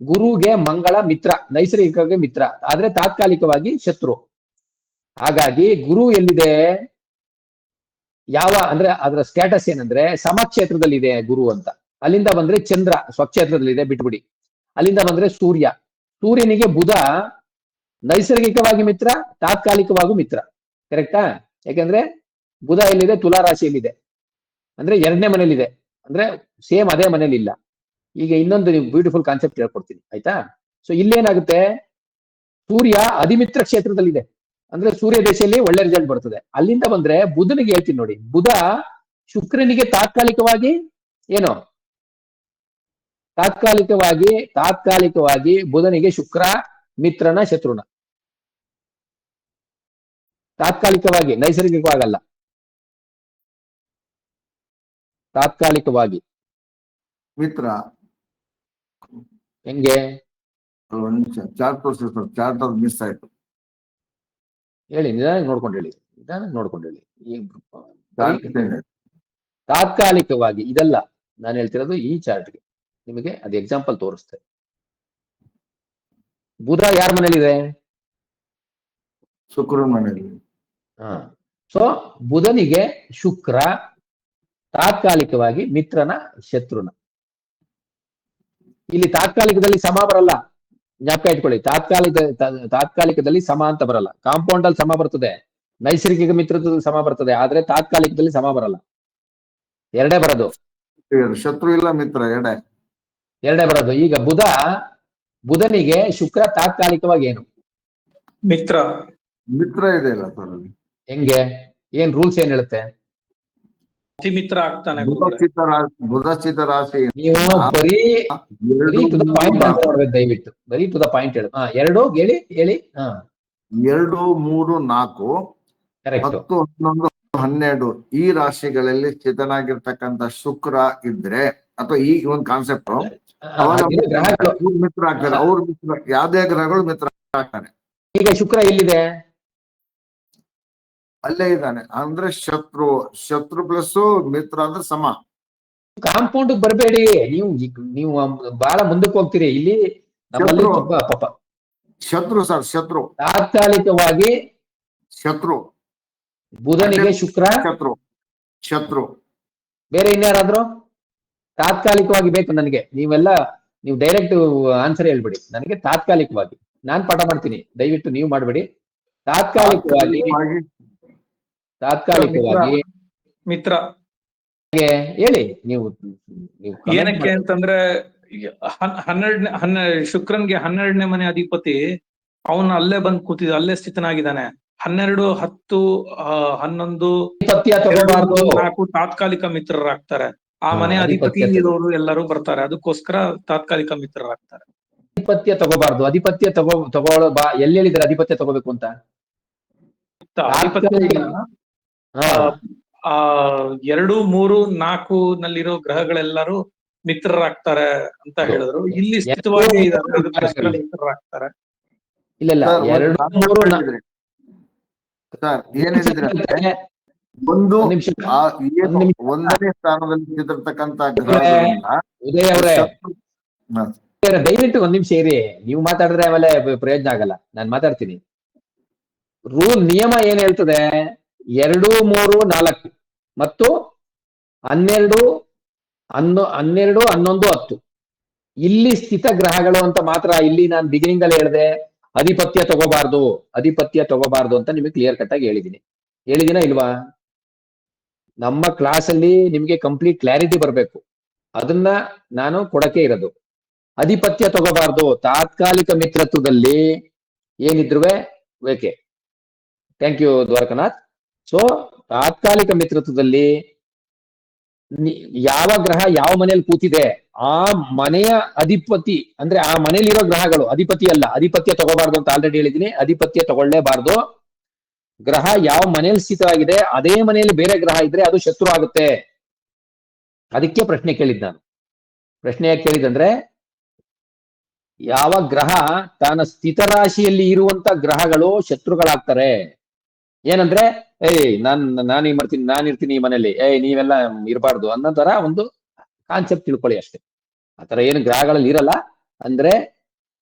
ಗುರುಗೆ ಮಂಗಳ ಮಿತ್ರ, ನೈಸರ್ಗಿಕವಾಗಿ ಮಿತ್ರ, ಆದ್ರೆ ತಾತ್ಕಾಲಿಕವಾಗಿ ಶತ್ರು. ಹಾಗಾಗಿ ಗುರು ಎಲ್ಲಿದೆ, ಅಂದ್ರೆ ಅದರ ಸ್ಟೇಟಸ್ ಏನಂದ್ರೆ ಸಮಕ್ಷೇತ್ರದಲ್ಲಿದೆ ಗುರು ಅಂತ. ಅಲ್ಲಿಂದ ಬಂದ್ರೆ ಚಂದ್ರ ಸ್ವಕ್ಷೇತ್ರದಲ್ಲಿದೆ, ಬಿಟ್ಬಿಡಿ. ಅಲ್ಲಿಂದ ಬಂದ್ರೆ ಸೂರ್ಯನಿಗೆ ಬುಧ ನೈಸರ್ಗಿಕವಾಗಿ ಮಿತ್ರ, ತಾತ್ಕಾಲಿಕವಾಗೂ ಮಿತ್ರ. ಕರೆಕ್ಟಾ? ಯಾಕಂದ್ರೆ ಬುಧ ಎಲ್ಲಿದೆ, ತುಲಾ ರಾಶಿಯಲ್ಲಿದೆ, ಅಂದ್ರೆ 2ನೇ ಮನೇಲಿದೆ, ಅಂದ್ರೆ ಸೇಮ್ ಅದೇ ಮನೇಲಿ ಇಲ್ಲ. ಈಗ ಇನ್ನೊಂದು ಬ್ಯೂಟಿಫುಲ್ ಕಾನ್ಸೆಪ್ಟ್ ಹೇಳ್ಕೊಡ್ತೀನಿ, ಆಯ್ತಾ? ಸೊ ಇಲ್ಲೇನಾಗುತ್ತೆ, ಸೂರ್ಯ ಅಧಿಮಿತ್ರ ಕ್ಷೇತ್ರದಲ್ಲಿದೆ, ಅಂದ್ರೆ ಸೂರ್ಯ ದೇಶದಲ್ಲಿ ಒಳ್ಳೆ ರಿಸಲ್ಟ್ ಬರ್ತದೆ. ಅಲ್ಲಿಂದ ಬಂದ್ರೆ ಬುಧನಿಗೆ ಹೇಳ್ತೀನಿ ನೋಡಿ. ಬುಧ ಶುಕ್ರನಿಗೆ ತಾತ್ಕಾಲಿಕವಾಗಿ ತಾತ್ಕಾಲಿಕವಾಗಿ ಬುಧನಿಗೆ ಶುಕ್ರ ಮಿತ್ರನ ಶತ್ರುನ, ತಾತ್ಕಾಲಿಕವಾಗಿ, ನೈಸರ್ಗಿಕವಾಗಲ್ಲ, ತಾತ್ಕಾಲಿಕವಾಗಿ ಮಿತ್ರ. ಹೆಂಗೆ? ಒಂದು ಚಾರ್ಟ್ ತೋರಿಸಿ ಸರ್, ಚಾರ್ಟ್ ಅದು ಮಿಸ್ ಆಯ್ತು. ಹೇಳಿ, ನಿಧಾನಕ್ಕೆ ನೋಡ್ಕೊಂಡು ಹೇಳಿ, ನಿಧಾನಕ್ಕೆ ನೋಡ್ಕೊಂಡು ಹೇಳಿ. ಈ ಚಾರ್ಟ್ ಚೇಂಜ್ ಆಯ್ತು. ತಾತ್ಕಾಲಿಕವಾಗಿ ಇದಲ್ಲ ನಾನು ಹೇಳ್ತಿರೋದು, ಈ ಚಾರ್ಟ್ಗೆ ನಿಮಗೆ ಅದು ಎಕ್ಸಾಂಪಲ್ ತೋರಿಸ್ತೆ. ಬುಧ ಯಾರ ಮನೇಲಿದೆ? ಶುಕ್ರನ ಮನೆಯಲ್ಲಿ. ಹಾ. ಸೊ ಬುಧನಿಗೆ ಶುಕ್ರ ತಾತ್ಕಾಲಿಕವಾಗಿ ಮಿತ್ರನ ಶತ್ರುನ. ಇಲ್ಲಿ ತಾತ್ಕಾಲಿಕದಲ್ಲಿ ಸಮ ಬರಲ್ಲ, ಜ್ಞಾಪಕ ಇಟ್ಕೊಳ್ಳಿ. ತಾತ್ಕಾಲಿಕದಲ್ಲಿ ಸಮ ಅಂತ ಬರಲ್ಲ. ಕಾಂಪೌಂಡ್ ಅಲ್ಲಿ ಸಮ ಬರ್ತದೆ, ನೈಸರ್ಗಿಕ ಮಿತ್ರತ್ವದಲ್ಲಿ ಸಮ ಬರ್ತದೆ, ಆದ್ರೆ ತಾತ್ಕಾಲಿಕದಲ್ಲಿ ಸಮ ಬರಲ್ಲ. ಎರಡೇ ಬರೋದು. ಶತ್ರು ಇಲ್ಲ ಮಿತ್ರ, ಎರಡೇ ಬರೋದು. ಈಗ ಬುಧನಿಗೆ ಶುಕ್ರ ತಾತ್ಕಾಲಿಕವಾಗಿ ಏನು? ಮಿತ್ರ. ಮಿತ್ರ ಇದೆ ಇಲ್ಲ ಸರ್ ಅಲ್ಲಿ. ಹೆಂಗೆ? ಏನ್ ರೂಲ್ಸ್ ಏನ್ ಹೇಳುತ್ತೆ? ಅತಿ ಮಿತ್ರ ಆಗ್ತಾನೆ. ಬುಧಸ್ಥಿತ ರಾಶಿ ನೀವು ಬರೀ ಟು ದ ಪಾಯಿಂಟ್ ಆನ್ಸರ್ ಮಾಡ್ಬೇಕು ದಯವಿಟ್ಟು. ಬರೀ ಟು ದ ಪಾಯಿಂಟ್ ಹೇಳು. 2 ಹೇಳಿ. 2, 3, 4, ಕರೆಕ್ಟ್. 10, 11, 12 ಈ ರಾಶಿಗಳಲ್ಲಿ ಸ್ಥಿತನಾಗಿರ್ತಕ್ಕಂಥ ಶುಕ್ರ ಇದ್ರೆ, ಅಥವಾ ಈ ಒಂದು ಕಾನ್ಸೆಪ್ಟ್ ಗ್ರಹಗಳು ಮಿತ್ರ ಆಗ್ತಾರೆ. ಅವ್ರ ಮಿತ್ರ, ಯಾವ್ದೇ ಗ್ರಹಗಳು ಮಿತ್ರ ಆಗ್ತಾನೆ. ಈಗ ಶುಕ್ರ ಎಲ್ಲಿದೆ? ಅಲ್ಲೇ ಇದ್ದಾನೆ. ಅಂದ್ರೆ ಶತ್ರು ಪ್ಲಸ್ ಮಿತ್ರ ಅಂದ್ರೆ ಸಮ. ಕಾಂಪೌಂಡ್ ಬರಬೇಡಿ ನೀವು ಬಹಳ ಮುಂದಕ್ಕೆ ಹೋಗ್ತೀರಿ. ಇಲ್ಲಿ ನಮ್ಮಲ್ಲಿ ತುಂಬಾ ಪಾಪ ಶತ್ರು ಸರ್, ತಾತ್ಕಾಲಿಕವಾಗಿ ಶತ್ರು ಬುಧನಿಗೆ ಶುಕ್ರ ಶತ್ರು. ಬೇರೆ ಇನ್ಯಾರಾದ್ರೂ? ತಾತ್ಕಾಲಿಕವಾಗಿ ಬೇಕು ನನಗೆ. ನೀವು ಡೈರೆಕ್ಟ್ ಆನ್ಸರ್ ಹೇಳ್ಬಿಡಿ ನನಗೆ. ತಾತ್ಕಾಲಿಕವಾಗಿ ನಾನ್ ಪಾಠ ಮಾಡ್ತೀನಿ, ದಯವಿಟ್ಟು ನೀವು ಮಾಡಬೇಡಿ. ತಾತ್ಕಾಲಿಕವಾಗಿ ಮಿತ್ರ ಹೇಳಿ ನೀವು. ಏನಕ್ಕೆ ಅಂತಂದ್ರೆ, 12 ಶುಕ್ರನ್ಗೆ 12ನೇ ಮನೆ ಅಧಿಪತಿ ಅವನು ಅಲ್ಲೇ ಬಂದು ಕೂತಿದ್ದ, ಅಲ್ಲೇ ಸ್ಥಿತನಾಗಿದ್ದಾನೆ. 12, 10, 11, 4 ತಾತ್ಕಾಲಿಕ ಮಿತ್ರರಾಗ್ತಾರೆ. ಆ ಮನೆ ಅಧಿಪತಿ ಇರೋರು ಎಲ್ಲರೂ ಬರ್ತಾರೆ, ಅದಕ್ಕೋಸ್ಕರ ತಾತ್ಕಾಲಿಕ ಮಿತ್ರರಾಗ್ತಾರೆ. ಅಧಿಪತ್ಯ ತಗೋಬಾರ್ದು. ಅಧಿಪತ್ಯ ಎಲ್ಲಿ ಹೇಳಿದ್ರೆ ಅಧಿಪತ್ಯ ತಗೋಬೇಕು ಅಂತ? 2, 3, 4 ನಲ್ಲಿರೋ ಗ್ರಹಗಳೆಲ್ಲರೂ ಮಿತ್ರರಾಗ್ತಾರೆ ಅಂತ ಹೇಳಿದ್ರು. ಇಲ್ಲಿ ಸ್ಥಿತವಾಗಿ ಮಿತ್ರರಾಗ್ತಾರೆ. ಇಲ್ಲ 2, 3 ಸರ್ ಏನ್ ಹೇಳಿದ್ರೆ, ಒಂದು ಒಂದನೇ ಸ್ಥಾನದಲ್ಲಿ ನಿಂತಿರ್ತಕ್ಕಂಥ ಉದಯ ಅವರೇ, ದಯವಿಟ್ಟು ಒಂದ್ ನಿಮಿಷ ಇರಿ. ನೀವು ಮಾತಾಡಿದ್ರೆ ಆಮೇಲೆ ಪ್ರಯೋಜನ ಆಗಲ್ಲ. ನಾನು ಮಾತಾಡ್ತೀನಿ. ನಿಯಮ ಏನ್ ಹೇಳ್ತದೆ? 2, 3, 4 ಮತ್ತು 12, 11, 10 ಇಲ್ಲಿ ಸ್ಥಿತ ಗ್ರಹಗಳು ಅಂತ ಮಾತ್ರ. ಇಲ್ಲಿ ನಾನು ಬಿಗಿನಿಂಗ್ ಅಲ್ಲಿ ಹೇಳಿದೆ ಅಧಿಪತ್ಯ ತಗೋಬಾರ್ದು ಅಂತ ನಿಮಗೆ ಕ್ಲಿಯರ್ ಕಟ್ ಆಗಿ ಹೇಳಿದಿನ ಇಲ್ವಾ? ನಮ್ಮ ಕ್ಲಾಸ್ ಅಲ್ಲಿ ನಿಮ್ಗೆ ಕಂಪ್ಲೀಟ್ ಕ್ಲಾರಿಟಿ ಬರಬೇಕು, ಅದನ್ನ ನಾನು ಕೊಡಕ್ಕೆ ಇರೋದು. ಅಧಿಪತ್ಯ ತಗೋಬಾರ್ದು. ತಾತ್ಕಾಲಿಕ ಮಿತ್ರತ್ವದಲ್ಲಿ ಏನಿದ್ರು ಬೇಕೆ. Thank you Dwarakanath. ಸೊ ತಾತ್ಕಾಲಿಕ ಮಿತ್ರತ್ವದಲ್ಲಿ ಯಾವ ಗ್ರಹ ಯಾವ ಮನೆಯಲ್ಲಿ ಕೂತಿದೆ ಆ ಮನೆಯ ಅಧಿಪತಿ, ಅಂದ್ರೆ ಆ ಮನೆಯಲ್ಲಿರೋ ಗ್ರಹಗಳು, ಅಧಿಪತಿ ಅಲ್ಲ. ಅಧಿಪತ್ಯ ತಗೋಬಾರ್ದು ಅಂತ ಆಲ್ರೆಡಿ ಹೇಳಿದೀನಿ. ಅಧಿಪತ್ಯ ತಗೊಳ್ಳೇಬಾರ್ದು. ಗ್ರಹ ಯಾವ ಮನೆಯಲ್ಲಿ ಸ್ಥಿತವಾಗಿದೆ ಅದೇ ಮನೆಯಲ್ಲಿ ಬೇರೆ ಗ್ರಹ ಇದ್ರೆ ಅದು ಶತ್ರು ಆಗುತ್ತೆ. ಅದಕ್ಕೆ ಪ್ರಶ್ನೆ ಕೇಳಿದ್ ನಾನು. ಪ್ರಶ್ನೆ ಯಾಕೆ ಕೇಳಿದಂದ್ರೆ, ಯಾವ ಗ್ರಹ ತನ್ನ ಸ್ಥಿತ ರಾಶಿಯಲ್ಲಿ ಇರುವಂತ ಗ್ರಹಗಳು ಶತ್ರುಗಳಾಗ್ತಾರೆ. ಏನಂದ್ರೆ, ನಾನು ಇರ್ತೀನಿ ಈ ಮನೇಲಿ, ನೀವೆಲ್ಲ ಇರಬಾರ್ದು ಅನ್ನೋ ತರ ಒಂದು ಕಾನ್ಸೆಪ್ಟ್ ತಿಳ್ಕೊಳ್ಳಿ ಅಷ್ಟೇ. ಆತರ ಏನು ಗ್ರಹಗಳಲ್ಲಿ ಇರಲ್ಲ. ಅಂದ್ರೆ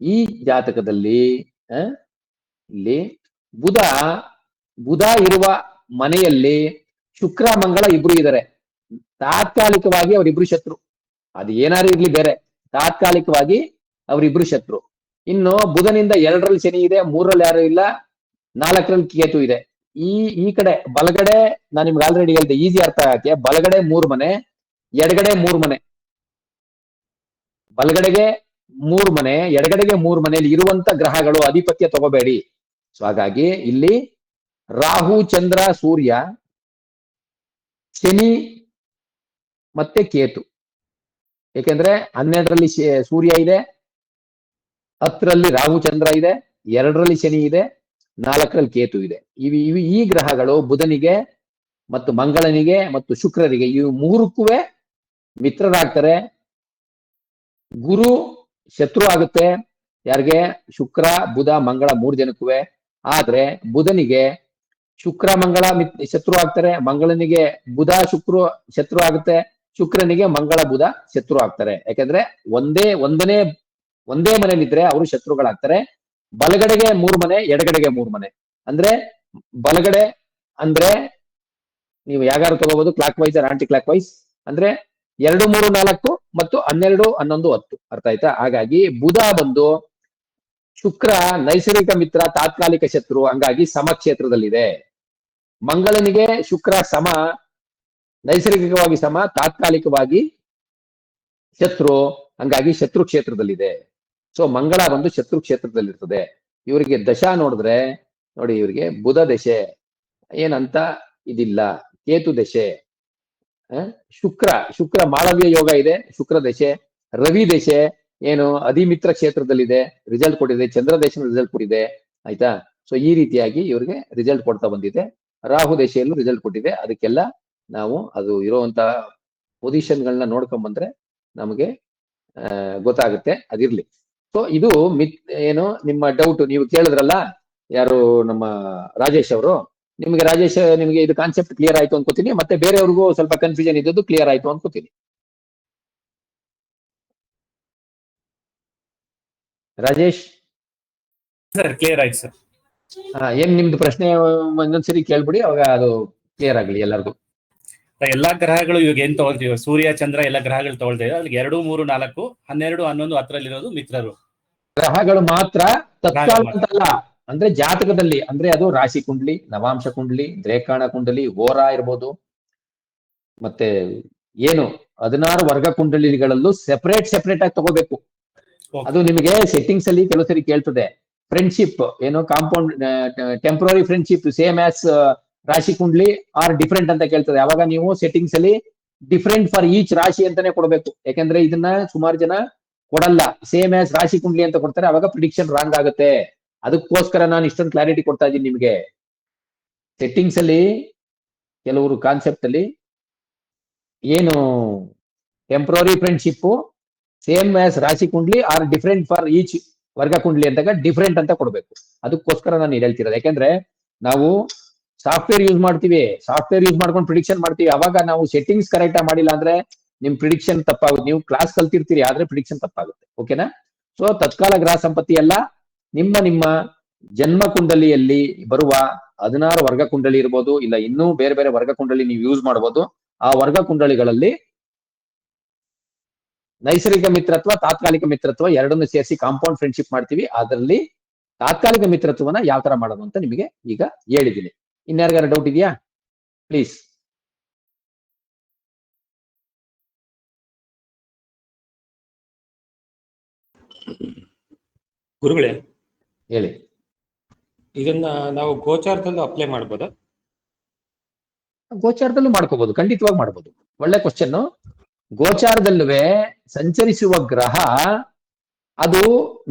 ಈ ಜಾತಕದಲ್ಲಿ ಇಲ್ಲಿ ಬುಧ ಇರುವ ಮನೆಯಲ್ಲಿ ಶುಕ್ರ ಮಂಗಳ ಇಬ್ರು ಇದ್ದಾರೆ. ತಾತ್ಕಾಲಿಕವಾಗಿ ಅವರಿಬ್ರು ಶತ್ರು. ಅದು ಏನಾರು ಇರ್ಲಿ ಬೇರೆ, ತಾತ್ಕಾಲಿಕವಾಗಿ ಅವರಿಬ್ರು ಶತ್ರು. ಇನ್ನು ಬುಧನಿಂದ 2ರಲ್ಲಿ ಶನಿ ಇದೆ, 3ರಲ್ಲಿ ಯಾರು ಇಲ್ಲ, 4ರಲ್ಲಿ ಕೇತು ಇದೆ. ಈ ಕಡೆ ಬಲಗಡೆ ನಾನು ನಿಮ್ಗೆ ಆಲ್ರೆಡಿ ಹೇಳಿದೆ, ಈಸಿ ಅರ್ಥ ಆಗಕ್ಕೆ. ಬಲಗಡೆ 3 ಮನೆ, ಎಡಗಡೆ 3 ಮನೆ. ಬಲಗಡೆಗೆ 3 ಮನೆ, ಎಡಗಡೆಗೆ 3 ಮನೆಯಲ್ಲಿ ಇರುವಂತ ಗ್ರಹಗಳು ಅಧಿಪತ್ಯ ತಗೋಬೇಡಿ. ಸೊ ಹಾಗಾಗಿ ಇಲ್ಲಿ ರಾಹು, ಚಂದ್ರ, ಸೂರ್ಯ, ಶನಿ ಮತ್ತೆ ಕೇತು. ಏಕೆಂದ್ರೆ 12ರಲ್ಲಿ ಸೂರ್ಯ ಇದೆ, 10ರಲ್ಲಿ ರಾಹು ಚಂದ್ರ ಇದೆ, 2ರಲ್ಲಿ ಶನಿ ಇದೆ, 4ರಲ್ಲಿ ಕೇತು ಇದೆ. ಈ ಗ್ರಹಗಳು ಬುಧನಿಗೆ ಮತ್ತು ಮಂಗಳನಿಗೆ ಮತ್ತು ಶುಕ್ರರಿಗೆ, ಇವು 3ಕ್ಕೂ ಮಿತ್ರರಾಗ್ತಾರೆ. ಗುರು ಶತ್ರು ಆಗುತ್ತೆ. ಯಾರಿಗೆ? ಶುಕ್ರ ಬುಧ ಮಂಗಳ 3 ಜನಕ್ಕೂ. ಆದ್ರೆ ಬುಧನಿಗೆ ಶುಕ್ರ ಮಂಗಳ ಶತ್ರು ಆಗ್ತಾರೆ, ಮಂಗಳನಿಗೆ ಬುಧ ಶುಕ್ರ ಶತ್ರು ಆಗುತ್ತೆ, ಶುಕ್ರನಿಗೆ ಮಂಗಳ ಬುಧ ಶತ್ರು ಆಗ್ತಾರೆ. ಯಾಕಂದ್ರೆ ಒಂದೇ ಮನೆಯಲ್ಲಿದ್ರೆ ಅವರು ಶತ್ರುಗಳಾಗ್ತಾರೆ. ಬಲಗಡೆಗೆ 3 ಮನೆ, ಎಡಗಡೆಗೆ 3 ಮನೆ. ಅಂದ್ರೆ ಬಲಗಡೆ ಅಂದ್ರೆ ನೀವು ಯಾವ್ಯಾರು ತಗೋಬಹುದು, clockwise or anticlockwise. ಅಂದ್ರೆ 2, 3, 4 ಮತ್ತು 12, 11, 10. ಅರ್ಥ ಆಯ್ತಾ? ಹಾಗಾಗಿ ಬುಧ ಬಂದು ಶುಕ್ರ ನೈಸರ್ಗಿಕ ಮಿತ್ರ, ತಾತ್ಕಾಲಿಕ ಶತ್ರು, ಹಂಗಾಗಿ ಸಮಕ್ಷೇತ್ರದಲ್ಲಿದೆ. ಮಂಗಳನಿಗೆ ಶುಕ್ರ ಸಮ, ನೈಸರ್ಗಿಕವಾಗಿ ಸಮ, ತಾತ್ಕಾಲಿಕವಾಗಿ ಶತ್ರು, ಹಂಗಾಗಿ ಶತ್ರು ಕ್ಷೇತ್ರದಲ್ಲಿದೆ. ಸೊ ಮಂಗಳ ಬಂದು ಶತ್ರು ಕ್ಷೇತ್ರದಲ್ಲಿರ್ತದೆ. ಇವರಿಗೆ ದಶಾ ನೋಡಿದ್ರೆ ನೋಡಿ, ಇವರಿಗೆ ಬುಧ ದಶೆ ಏನಂತ ಇದಿಲ್ಲ, ಕೇತು ದಶೆ, ಶುಕ್ರ ಮಾಳವ್ಯ ಯೋಗ ಇದೆ, ಶುಕ್ರ ದಶೆ. ರವಿ ದಶೆ ಏನು ಅಧಿಮಿತ್ರ ಕ್ಷೇತ್ರದಲ್ಲಿದೆ, ರಿಸಲ್ಟ್ ಕೊಟ್ಟಿದೆ. ಚಂದ್ರ ದೇಶ ರಿಸಲ್ಟ್ ಕೊಟ್ಟಿದೆ. ಆಯ್ತಾ? ಸೊ ಈ ರೀತಿಯಾಗಿ ಇವ್ರಿಗೆ ರಿಸಲ್ಟ್ ಕೊಡ್ತಾ ಬಂದಿದೆ. ರಾಹು ದಶೆಯಲ್ಲೂ ರಿಸಲ್ಟ್ ಕೊಟ್ಟಿದೆ. ಅದಕ್ಕೆಲ್ಲ ನಾವು ಅದು ಇರುವಂತ ಪೊಸಿಷನ್ಗಳನ್ನ ನೋಡ್ಕೊಂಡ್ ಬಂದ್ರೆ ನಮಗೆ ಗೊತ್ತಾಗುತ್ತೆ. ಅದಿರ್ಲಿ. ಸೊ ಇದು ಏನು ನಿಮ್ಮ ಡೌಟ್ ನೀವು ಕೇಳಿದ್ರಲ್ಲ, ಯಾರು ನಮ್ಮ ರಾಜೇಶ್ ಅವರು, ನಿಮಗೆ ಇದು ಕಾನ್ಸೆಪ್ಟ್ ಕ್ಲಿಯರ್ ಆಯ್ತು ಅನ್ಕೋತೀನಿ. ಮತ್ತೆ ಬೇರೆಯವ್ರಿಗೂ ಸ್ವಲ್ಪ ಕನ್ಫ್ಯೂಷನ್ ಇದ್ದದ್ದು ಕ್ಲಿಯರ್ ಆಯ್ತು ಅನ್ಕೋತೀನಿ. ರಾಜೇಶ್ ಸರ್ ಕ್ಲಿಯರ್ ಆಯ್ತು ಸರ್. ಏನ್ ನಿಮ್ದು ಪ್ರಶ್ನೆ ಇನ್ನೊಂದ್ಸರಿ ಕೇಳ್ಬಿಡಿ, ಅವಾಗ ಅದು ಕ್ಲಿಯರ್ ಆಗ್ಲಿ ಎಲ್ಲರಿಗೂ. ಎಲ್ಲಾ ಗ್ರಹಗಳು ಇವಾಗ ಏನ್ ತಗೊಳ್ತೀವಿ, ಸೂರ್ಯ ಚಂದ್ರ ಎಲ್ಲ ಗ್ರಹಗಳು ತಗೊಳ್ತೇವೆ. ಅಲ್ಲಿ 2, 3, 4, 12, 11, 10ರಲ್ಲಿರೋದು ಮಿತ್ರರು. ಗ್ರಹಗಳು ಮಾತ್ರ ತತ್ಕಾಲ ಅಂತಲ್ಲ, ಅಂದ್ರೆ ಜಾತಕದಲ್ಲಿ, ಅಂದ್ರೆ ಅದು ರಾಶಿ ಕುಂಡ್ಲಿ, ನವಾಂಶ ಕುಂಡ್ಲಿ, ದ್ರೇಕಾಣ ಕುಂಡಲಿ, ಹೋರ ಇರ್ಬೋದು, ಮತ್ತೆ ಏನು 16 ವರ್ಗ ಕುಂಡಲಿಗಳಲ್ಲೂ ಸೆಪರೇಟ್ ಆಗಿ ತಗೋಬೇಕು. ಅದು ನಿಮಗೆ ಸೆಟ್ಟಿಂಗ್ಸ್ ಅಲ್ಲಿ ಕೆಲವು ಸರಿ ಕೇಳ್ತದೆ. ಫ್ರೆಂಡ್ಶಿಪ್ ಏನು compound temporary friendship same as ರಾಶಿ ಕುಂಡ್ಲಿ ಆರ್ ಡಿಫ್ರೆಂಟ್ ಅಂತ ಕೇಳ್ತದೆ. ಅವಾಗ ನೀವು ಸೆಟ್ಟಿಂಗ್ಸ್ ಅಲ್ಲಿ ಡಿಫ್ರೆಂಟ್ ಫಾರ್ ಈಚ್ ರಾಶಿ ಅಂತಾನೆ ಕೊಡಬೇಕು. ಯಾಕಂದ್ರೆ ಇದನ್ನ ಸುಮಾರು ಜನ ಕೊಡಲ್ಲ, ಸೇಮ್ ಆಸ್ ರಾಶಿ ಕುಂಡ್ಲಿ ಅಂತ ಕೊಡ್ತಾರೆ. ಅವಾಗ ಪ್ರಿಡಿಕ್ಷನ್ ರಾಂಗ್ ಆಗುತ್ತೆ. ಅದಕ್ಕೋಸ್ಕರ ನಾನು ಇಷ್ಟೊಂದು ಕ್ಲಾರಿಟಿ ಕೊಡ್ತಾ ಇದ್ದೀನಿ ನಿಮಗೆ. ಸೆಟ್ಟಿಂಗ್ಸ್ ಅಲ್ಲಿ ಕೆಲವರು ಕಾನ್ಸೆಪ್ಟ್ ಅಲ್ಲಿ ಏನು ಟೆಂಪ್ರರಿ ಫ್ರೆಂಡ್ಶಿಪ್ ಸೇಮ್ ಆಸ್ ರಾಶಿ ಕುಂಡ್ಲಿ ಆರ್ ಡಿಫ್ರೆಂಟ್ ಫಾರ್ ಈಚ್ ವರ್ಗ ಕುಂಡ್ಲಿ ಅಂತಾಗ ಡಿಫ್ರೆಂಟ್ ಅಂತ ಕೊಡ್ಬೇಕು. ಅದಕ್ಕೋಸ್ಕರ ನಾನು ಹೇಳ್ತಿರೋದು. ಯಾಕಂದ್ರೆ ನಾವು ಸಾಫ್ಟ್ವೇರ್ ಯೂಸ್ ಮಾಡ್ತೀವಿ, ಸಾಫ್ಟ್ವೇರ್ ಯೂಸ್ ಮಾಡ್ಕೊಂಡು ಪ್ರಿಡಿಕ್ಷನ್ ಮಾಡ್ತೀವಿ. ಅವಾಗ ನಾವು ಸೆಟ್ಟಿಂಗ್ಸ್ ಕರೆಕ್ಟ್ ಆಗಿ ಮಾಡಿಲ್ಲ ಅಂದ್ರೆ ನಿಮ್ ಪ್ರಿಡಿಕ್ಷನ್ ತಪ್ಪಾಗುತ್ತೆ. ನೀವು ಕ್ಲಾಸ್ ಕಲ್ತಿರ್ತೀರಿ, ಆದ್ರೆ ಪ್ರಿಡಿಕ್ಷನ್ ತಪ್ಪಾಗುತ್ತೆ. ಓಕೆನಾ? ಸೊ ತತ್ಕಾಲ ಗ್ರಹ ಸಂಪತ್ತಿ ಎಲ್ಲ ನಿಮ್ಮ ಜನ್ಮ ಕುಂಡಲಿಯಲ್ಲಿ ಬರುವ 16 ವರ್ಗ ಕುಂಡಲಿ ಇರ್ಬೋದು, ಇಲ್ಲ ಇನ್ನೂ ಬೇರೆ ಬೇರೆ ವರ್ಗ ಕುಂಡಲಿ ನೀವು ಯೂಸ್ ಮಾಡಬಹುದು. ಆ ವರ್ಗ ಕುಂಡಲಿಗಳಲ್ಲಿ ನೈಸರ್ಗಿಕ ಮಿತ್ರತ್ವ, ತಾತ್ಕಾಲಿಕ ಮಿತ್ರತ್ವ ಎರಡನ್ನು ಸೇರಿಸಿ ಕಾಂಪೌಂಡ್ ಫ್ರೆಂಡ್ಶಿಪ್ ಮಾಡ್ತೀವಿ. ಅದರಲ್ಲಿ ತಾತ್ಕಾಲಿಕ ಮಿತ್ರತ್ವನ ಯಾವ ತರ ಮಾಡೋದು ಅಂತ ನಿಮಗೆ ಈಗ ಹೇಳಿದ್ದೀನಿ. ಇನ್ಯಾರಿಗಾರ ಡೌಟ್ ಇದೆಯಾ? ಪ್ಲೀಸ್. ಗುರುಗಳೇ, ಹೇಳಿ. ಇದನ್ನ ನಾವು ಗೋಚಾರದಲ್ಲೂ ಅಪ್ಲೈ ಮಾಡ್ಬೋದಾ? ಗೋಚಾರದಲ್ಲೂ ಮಾಡ್ಕೋಬಹುದು, ಖಂಡಿತವಾಗಿ ಮಾಡ್ಬೋದು. ಒಳ್ಳೆ ಕ್ವಶನ್. ಗೋಚಾರದಲ್ಲೂ ಸಂಚರಿಸುವ ಗ್ರಹ ಅದು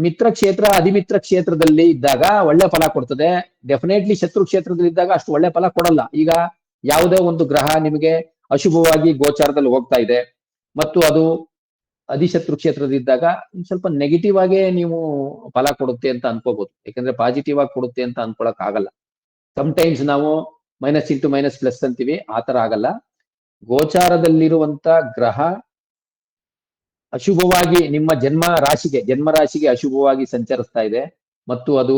ಮಿತ್ರ ಕ್ಷೇತ್ರ, ಅಧಿಮಿತ್ರ ಕ್ಷೇತ್ರದಲ್ಲಿ ಇದ್ದಾಗ ಒಳ್ಳೆ ಫಲ ಕೊಡ್ತದೆ. ಡೆಫಿನೆಟ್ಲಿ ಶತ್ರು ಕ್ಷೇತ್ರದಲ್ಲಿ ಇದ್ದಾಗ ಅಷ್ಟು ಒಳ್ಳೆ ಫಲ ಕೊಡಲ್ಲ. ಈಗ ಯಾವುದೇ ಒಂದು ಗ್ರಹ ನಿಮಗೆ ಅಶುಭವಾಗಿ ಗೋಚಾರದಲ್ಲಿ ಹೋಗ್ತಾ ಇದೆ ಮತ್ತು ಅದು ಅಧಿಶತ್ರು ಕ್ಷೇತ್ರದಿದ್ದಾಗ ಸ್ವಲ್ಪ ನೆಗೆಟಿವ್ ಆಗೇ ನೀವು ಫಲ ಕೊಡುತ್ತೆ ಅಂತ ಅನ್ಕೋಬಹುದು. ಯಾಕಂದ್ರೆ ಪಾಸಿಟಿವ್ ಆಗಿ ಕೊಡುತ್ತೆ ಅಂತ ಅನ್ಕೊಳಕ್ ಆಗಲ್ಲ. ಟೈಮ್ಸ್ ನಾವು ಮೈನಸ್ ಇಂಟು ಮೈನಸ್ ಪ್ಲಸ್ ಅಂತೀವಿ, ಆತರ ಆಗಲ್ಲ. ಗೋಚಾರದಲ್ಲಿರುವಂತ ಗ್ರಹ ಅಶುಭವಾಗಿ ನಿಮ್ಮ ಜನ್ಮ ರಾಶಿಗೆ ಅಶುಭವಾಗಿ ಸಂಚರಿಸ್ತಾ ಇದೆ ಮತ್ತು ಅದು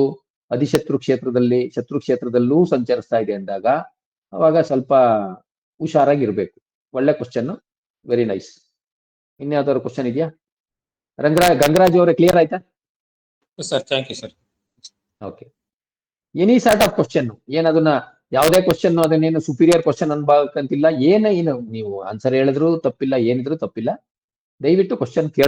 ಅಧಿಶತ್ರು ಕ್ಷೇತ್ರದಲ್ಲಿ, ಶತ್ರು ಕ್ಷೇತ್ರದಲ್ಲೂ ಸಂಚರಿಸ್ತಾ ಇದೆ ಅಂದಾಗ ಅವಾಗ ಸ್ವಲ್ಪ ಹುಷಾರಾಗಿರ್ಬೇಕು. ಒಳ್ಳೆ ಕ್ವಶನ್, ವೆರಿ ನೈಸ್. ಇನ್ಯಾವ್ದಾದ್ರು ಕ್ವಶನ್ ಇದೆಯಾ? ಗಂಗರಾಜ್ ಅವರೇ, ಕ್ಲಿಯರ್ ಆಯ್ತಾ? Sir thank you sir. Okay. Any sort of question, ಏನದನ್ನ ಯಾವುದೇ ಕ್ವಶನ್ ಅದನ್ನೇನು ಸುಪೀರಿಯರ್ ಕ್ವಶನ್ ಅನ್ಬೇಕಂತಿಲ್ಲ. ಏನು ನೀವು ಆನ್ಸರ್ ಹೇಳಿದ್ರು ತಪ್ಪಿಲ್ಲ, ಏನಿದ್ರು ತಪ್ಪಿಲ್ಲ. ದಯವಿಟ್ಟು ಕ್ವಶನ್ ಕೇಳ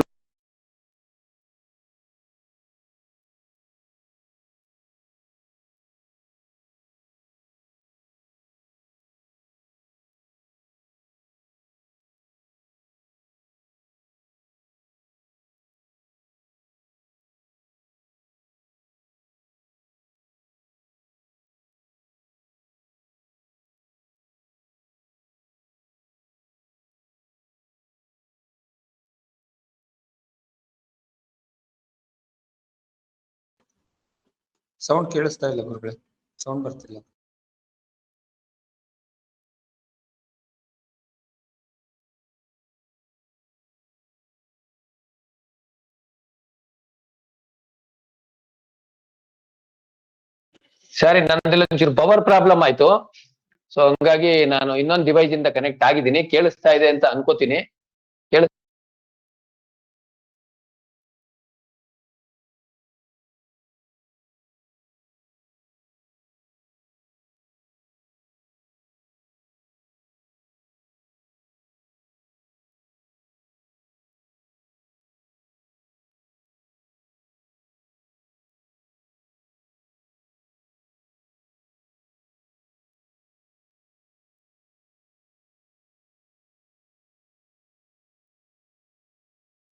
ಸೌಂಡ್ ಕೇಳಿಸ್ತಾ ಇಲ್ಲ ಗುರುಗಳೇ, ಸೌಂಡ್ ಬರ್ತಿಲ್ಲ. ಸರಿ, ನನ್ನಲ್ಲಿ ಒಂಚೂರು ಪವರ್ ಪ್ರಾಬ್ಲಮ್ ಆಯ್ತು. ಸೊ ಹಂಗಾಗಿ ನಾನು ಇನ್ನೊಂದು ಡಿವೈಸ್ ಇಂದ ಕನೆಕ್ಟ್ ಆಗಿದ್ದೀನಿ. ಕೇಳಿಸ್ತಾ ಇದೆ ಅಂತ ಅನ್ಕೋತೀನಿ.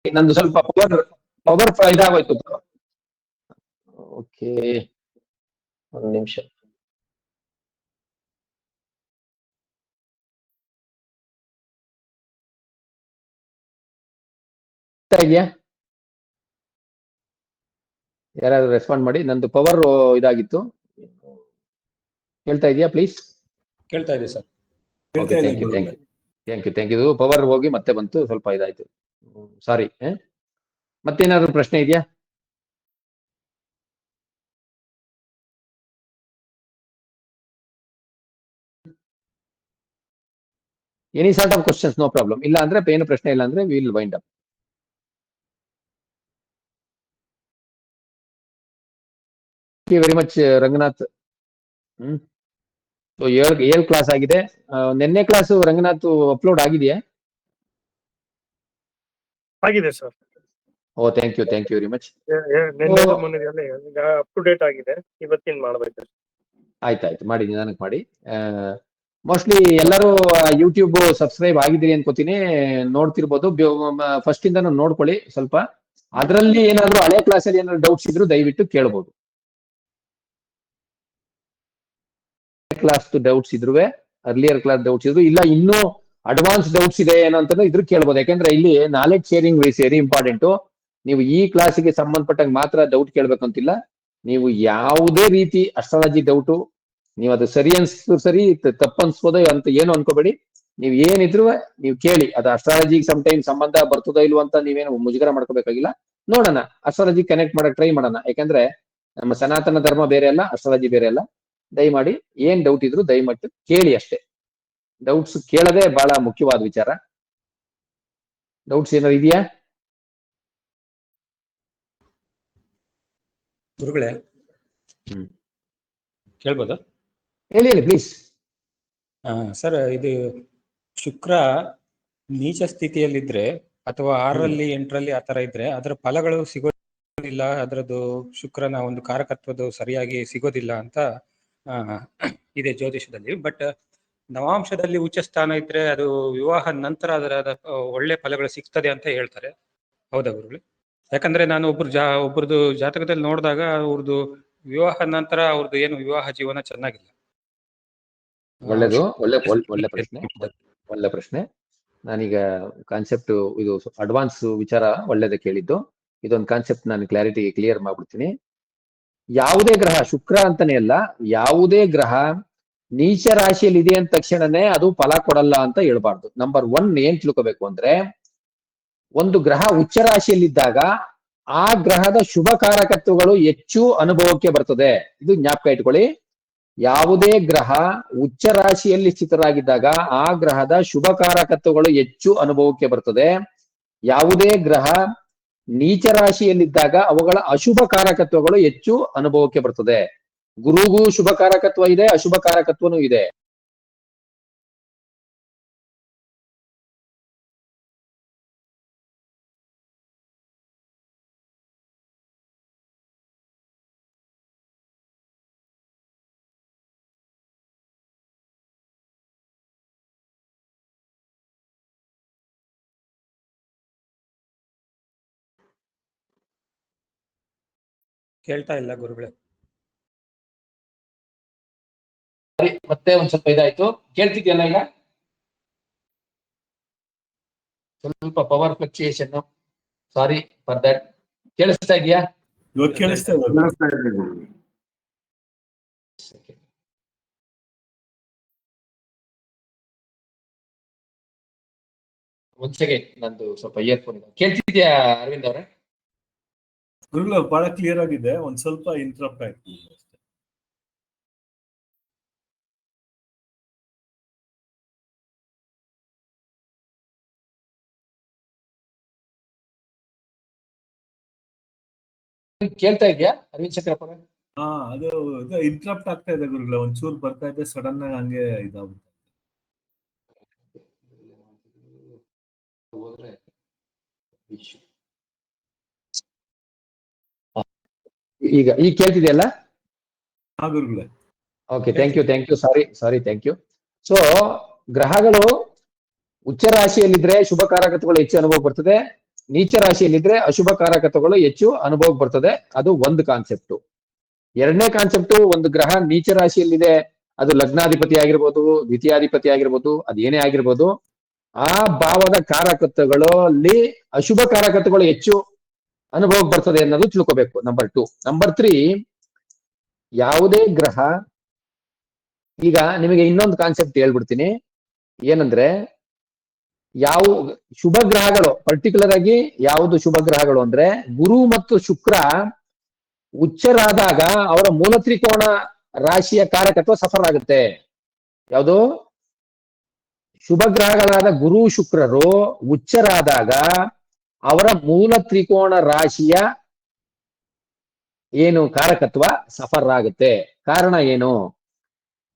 ನಂದು ಸ್ವಲ್ಪ ಪವರ್ ಇದಾಗೋಯ್ತು. ಓಕೆ, ಒಂದು ನಿಮಿಷ. ಇದೆಯಾ? ಯಾರಾದ್ರೂ ರೆಸ್ಪಾಂಡ್ ಮಾಡಿ. ನಂದು ಪವರ್ ಇದಾಗಿತ್ತು. ಕೇಳ್ತಾ ಇದೆಯಾ ಪ್ಲೀಸ್? ಕೇಳ್ತಾ ಇದೆ ಸರ್. ಕೇಳ್ತಾ ಇದೆ ಥ್ಯಾಂಕ್ ಯು, ಗುರುಗಳೇ. Thank you. ಪವರ್ ಹೋಗಿ ಮತ್ತೆ ಬಂತು, ಸ್ವಲ್ಪ ಇದಾಯ್ತು. ಸಾರಿ. ಮತ್ತೇನಾದ್ರು ಪ್ರಶ್ನೆ ಇದೆಯಾ? Any sort of questions, no problem. ಇಲ್ಲ ಅಂದ್ರೆ ಏನು ಪ್ರಶ್ನೆ ಇಲ್ಲ ಅಂದ್ರೆ will wind up. Thank you very much Ranganath. So 7 class ಆಗಿದೆ. ನಿನ್ನೆ ಕ್ಲಾಸ್ ರಂಗನಾಥ್ ಅಪ್ಲೋಡ್ ಆಗಿದೆಯಾ? ಆಗಿದೆ sir. Oh, thank you very much. ನಿನ್ನೆ ಮೊನ್ನೆ ಈಗ ಅಪ್ ಟು ಡೇಟ್ ಆಗಿದೆ. ಇವತ್ತಿನ ಮಾಡ್ಬೇಕು. ಆಯ್ತಾಯ್ತು, ಮಾಡಿ, ನಿಧಾನಕ್ಕೆ ಮಾಡಿ. ಮೋಸ್ಟ್ಲಿ ಎಲ್ಲರೂ ಯೂಟ್ಯೂಬ್ ಸಬ್ಸ್ಕ್ರೈಬ್ ಆಗಿದ್ದೀರಿ ಅನ್ಕೋತೀನಿ. ನೋಡ್ತಿರ್ಬೋದು. ಫಸ್ಟ್ ಇಂದ ನೋಡ್ಕೊಳ್ಳಿ ಸ್ವಲ್ಪ. ಅದರಲ್ಲಿ ಏನಾದ್ರು ಹಳೆ ಕ್ಲಾಸಲ್ಲಿ ಏನಾದ್ರು ಡೌಟ್ಸ್ ಇದ್ರು ದಯವಿಟ್ಟು ಕೇಳ್ಬೋದು. ಕ್ಲಾಸ್ ಡೌಟ್ಸ್ ಇದ್ರು, ಅರ್ಲಿಯರ್ ಕ್ಲಾಸ್ ಡೌಟ್ಸ್ ಇದ್ರು, ಇಲ್ಲ ಇನ್ನೂ ಅಡ್ವಾನ್ಸ್ ಡೌಟ್ಸ್ ಇದೆ ಏನೋ ಅಂತ ಇದ್ರು ಕೇಳ್ಬೋದು. ಯಾಕಂದ್ರೆ ಇಲ್ಲಿ ನಾಲೆಡ್ಜ್ ಶೇರಿಂಗ್ ವೆರಿ ಇಂಪಾರ್ಟೆಂಟ್. ನೀವು ಈ ಕ್ಲಾಸಿಗೆ ಸಂಬಂಧಪಟ್ಟಂಗೆ ಮಾತ್ರ ಡೌಟ್ ಕೇಳ್ಬೇಕಂತಿಲ್ಲ. ನೀವು ಯಾವುದೇ ರೀತಿ ಅಸ್ಟ್ರಾಲಜಿ ಡೌಟು, ನೀವು ಅದು ಸರಿ ಅನ್ಸ್ತು ಸರಿ, ತಪ್ಪನ್ಸ್ಬೋದು ಅಂತ ಏನು ಅನ್ಕೋಬೇಡಿ. ನೀವು ಏನಿದ್ರು ನೀವು ಕೇಳಿ. ಅದು ಅಸ್ಟ್ರಾಲಜಿಗೆ ಟೈಮ್ ಸಂಬಂಧ ಬರ್ತದೋ ಇಲ್ವೋ ಅಂತ ನೀವೇನು ಮುಜುಗರ ಮಾಡ್ಕೋಬೇಕಾಗಿಲ್ಲ. ನೋಡೋಣ, ಅಸ್ಟ್ರಾಲಜಿ ಕನೆಕ್ಟ್ ಮಾಡಕ್ ಟ್ರೈ ಮಾಡೋಣ. ಯಾಕಂದ್ರೆ ನಮ್ಮ ಸನಾತನ ಧರ್ಮ ಬೇರೆ ಅಲ್ಲ, ಅಸ್ಟ್ರಾಲಜಿ ಬೇರೆ ಅಲ್ಲ. ದಯಮಾಡಿ ಏನ್ ಡೌಟ್ ಇದ್ರು ದಯಮಟ್ಟು ಕೇಳಿ ಅಷ್ಟೇ. ಡೌಟ್ಸ್ ಕೇಳದೆ ಬಹಳ ಮುಖ್ಯವಾದ ವಿಚಾರ. ಡೌಟ್ಸ್ ಏನಾದ್ರು ಇದೆಯಾ ಗುರುಗಳೇ? ಕೇಳ್ಬೋದಾ? ಹೇಳಿ ಪ್ಲೀಸ್. ಸರ್, ಇದು ಶುಕ್ರ ನೀಚ ಸ್ಥಿತಿಯಲ್ಲಿದ್ರೆ ಅಥವಾ 6ರಲ್ಲಿ 8ರಲ್ಲಿ ಆತರ ಇದ್ರೆ ಅದರ ಫಲಗಳು ಸಿಗೋದಿಲ್ಲ, ಅದರದ್ದು ಶುಕ್ರನ ಒಂದು ಕಾರಕತ್ವದ ಸರಿಯಾಗಿ ಸಿಗೋದಿಲ್ಲ ಅಂತ ಇದೆ ಜ್ಯೋತಿಷದಲ್ಲಿ. ಬಟ್ ನವಾಂಶದಲ್ಲಿ ಉಚ್ಚ ಸ್ಥಾನ ಇದ್ರೆ ಅದು ವಿವಾಹ ನಂತರ ಅದರ ಒಳ್ಳೆ ಫಲಗಳು ಸಿಗ್ತದೆ ಅಂತ ಹೇಳ್ತಾರೆ. ಹೌದಾ ಗುರುಗಳೇ? ಯಾಕಂದ್ರೆ ನಾನು ಒಬ್ರದ್ದು ಜಾತಕದಲ್ಲಿ ನೋಡಿದಾಗ ಅವ್ರದ್ದು ವಿವಾಹ ನಂತರ ಅವ್ರದ್ದು ಏನು ವಿವಾಹ ಜೀವನ ಚೆನ್ನಾಗಿಲ್ಲ. ಒಳ್ಳೆದು, ಒಳ್ಳೆ ಪ್ರಶ್ನೆ. ನಾನೀಗ ಕಾನ್ಸೆಪ್ಟ್ ಇದು ಅಡ್ವಾನ್ಸ್ ವಿಚಾರ ಒಳ್ಳೇದೇ ಕೇಳಿದ್ದು. ಇದೊಂದು ಕಾನ್ಸೆಪ್ಟ್ ನಾನು ಕ್ಲಿಯರ್ ಮಾಡ್ಬಿಡ್ತೀನಿ. ಯಾವುದೇ ಗ್ರಹ, ಶುಕ್ರ ಅಂತಾನೆ ಅಲ್ಲ, ಯಾವುದೇ ಗ್ರಹ ನೀಚ ರಾಶಿಯಲ್ಲಿ ಇದೆ ಅಂದ ತಕ್ಷಣನೇ ಅದು ಫಲ ಕೊಡಲ್ಲ ಅಂತ ಹೇಳ್ಬಾರ್ದು. ನಂಬರ್ 1 ಏನ್ ತಿಳ್ಕೋಬೇಕು ಅಂದ್ರೆ, ಒಂದು ಗ್ರಹ ಉಚ್ಚ ರಾಶಿಯಲ್ಲಿದ್ದಾಗ ಆ ಗ್ರಹದ ಶುಭ ಕಾರಕತ್ವಗಳು ಹೆಚ್ಚು ಅನುಭವಕ್ಕೆ ಬರ್ತದೆ. ಇದು ಜ್ಞಾಪಕ ಇಟ್ಕೊಳ್ಳಿ. ಯಾವುದೇ ಗ್ರಹ ಉಚ್ಚ ರಾಶಿಯಲ್ಲಿ ಸ್ಥಿತರಾಗಿದ್ದಾಗ ಆ ಗ್ರಹದ ಶುಭ ಕಾರಕತ್ವಗಳು ಹೆಚ್ಚು ಅನುಭವಕ್ಕೆ ಬರ್ತದೆ. ಯಾವುದೇ ಗ್ರಹ ನೀಚ ರಾಶಿಯಲ್ಲಿದ್ದಾಗ ಅವುಗಳ ಅಶುಭ ಕಾರಕತ್ವಗಳು ಹೆಚ್ಚು ಅನುಭವಕ್ಕೆ ಬರ್ತದೆ. ಗುರುಗೂ ಶುಭ ಕಾರಕತ್ವ ಇದೆ, ಅಶುಭ ಕಾರಕತ್ವನೂ ಇದೆ. ಕೇಳ್ತಾ ಇಲ್ಲ ಗುರುಗಳೇ. ಸರಿ, ಮತ್ತೆ ಒಂದ್ ಸ್ವಲ್ಪ ಇದಾಯ್ತು. ಕೇಳ್ತಿದ್ಯಲ್ಲ ಈಗ? ಸ್ವಲ್ಪ power fluctuation, sorry for that. ಕೇಳಿಸ್ತಾ ಇದೆಯಾ? ಇವಾಗ ಕೇಳಿಸ್ತಾ ಇದೆ. ಕೇಳಿಸ್ತಾ ಇದೆ ಗುರುಗಳೇ. ಒಂದ್ ಸೆಕೆಂಡ್, ನಂದು ಸ್ವಲ್ಪ ಇಯರ್ಫೋನ್ ಕೇಳ್ತಿದ್ಯಾ ಅರವಿಂದ್ ಅವ್ರೆ? ಗುರುಗಳ ಬಹಳ ಕ್ಲಿಯರ್ ಆಗಿದೆ, ಒಂದ್ ಸ್ವಲ್ಪ ಇಂಟ್ರಪ್ಟ್ ಆಯ್ತು ಅಷ್ಟೇ. ಕೇಳ್ತಾ ಇದ್ಯಾ ಅರವಿಂದ್ ಶಂಕರಪ್ಪ ಅವ್ರೆ? ಹಾ, ಅದು ಇಂಟ್ರಪ್ಟ್ ಆಗ್ತಾ ಇದೆ ಗುರುಗಳ, ಒಂಚೂರು ಬರ್ತಾ ಇದೆ, ಸಡನ್ ಆಗಿ ಹಂಗೆ ಇದಾಗುತ್ತೆ. ಈಗ ಕೇಳ್ತಿದೆಯಲ್ಲ? ಹಾ ಗುರುಗಳೇ. Okay, thank you. Sorry, thank you. So ಗ್ರಹಗಳು ಉಚ್ಚ ರಾಶಿಯಲ್ಲಿದ್ರೆ ಶುಭ ಕಾರಕತ್ವಗಳು ಹೆಚ್ಚು ಅನುಭವ ಬರ್ತದೆ, ನೀಚ ರಾಶಿಯಲ್ಲಿದ್ರೆ ಅಶುಭ ಕಾರಕತ್ವಗಳು ಹೆಚ್ಚು ಅನುಭವ ಬರ್ತದೆ. ಅದು ಒಂದು ಕಾನ್ಸೆಪ್ಟ್. ಎರಡನೇ ಕಾನ್ಸೆಪ್ಟ್, ಒಂದು ಗ್ರಹ ನೀಚ ರಾಶಿಯಲ್ಲಿದೆ, ಅದು ಲಗ್ನಾಧಿಪತಿ ಆಗಿರ್ಬೋದು, ದ್ವಿತೀಯಾಧಿಪತಿ ಆಗಿರ್ಬೋದು, ಅದೇನೇ ಆಗಿರ್ಬೋದು, ಆ ಭಾವದ ಕಾರಕತ್ವಗಳಲ್ಲಿ ಅಶುಭ ಕಾರಕತ್ವಗಳು ಹೆಚ್ಚು ಅನುಭವಕ್ಕೆ ಬರ್ತದೆ ಅನ್ನೋದು ತಿಳ್ಕೋಬೇಕು. ನಂಬರ್ 2. ನಂಬರ್ 3, ಯಾವುದೇ ಗ್ರಹ, ಈಗ ನಿಮಗೆ ಇನ್ನೊಂದು ಕಾನ್ಸೆಪ್ಟ್ ಹೇಳ್ಬಿಡ್ತೀನಿ. ಏನಂದ್ರೆ, ಯಾವ ಶುಭ ಗ್ರಹಗಳು, ಪರ್ಟಿಕ್ಯುಲರ್ ಆಗಿ ಯಾವುದು ಶುಭ ಗ್ರಹಗಳು ಅಂದ್ರೆ, ಗುರು ಮತ್ತು ಶುಕ್ರ ಉಚ್ಚರಾದಾಗ ಅವರ ಮೂಲ ತ್ರಿಕೋಣ ರಾಶಿಯ ಕಾರಕತ್ವ ಸಫರ್ ಆಗುತ್ತೆ. ಯಾವುದು? ಶುಭ ಗ್ರಹಗಳಾದ ಗುರು ಶುಕ್ರರು ಉಚ್ಚರಾದಾಗ ಅವರ ಮೂಲ ತ್ರಿಕೋಣ ರಾಶಿಯ ಏನು ಕಾರಕತ್ವ ಸಫರ್ ಆಗುತ್ತೆ. ಕಾರಣ ಏನು?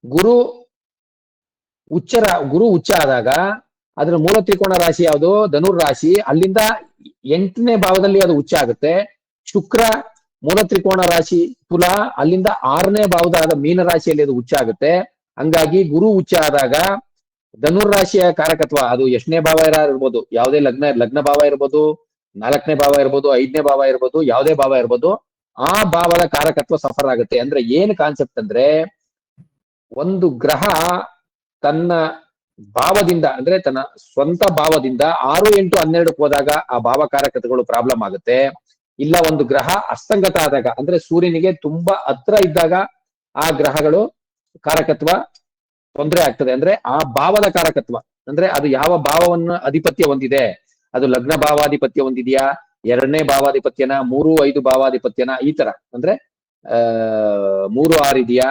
ಗುರು ಉಚ್ಚ ಆದಾಗ ಅದರ ಮೂಲ ತ್ರಿಕೋಣ ರಾಶಿ ಯಾವುದು? ಧನುರ್ ರಾಶಿ. ಅಲ್ಲಿಂದ 8ನೇ ಭಾವದಲ್ಲಿ ಅದು ಉಚ್ಚ ಆಗುತ್ತೆ. ಶುಕ್ರ ಮೂಲ ತ್ರಿಕೋಣ ರಾಶಿ ತುಲಾ, ಅಲ್ಲಿಂದ 6ನೇ ಭಾವದ ಮೀನ ರಾಶಿಯಲ್ಲಿ ಅದು ಉಚ್ಚ ಆಗುತ್ತೆ. ಹಂಗಾಗಿ ಗುರು ಉಚ್ಚ ಆದಾಗ ಧನುರ್ ರಾಶಿಯ ಕಾರಕತ್ವ, ಅದು ಎಷ್ಟನೇ ಭಾವ ಇರ್ಬೋದು, ಯಾವುದೇ ಲಗ್ನ ಭಾವ ಇರ್ಬೋದು, 4ನೇ ಭಾವ ಇರ್ಬೋದು, 5ನೇ ಭಾವ ಇರ್ಬೋದು, ಯಾವುದೇ ಭಾವ ಇರ್ಬೋದು, ಆ ಭಾವದ ಕಾರಕತ್ವ ಸಫರ್ ಆಗುತ್ತೆ. ಅಂದ್ರೆ ಏನ್ ಕಾನ್ಸೆಪ್ಟ್ ಅಂದ್ರೆ, ಒಂದು ಗ್ರಹ ತನ್ನ ಭಾವದಿಂದ, ಅಂದ್ರೆ ತನ್ನ ಸ್ವಂತ ಭಾವದಿಂದ 6, 8, 12 ಹೋದಾಗ ಆ ಭಾವಕಾರಕತೆಗಳು ಪ್ರಾಬ್ಲಮ್ ಆಗುತ್ತೆ. ಇಲ್ಲ ಒಂದು ಗ್ರಹ ಅಸ್ತಂಗತ ಆದಾಗ, ಅಂದ್ರೆ ಸೂರ್ಯನಿಗೆ ತುಂಬಾ ಹತ್ರ ಇದ್ದಾಗ ಆ ಗ್ರಹಗಳು ಕಾರಕತ್ವ ತೊಂದರೆ ಆಗ್ತದೆ. ಅಂದ್ರೆ ಆ ಭಾವದ ಕಾರಕತ್ವ, ಅಂದ್ರೆ ಅದು ಯಾವ ಭಾವವನ್ನು ಅಧಿಪತ್ಯ ಹೊಂದಿದೆ, ಅದು ಲಗ್ನ ಭಾವಾಧಿಪತ್ಯ ಹೊಂದಿದೆಯಾ, 2ನೇ ಭಾವಾಧಿಪತ್ಯನ, 3, 5 ಭಾವಾಧಿಪತ್ಯನ, ಈ ತರ, ಅಂದ್ರೆ 3, 6 ಇದೆಯಾ,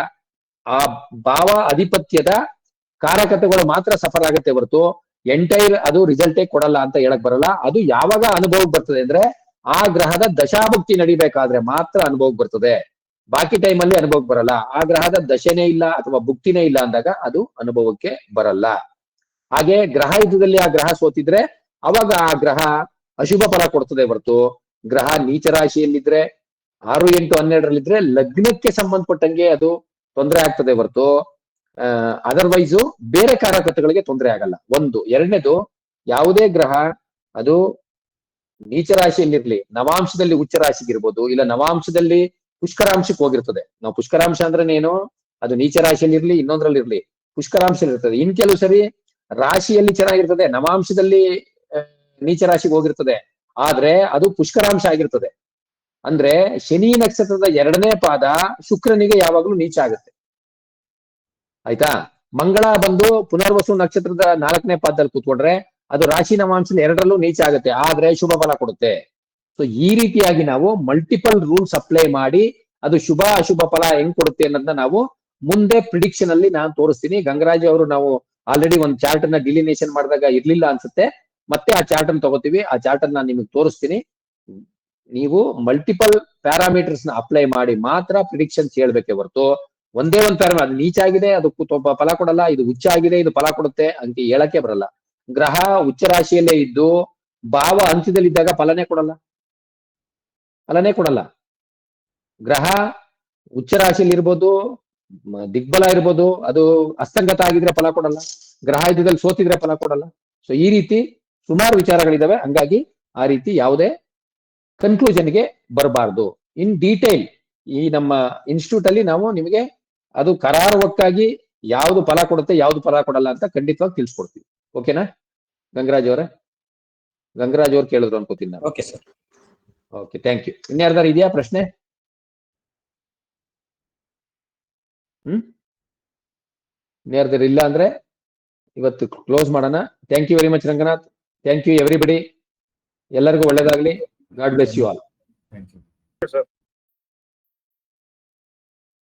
ಆ ಭಾವ ಅಧಿಪತ್ಯದ ಕಾರಕತೆಗಳು ಮಾತ್ರ ಸಫರ್ ಆಗುತ್ತೆ ಹೊರತು ಎಂಟೈರ್ ಅದು ರಿಸಲ್ಟೇ ಕೊಡಲ್ಲ ಅಂತ ಹೇಳಕ್ ಬರಲ್ಲ. ಅದು ಯಾವಾಗ ಅನುಭವಕ್ಕೆ ಬರ್ತದೆ ಅಂದ್ರೆ, ಆ ಗ್ರಹದ ದಶಾಭುಕ್ತಿ ನಡಿಬೇಕಾದ್ರೆ ಮಾತ್ರ ಅನುಭವಕ್ಕೆ ಬರ್ತದೆ. ಬಾಕಿ ಟೈಮಲ್ಲಿ ಅನುಭವಕ್ಕೆ ಬರಲ್ಲ. ಆ ಗ್ರಹದ ದಶೆನೇ ಇಲ್ಲ ಅಥವಾ ಭುಕ್ತಿನೇ ಇಲ್ಲ ಅಂದಾಗ ಅದು ಅನುಭವಕ್ಕೆ ಬರಲ್ಲ. ಹಾಗೆ ಗ್ರಹ ಯುದ್ಧದಲ್ಲಿ ಆ ಗ್ರಹ ಸೋತಿದ್ರೆ ಅವಾಗ ಆ ಗ್ರಹ ಅಶುಭ ಫಲ ಕೊಡ್ತದೆ ಹೊರತು, ಗ್ರಹ ನೀಚ ರಾಶಿಯಲ್ಲಿದ್ರೆ 6, 8, 12ರಲ್ಲಿದ್ರೆ ಲಗ್ನಕ್ಕೆ ಸಂಬಂಧಪಟ್ಟಂಗೆ ಅದು ತೊಂದರೆ ಆಗ್ತದೆ ಹೊರತು ಅದರ್ವೈಸು ಬೇರೆ ಕಾರಕತೆಗಳಿಗೆ ತೊಂದರೆ ಆಗಲ್ಲ. ಒಂದು. ಎರಡನೇದು, ಯಾವುದೇ ಗ್ರಹ ಅದು ನೀಚ ರಾಶಿಯಲ್ಲಿರ್ಲಿ, ನವಾಂಶದಲ್ಲಿ ಉಚ್ಚ ರಾಶಿಗಿರ್ಬೋದು, ಇಲ್ಲ ನವಾಂಶದಲ್ಲಿ ಪುಷ್ಕರಾಂಶಕ್ಕೆ ಹೋಗಿರ್ತದೆ. ನಾವು ಪುಷ್ಕರಾಂಶ ಅಂದ್ರೆ ಏನು, ಅದು ನೀಚ ರಾಶಿಯಲ್ಲಿರ್ಲಿ, ಇನ್ನೊಂದ್ರಲ್ಲಿರ್ಲಿ ಪುಷ್ಕರಾಂಶ ಇರ್ತದೆ. ಇನ್ ಕೆಲವು ಸರಿ ರಾಶಿಯಲ್ಲಿ ಚೆನ್ನಾಗಿರ್ತದೆ, ನವಾಂಶದಲ್ಲಿ ನೀಚ ರಾಶಿಗೆ ಹೋಗಿರ್ತದೆ, ಆದ್ರೆ ಅದು ಪುಷ್ಕರಾಂಶ ಆಗಿರ್ತದೆ. ಅಂದ್ರೆ ಶನಿ ನಕ್ಷತ್ರದ 2ನೇ ಪಾದ ಶುಕ್ರನಿಗೆ ಯಾವಾಗ್ಲೂ ನೀಚ ಆಗುತ್ತೆ. ಆಯ್ತಾ? ಮಂಗಳ ಬಂದು ಪುನರ್ವಸು ನಕ್ಷತ್ರದ 4ನೇ ಪಾದದಲ್ಲಿ ಕೂತ್ಕೊಂಡ್ರೆ ಅದು ರಾಶಿ ನವಾಂಶದ 2ರಲ್ಲೂ ನೀಚ ಆಗುತ್ತೆ, ಆದ್ರೆ ಶುಭ ಫಲ ಕೊಡುತ್ತೆ. ಸೊ ಈ ರೀತಿಯಾಗಿ ನಾವು ಮಲ್ಟಿಪಲ್ ರೂಲ್ಸ್ ಅಪ್ಲೈ ಮಾಡಿ ಅದು ಶುಭ ಅಶುಭ ಫಲ ಹೆಂಗ್ ಕೊಡುತ್ತೆ ಅನ್ನೋದನ್ನ ನಾವು ಮುಂದೆ ಪ್ರಿಡಿಕ್ಷನ್ ಅಲ್ಲಿ ನಾನು ತೋರಿಸ್ತೀನಿ. ಗಂಗರಾಜ್ ಅವರು ನಾವು ಆಲ್ರೆಡಿ ಒಂದು ಚಾರ್ಟ್ ಅನ್ನ ಡಿಲಿನೇಷನ್ ಮಾಡಿದಾಗ ಇರ್ಲಿಲ್ಲ ಅನ್ಸುತ್ತೆ, ಮತ್ತೆ ಆ ಚಾರ್ಟ್ ಅನ್ನು ತಗೋತೀವಿ. ಆ ಚಾರ್ಟ್ ಅನ್ನ ನಾನು ನಿಮಗೆ ತೋರಿಸ್ತೀನಿ. ನೀವು ಮಲ್ಟಿಪಲ್ ಪ್ಯಾರಾಮೀಟರ್ಸ್ ನ ಅಪ್ಲೈ ಮಾಡಿ ಮಾತ್ರ ಪ್ರಿಡಿಕ್ಷನ್ಸ್ ಹೇಳ್ಬೇಕೆ ಹೊರತು ಒಂದೇ ಒಂದು ಪ್ಯಾರಾಮೀಟರ್ ಅದು ನೀಚ ಆಗಿದೆ ಅದು ಫಲ ಕೊಡಲ್ಲ, ಇದು ಉಚ್ಚ ಆಗಿದೆ ಇದು ಫಲ ಕೊಡುತ್ತೆ ಅಂತ ಹೇಳಕ್ಕೆ ಬರಲ್ಲ. ಗ್ರಹ ಉಚ್ಚ ರಾಶಿಯಲ್ಲೇ ಇದ್ದು ಭಾವ ಅಂತ್ಯದಲ್ಲಿದ್ದಾಗ ಫಲನೇ ಕೊಡಲ್ಲ. ಗ್ರಹ ಉಚ್ಚ ರಾಶಿಯಲ್ಲಿ ಇರ್ಬೋದು, ದಿಗ್ಬಲ ಇರ್ಬೋದು, ಅದು ಅಸ್ತಂಗತ ಆಗಿದ್ರೆ ಫಲ ಕೊಡಲ್ಲ, ಗ್ರಹ ಯುದ್ಧದಲ್ಲಿ ಸೋತಿದ್ರೆ ಫಲ ಕೊಡಲ್ಲ. ಸೊ ಈ ರೀತಿ ಸುಮಾರು ವಿಚಾರಗಳಿದಾವೆ. ಹಂಗಾಗಿ ಆ ರೀತಿ ಯಾವುದೇ ಕನ್ಕ್ಲೂಷನ್ಗೆ ಬರಬಾರ್ದು. ಇನ್ ಡೀಟೇಲ್ ಈ ನಮ್ಮ ಇನ್ಸ್ಟಿಟ್ಯೂಟ್ ಅಲ್ಲಿ ನಾವು ನಿಮಗೆ ಅದು ಕರಾರುವಕ್ಕಾಗಿ ಯಾವ್ದು ಫಲ ಕೊಡುತ್ತೆ ಯಾವ್ದು ಫಲ ಕೊಡಲ್ಲ ಅಂತ ಖಂಡಿತವಾಗಿ ತಿಳಿಸ್ಕೊಡ್ತೀವಿ. ಓಕೆನಾ ಗಂಗರಾಜ್ ಅವರೇ? ಗಂಗರಾಜ್ ಅವ್ರು ಕೇಳಿದ್ರು ಅನ್ಕೋತೀನಿ ನಾನು. Okay sir. Okay, thank you. ಇನ್ಯಾರ್ದಾರು ಇದೆಯಾ ಪ್ರಶ್ನೆ? ಇನ್ಯಾರ್ದಾರು ಇಲ್ಲ ಅಂದ್ರೆ ಇವತ್ತು ಕ್ಲೋಸ್ ಮಾಡೋಣ. Thank you very much Ranganath. Thank you everybody. ಎಲ್ಲರಿಗೂ ಒಳ್ಳೇದಾಗ್ಲಿ. God bless you all. Thank you. Sir